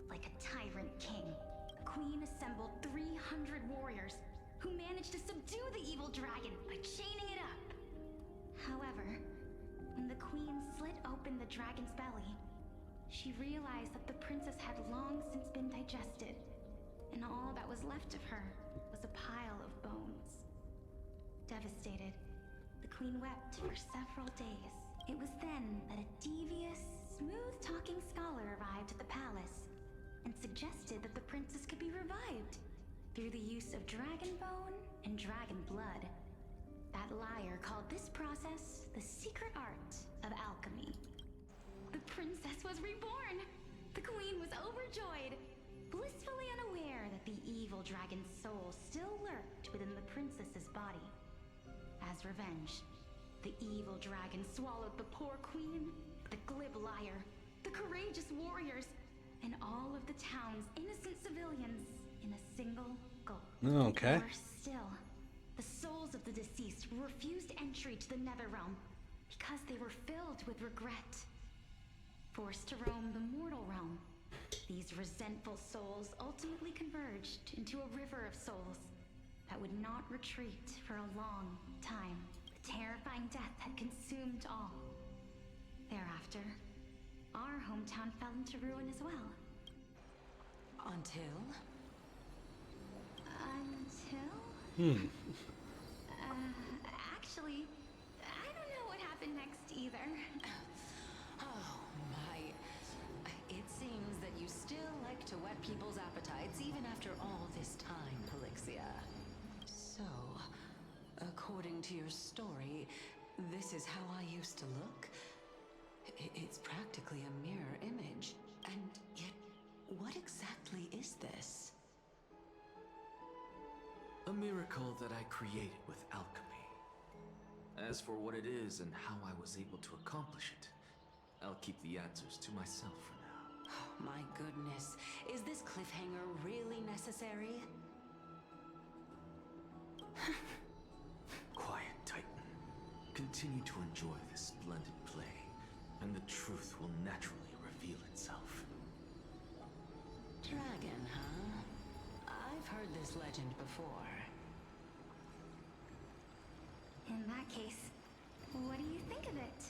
Like a tyrant king, the queen assembled 300 warriors who managed to subdue the evil dragon by chaining it up. However, when the queen slit open the dragon's belly, she realized that the princess had long since been digested, and all that was left of her was a pile of bones. Devastated, the queen wept for several days. It was then that a devious, smooth-talking scholar arrived at the palace and suggested that the princess could be revived through the use of dragon bone and dragon blood. That liar called this process the secret art of alchemy. The princess was reborn! The queen was overjoyed. blissfully unaware that the evil dragon's soul still lurked within the princess's body. As revenge, the evil dragon swallowed the poor queen, the glib liar, the courageous warriors, and all of the town's innocent civilians in a single gulp. Okay. Worse still, the souls of the deceased refused entry to the Netherrealm because they were filled with regret. Forced to roam the mortal realm, these resentful souls ultimately converged into a river of souls that would not retreat for a long time. The terrifying death had consumed all. Thereafter, our hometown fell into ruin as well. Until? Actually, I don't know what happened next either. Oh my. It seems that you still like to whet people's appetites even after all this time, Polixia. So, according to your story, this is how I used to look? It's practically a mirror image. And yet, what exactly is this? A miracle that I created with alchemy. As for what it is and how I was able to accomplish it, I'll keep the answers to myself for now. Oh, my goodness. Is this cliffhanger really necessary? Quiet, Titan. Continue to enjoy this splendid play, and the truth will naturally reveal itself. Dragon, huh? I've heard this legend before. In that case, what do you think of it?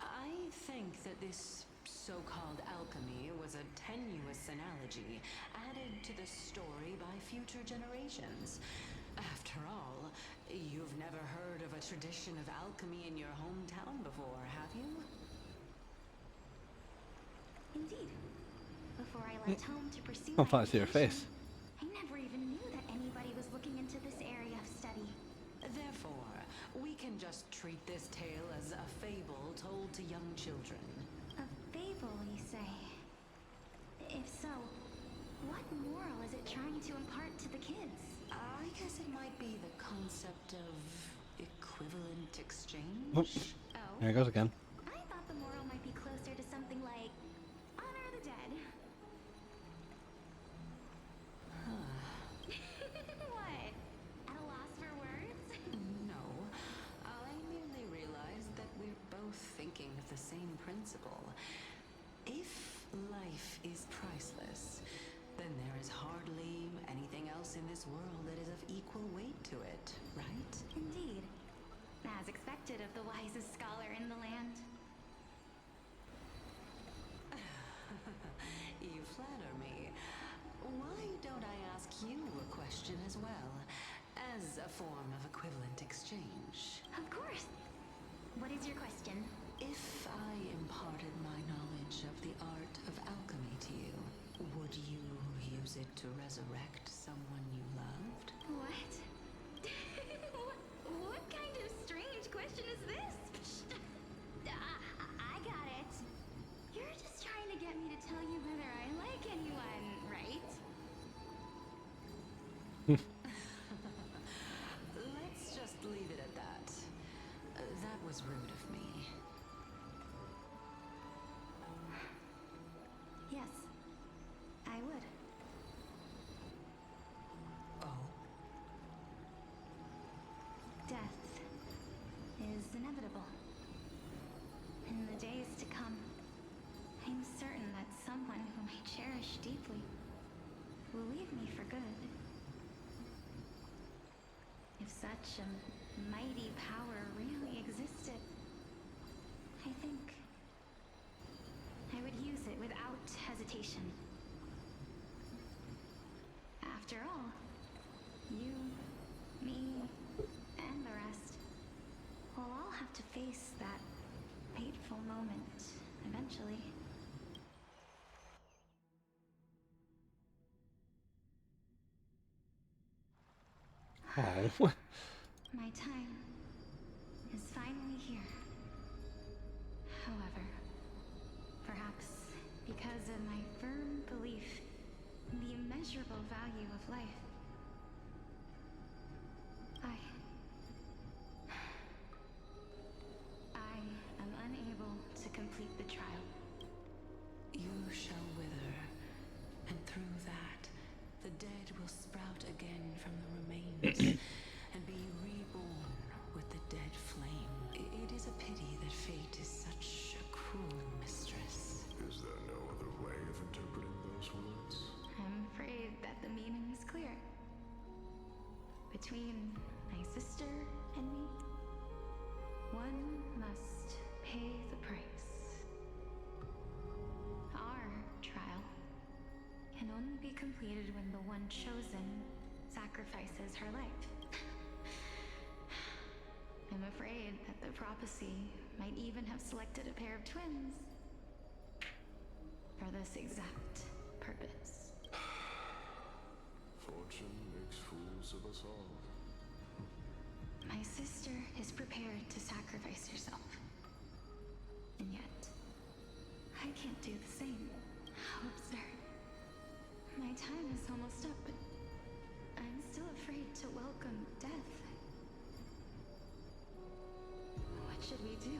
I think that this so-called alchemy was a tenuous analogy added to the story by future generations. After all, you've never heard of a tradition of alchemy in your hometown before, have you? Indeed. Before I left home to pursue I'll my finally see her face. I never even knew that anybody was looking into this area of study. Therefore, we can just treat this tale as a fable told to young children. A fable, you say? If so, what moral is it trying to impart to the kids? I guess it might be the concept of equivalent exchange. Oh, there he goes again. I thought the moral might be closer to something like honor the dead. What? At a loss for words? No, I merely realized that we're both thinking of the same principle. If life is priceless, then there is hardly anything else in this world that is of equal weight to it, right? Indeed. As expected of the wisest scholar in the land. You flatter me. Why don't I ask you a question as well, as a form of equivalent exchange? Of course. What is your question? If I imparted my knowledge of the art of alchemy to you, would you use it to resurrect someone you loved? What? What kind of strange question is this? I got it. You're just trying to get me to tell you whether I like anyone, right? Let's just leave it at that. That was rude of me. Yes, I would. Oh? Death is inevitable. In the days to come, I'm certain that someone whom I cherish deeply will leave me for good. If such a mighty power really existed, I think I would use it without hesitation. After all, you, me, and the rest will all have to face that fateful moment eventually. Oh. My time is finally here. However, perhaps because of my immeasurable value of life. I am unable to complete the trial. You shall wither, and through that, the dead will sprout again from the remains, and be reborn with the dead flame. It is a pity that fate is such a cruel mistress. Is there no other way of interpreting those words? I'm afraid that the meaning is clear. Between my sister and me, one must pay the price. Our trial can only be completed when the one chosen sacrifices her life. I'm afraid that the prophecy might even have selected a pair of twins for this exact purpose. Fortune makes fools of us all. My sister is prepared to sacrifice herself. And yet, I can't do the same. How absurd. My time is almost up, but I'm still afraid to welcome death. What should we do?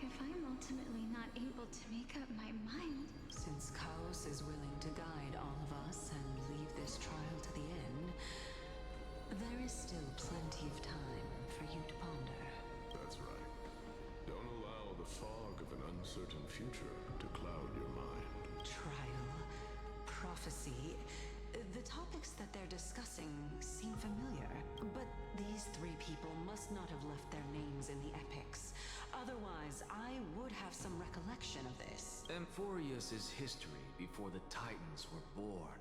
If I'm ultimately not able to make up my mind... Since Chaos is willing to guide all of us and lead this trial to the end, there is still plenty of time for you to ponder. That's right. Don't allow the fog of an uncertain future to cloud your mind. Trial, prophecy, the topics that they're discussing seem familiar, but these three people must not have left their names in the epics. Otherwise, I would have some recollection of this. Amphorius's history before the Titans were born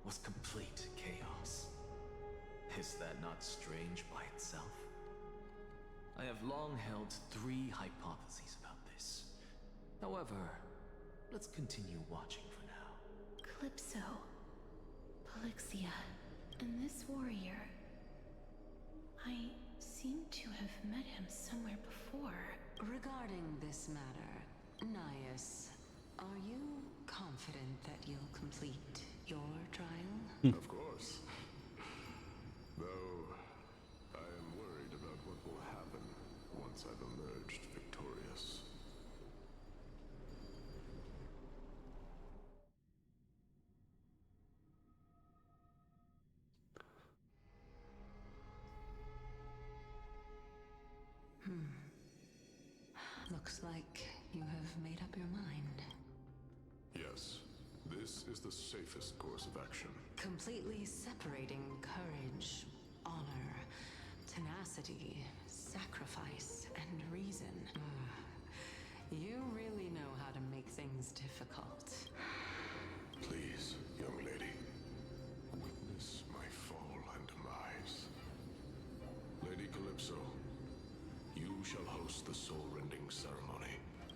was complete chaos. Is that not strange by itself? I have long held three hypotheses about this. However, let's continue watching for now. Calypso, Polixia, and this warrior... I seem to have met him somewhere before. Regarding this matter, Nias, are you confident that you'll complete your trial? Of course. Though, I am worried about what will happen once I've emerged victorious. Looks like you have made up your mind. Yes, this is the safest course of action. Completely separating courage, honor, tenacity, sacrifice, and reason. You really know how to make things difficult. Please, young lady, witness my fall and demise. Lady Calypso, you shall host the soul-rending ceremony.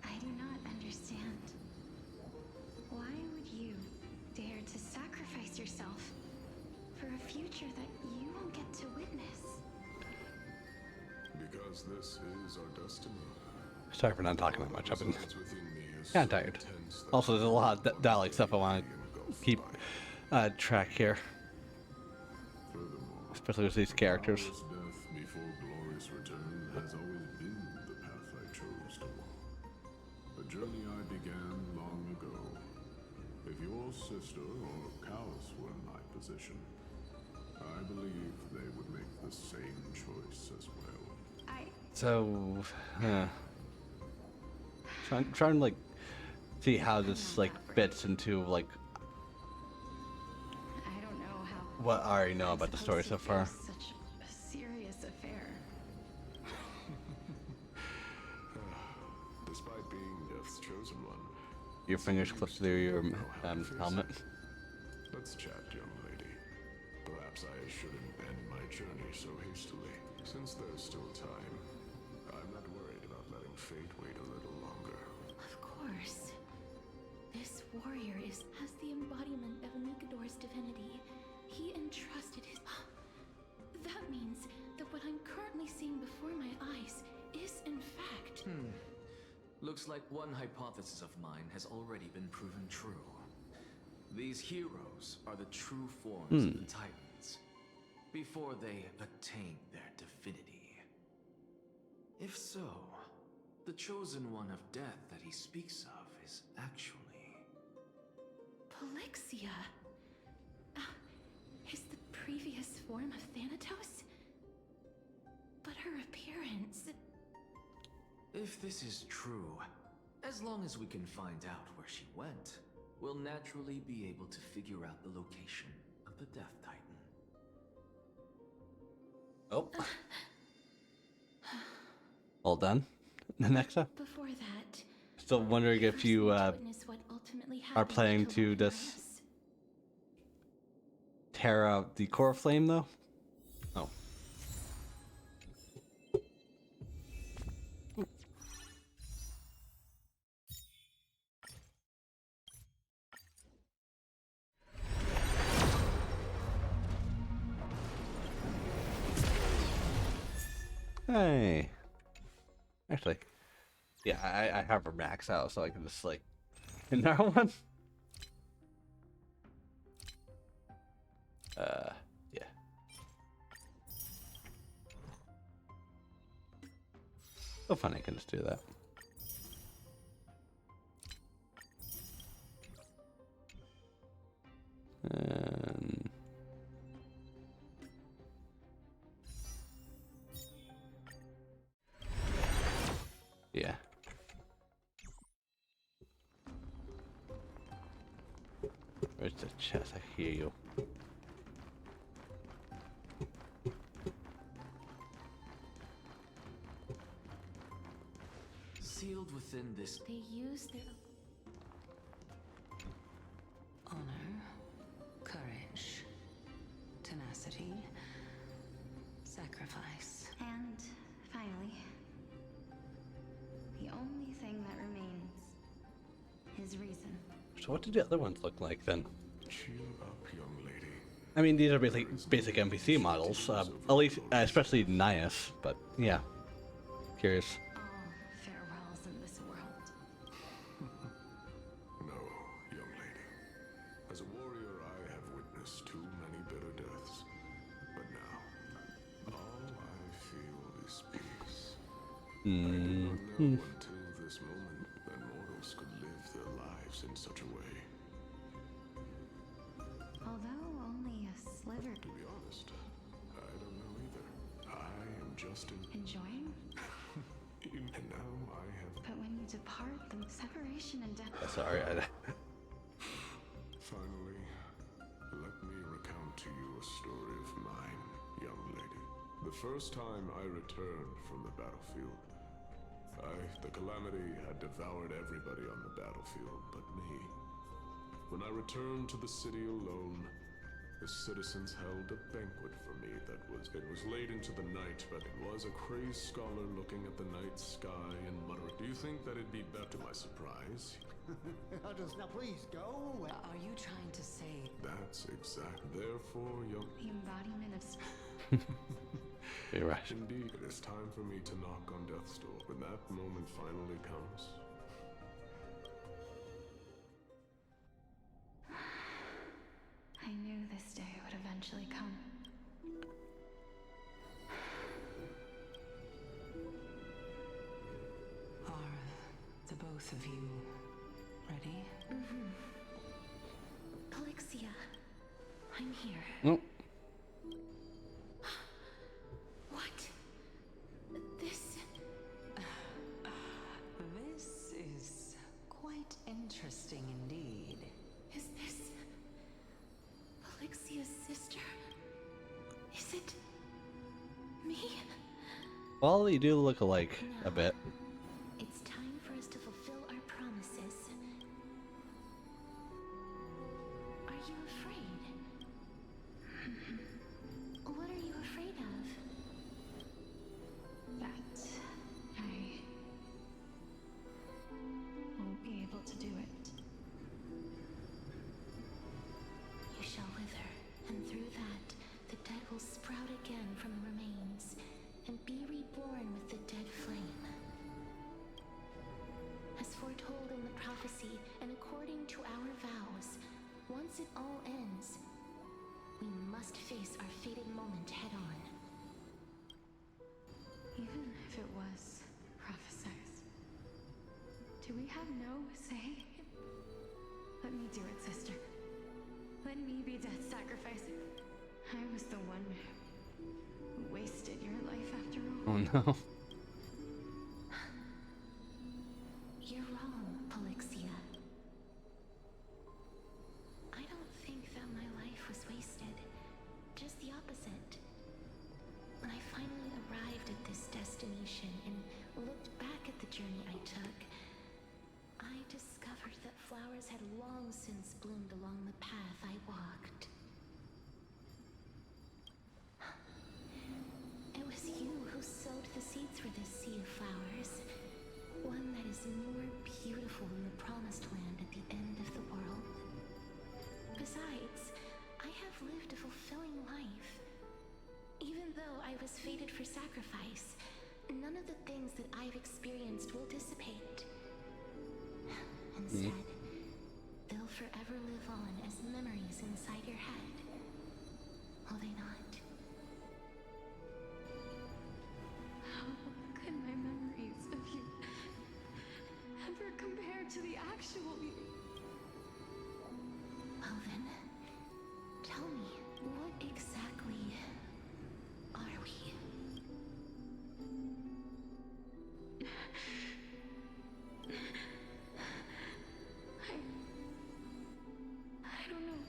I do not understand. Why would you dare to sacrifice yourself for a future that you won't get to witness? Because this is our destiny. Sorry for not talking that much. I've been kind of tired. Also, there's a lot of dialect stuff I want to keep track here. Especially with these characters. Death before glorious return has always been the path I chose to walk. A journey I began long ago. If your sister or Cowes were in my position, I believe they would make the same choice as well. So, trying to like see how this like fits into like I don't know how... what I already know about the story so far. Such a serious affair. Despite being Death's chosen one, Your fingers clipped through your helmet. let's chat, young lady. Perhaps I shouldn't end my journey so hastily. Since there's still time, I'm not worried about letting fate wait a little longer. Of course. This warrior has the embodiment of Nikador's divinity. He entrusted his... That means that what I'm currently seeing before my eyes is in fact... Looks like one hypothesis of mine has already been proven true. These heroes are the true forms of the Titans, before they attain their divinity. If so, the chosen one of death that he speaks of is actually... Polixia. Is the previous form of Thanatos? But her appearance... If this is true, as long as we can find out where she went, we'll naturally be able to figure out the location of the Death Titan. Oh. All done? Next up? Before that... Still wondering if you are planning to just tear out the core flame, though? Oh. Hey. Actually, yeah, I have her max out, so I can just, like, another one? Yeah. So fun, I can just do that. Yeah. Where's the chest? I hear you. Sealed within this... They use their... Honor, courage, tenacity, sacrifice. And finally, the only thing that remains is reason. So what did the other ones look like then? Cheer up, young lady. I mean, these are basic NPC models, at least, especially Nias, but yeah. Curious. All farewells in this world. No, young lady. As a warrior, I have witnessed too many bitter deaths. But now, all I feel is peace. I did not know until this moment that mortals could live their lives in such a way. Although only a sliver. To be honest, I don't know either. I am just Enjoying? And now I have... But when you depart, the separation and death... Sorry, Finally, let me recount to you a story of mine, young lady. The first time I returned from the battlefield, the calamity had devoured everybody on the battlefield but me. When I returned to the city alone, the citizens held a banquet for me it was late into the night, but it was a crazed scholar looking at the night sky and muttering, "Do you think that it'd be better?" To my surprise, Now please go. Are you trying to say... That's exact. Therefore, young... The embodiment of... You're right. Indeed, it is time for me to knock on death's door. When that moment finally comes... I knew this day would eventually come. Are the both of you ready? Polixia, I'm here. Nope. What? This... This is quite interesting indeed. Is this... Polixia's sister? Is it... me? Well, you do look alike a bit. It's time for us to fulfill our promises. Are you afraid? What are you afraid of? That I won't be able to do it. You shall wither, and through that, the dead will sprout again from the remains, and be reborn with the dead flame. As foretold in the prophecy, and according to our vows, Once it all ends, we must face our fated moment head on. Even if it was prophesized, do we have no say? Let me do it, sister. Let me be death sacrifice. I was the one who wasted your life after all. Oh no. You're wrong, Polixia. I don't think that my life was wasted. Just the opposite. When I finally arrived at this destination and looked back at the journey I took, I discovered that flowers had long since bloomed along the path I walked. It was you who sowed the seeds for this sea of flowers. One that is more beautiful than the promised land at the end of the world. Besides, I have lived a fulfilling life. Even though I was fated for sacrifice, none of the things that I've experienced will dissipate. Instead, they'll forever live on as memories inside your head. Will they not? How could my memories of you ever compare to the actual you? Well then, tell me, what exactly are we? I don't know.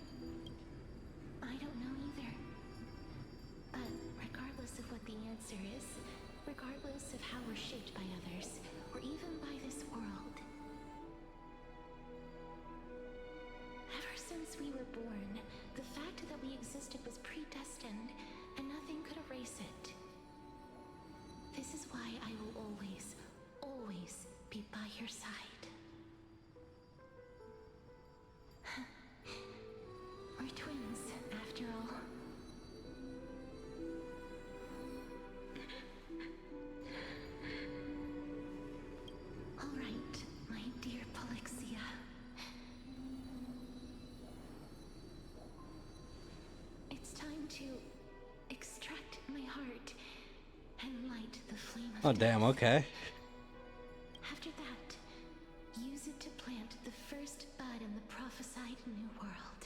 I don't know either. But regardless of what the answer is, regardless of how we're shaped by others, or even by this world, ever since we were born, the fact that we existed was predestined, and nothing could erase it. This is why I will always, always be by your side. We're twins, after all. All right, my dear Polixia. It's time to extract my heart and light the flame of Oh damn, okay. After that, use it to plant the first bud in the prophesied new world.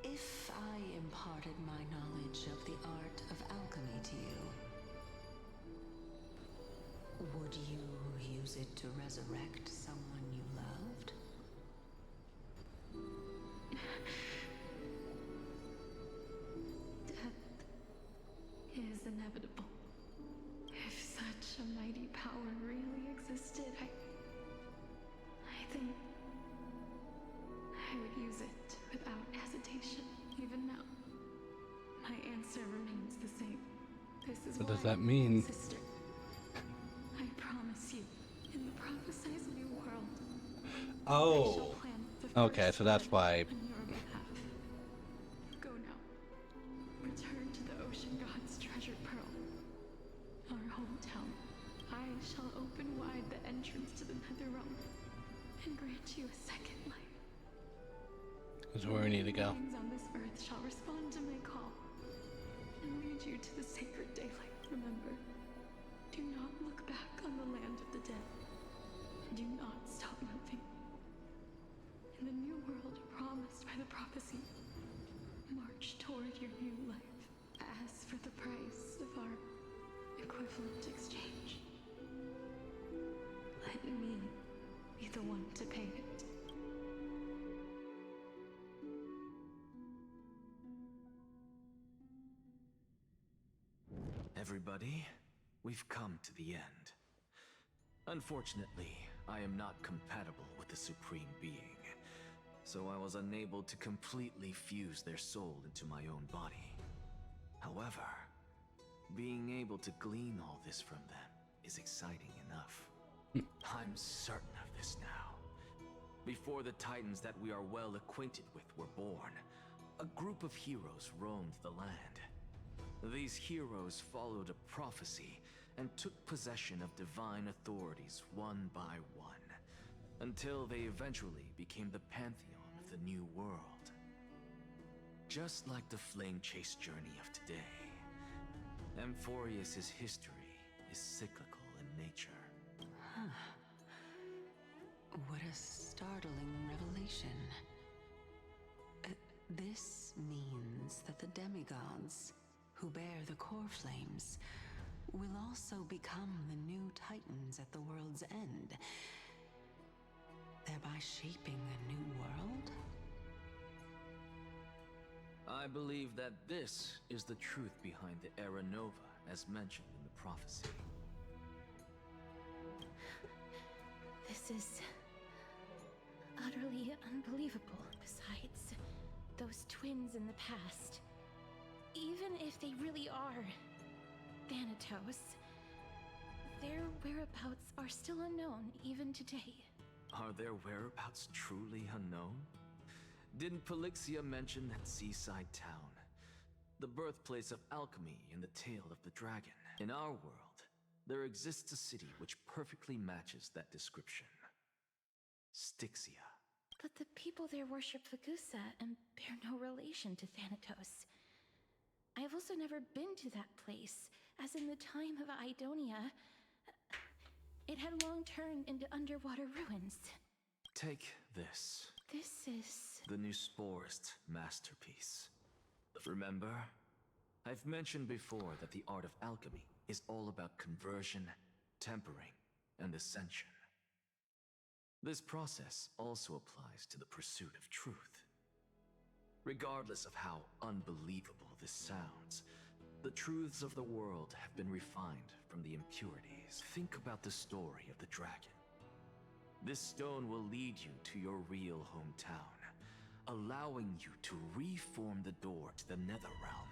If I imparted my knowledge of the art of alchemy to you, would you use it to resurrect someone you loved? Death is inevitable. If such a mighty power really existed, I think I would use it without hesitation. Even now, my answer remains the same. This is What why, does that mean? sister, I promise you, in the prophesied new world, I shall Oh. plant the Okay, first so that's bud why. on your behalf. Go now. Return to the ocean god's treasured pearl. Our hometown. I shall open wide the entrance to the nether realm and grant you a second life. This is where we need to go. Beings on this earth shall respond to my call and lead you to the sacred daylight. Remember, do not look back on the land of the dead. Do not stop moving. In the new world promised by the prophecy, march toward your new life. As for the price of our equivalent exchange, let me be the one to pay it. Everybody, we've come to the end. Unfortunately, I am not compatible with the Supreme Being, so I was unable to completely fuse their soul into my own body. However, being able to glean all this from them is exciting enough. I'm certain of this now. Before the Titans that we are well acquainted with were born, a group of heroes roamed the land. These heroes followed a prophecy and took possession of divine authorities one by one, until they eventually became the pantheon of the New World. Just like the flame chase journey of today, Amphorius's history is cyclical in nature. Huh. What a startling revelation. This means that the demigods, who bear the core flames, will also become the new titans at the world's end, thereby shaping a new world? I believe that this is the truth behind the Era Nova, as mentioned in the prophecy. This is utterly unbelievable. Besides, those twins in the past, even if they really are Thanatos, their whereabouts are still unknown even today. Are their whereabouts truly unknown? Didn't Polixia mention that seaside town? The birthplace of alchemy and the tale of the dragon. In our world, there exists a city which perfectly matches that description. Styxia. But the people there worship Fagusa and bear no relation to Thanatos. I have also never been to that place, as in the time of Idonia, it had long turned into underwater ruins. Take this. This is... the new Sporist masterpiece. Remember? I've mentioned before that the art of alchemy is all about conversion, tempering, and ascension. This process also applies to the pursuit of truth. Regardless of how unbelievable this sounds, the truths of the world have been refined from the impurities. Think about the story of the dragon. This stone will lead you to your real hometown, allowing you to reform the door to the Netherrealm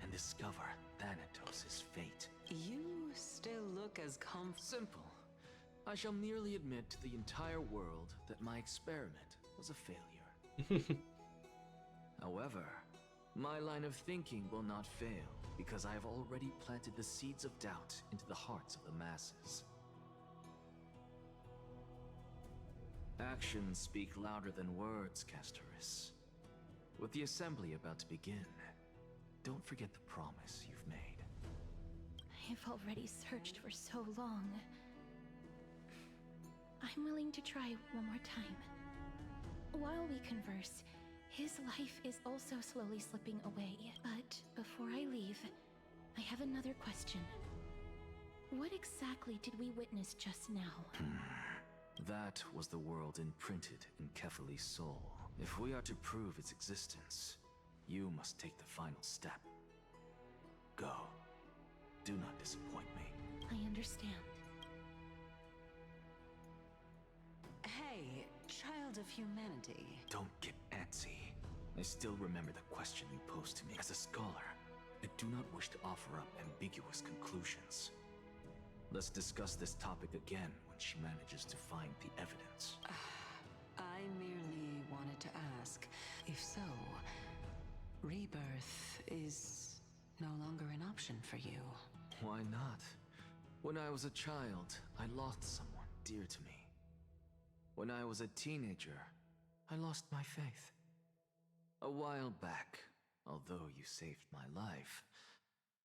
and discover Thanatos' fate. You still look as Simple. I shall merely admit to the entire world that my experiment was a failure. However, my line of thinking will not fail because I have already planted the seeds of doubt into the hearts of the masses. Actions speak louder than words, Castoris. With the assembly about to begin, don't forget the promise you've made. I've already searched for so long. I'm willing to try one more time. While we converse, his life is also slowly slipping away. But before I leave, I have another question. What exactly did we witness just now? That was the world imprinted in Kefali's soul. If we are to prove its existence, you must take the final step. Go. Do not disappoint me. I understand. Hey, child of humanity. Don't get antsy. I still remember the question you posed to me. As a scholar, I do not wish to offer up ambiguous conclusions. Let's discuss this topic again when she manages to find the evidence. I merely wanted to ask, if so, rebirth is no longer an option for you. Why not? When I was a child, I lost someone dear to me. When I was a teenager, I lost my faith. A while back, although you saved my life,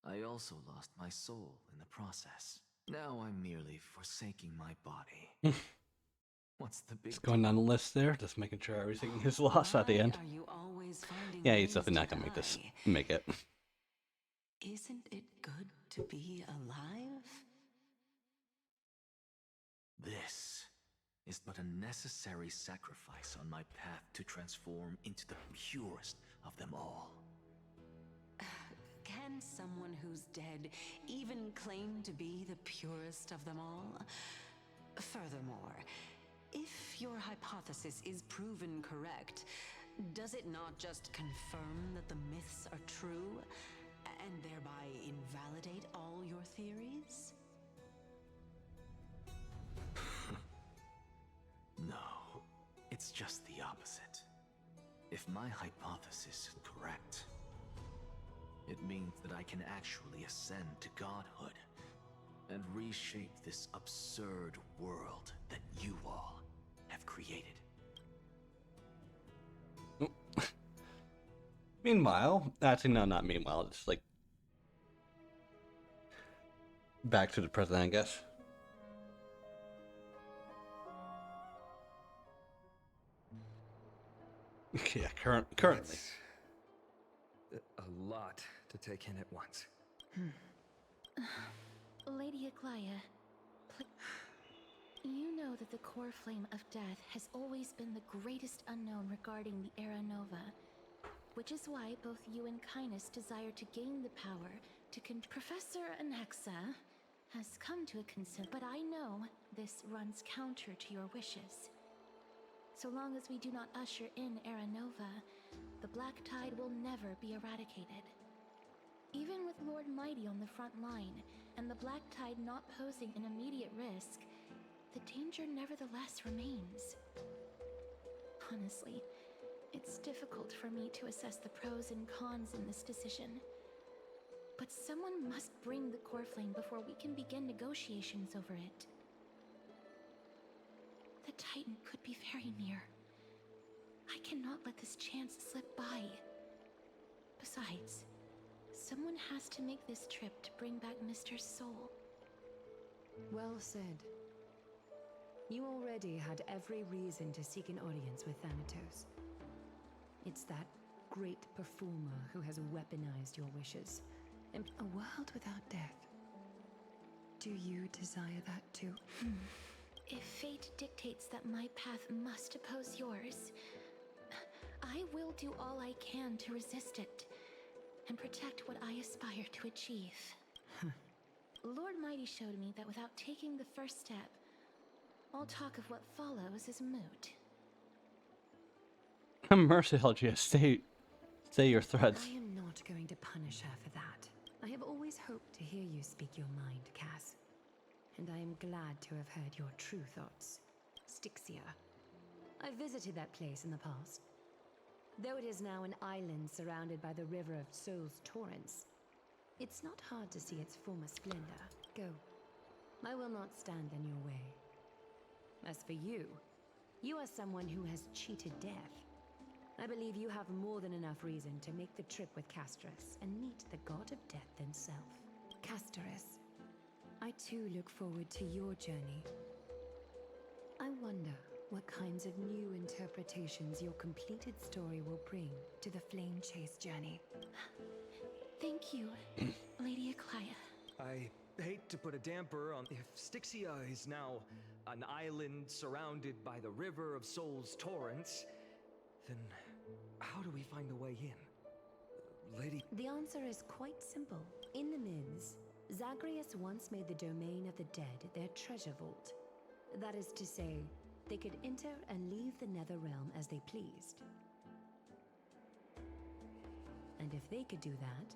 I also lost my soul in the process. Now I'm merely forsaking my body. What's the big Just going down the list there, just making sure everything is lost at the end. Are you always finding Yeah, he's ways definitely not to gonna make this. die? Make it. Isn't it good to be alive? This is but a necessary sacrifice on my path to transform into the purest of them all. Can someone who's dead even claim to be the purest of them all? Furthermore, if your hypothesis is proven correct, does it not just confirm that the myths are true, and thereby invalidate all your theories? No, it's just the opposite. If my hypothesis is correct, it means that I can actually ascend to godhood and reshape this absurd world that you all have created. Meanwhile, actually, no, not meanwhile. It's like back to the present, I guess. Yeah, currently. That's a lot to take in at once. Lady Aglaya, you know that the core flame of death has always been the greatest unknown regarding the Era Nova, which is why both you and Kindness desire to gain the power to Professor Anaxa has come to a consent, but I know this runs counter to your wishes. So long as we do not usher in Era Nova, the Black Tide will never be eradicated. Even with Lord Mighty on the front line, and the Black Tide not posing an immediate risk, the danger nevertheless remains. Honestly, it's difficult for me to assess the pros and cons in this decision. But someone must bring the core flame before we can begin negotiations over it. The Titan could be very near. I cannot let this chance slip by. Besides, someone has to make this trip to bring back Mr. Soul. Well said. You already had every reason to seek an audience with Thanatos. It's that great performer who has weaponized your wishes. And a world without death. Do you desire that too? If fate dictates that my path must oppose yours, I will do all I can to resist it and protect what I aspire to achieve. Lord Mighty showed me that without taking the first step, all talk of what follows is moot. Mercy, Helgia, say your threats. I am not going to punish her for that. I have always hoped to hear you speak your mind, Cass. And I am glad to have heard your true thoughts. Styxia. I visited that place in the past. Though it is now an island surrounded by the river of Soul's torrents, it's not hard to see its former splendor. Go. I will not stand in your way. As for you, you are someone who has cheated death. I believe you have more than enough reason to make the trip with Castrus and meet the god of death himself. Castrus, I too look forward to your journey. I wonder what kinds of new interpretations your completed story will bring to the Flame Chase journey. Thank you, Lady Aglaya. I hate to put a damper on... If Styxia is now an island surrounded by the river of Soul's torrents, then how do we find a way in? Lady... The answer is quite simple. In the Mids, Zagreus once made the domain of the dead their treasure vault. That is to say, they could enter and leave the Nether Realm as they pleased. And if they could do that,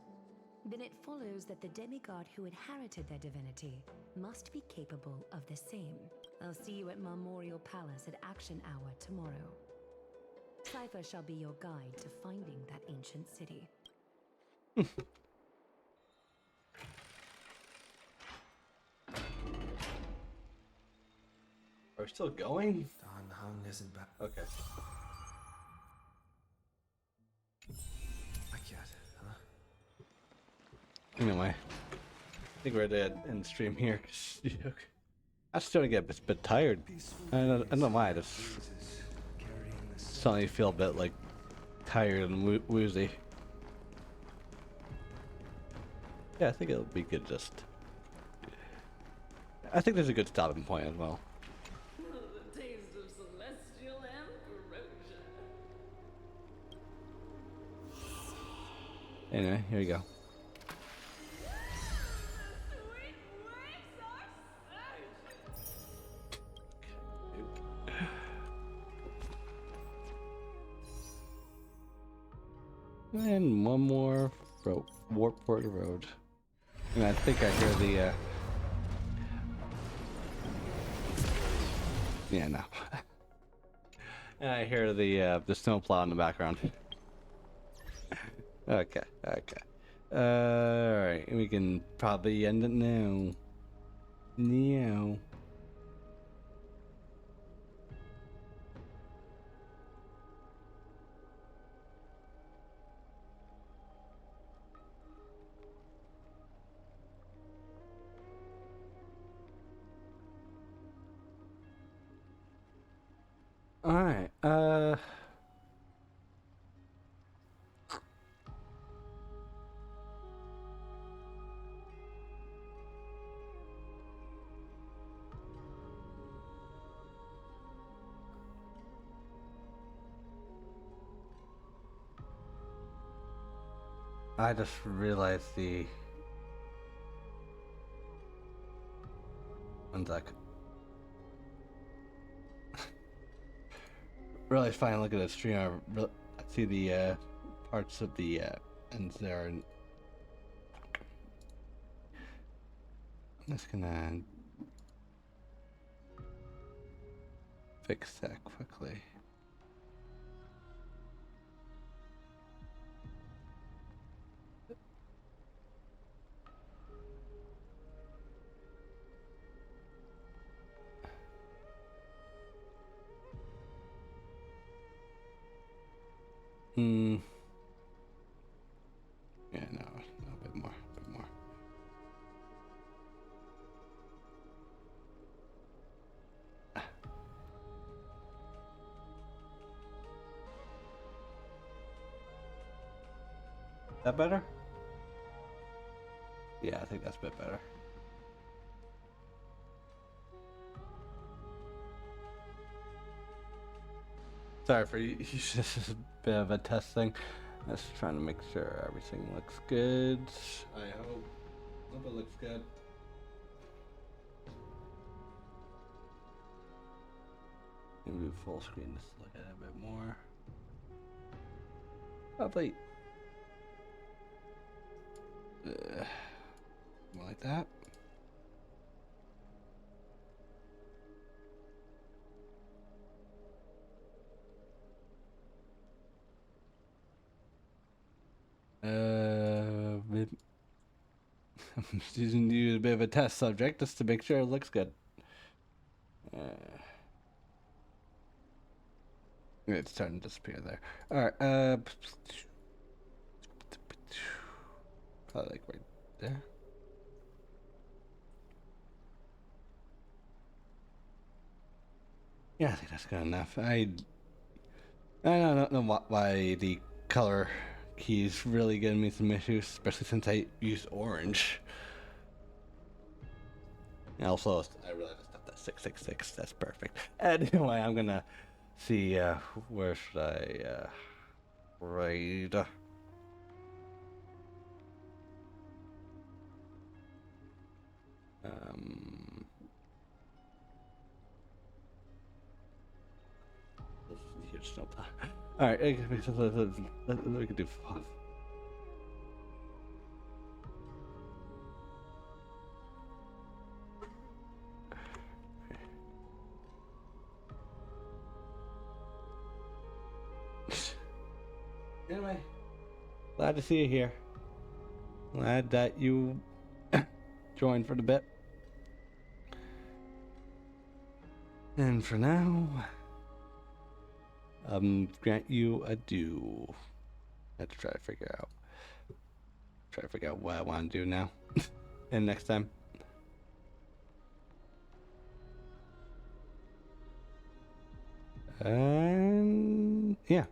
then it follows that the demigod who inherited their divinity must be capable of the same. I'll see you at Memorial Palace at Action Hour tomorrow. Cypher shall be your guide to finding that ancient city. Are we still going? Dan Hung isn't back. Okay. Back yet, huh? Anyway, I think we're at the end stream here. 'Cause, I'm starting to get a bit tired. I don't know why. I just suddenly feel a bit like tired and woozy. Yeah, I think it'll be good. I think there's a good stopping point as well. The taste of celestial ambrosia. Anyway, here we go. And one more Warport Road. And I think I hear the yeah, no. And I hear the snowplow in the background. Okay, okay. Alright, we can probably end it now. Now. Alright, I just realized the... One sec. Really fine look at the stream. I see the parts of the ends there, and I'm just gonna fix that quickly. Hmm. Yeah, no, a bit more, a bit more. That better? Yeah, I think that's a bit better. Sorry for you. This is a bit of a test thing. Just trying to make sure everything looks good. I hope it looks good. Maybe full screen just to look at it a bit more. Probably more like that. I'm just using you as a bit of a test subject just to make sure it looks good. It's starting to disappear there. Alright, probably like right there. Yeah, I think that's good enough. I don't know why the color keys really giving me some issues, especially since I used orange. And also, I really just have that 666. That's perfect. Anyway, I'm gonna see where should I raid. Huge snowplow. All right, we can do 5. Anyway, glad to see you here. Glad that you joined for the bit. And for now, grant you adieu. I have to try to figure out what I want to do now. And next time. And yeah.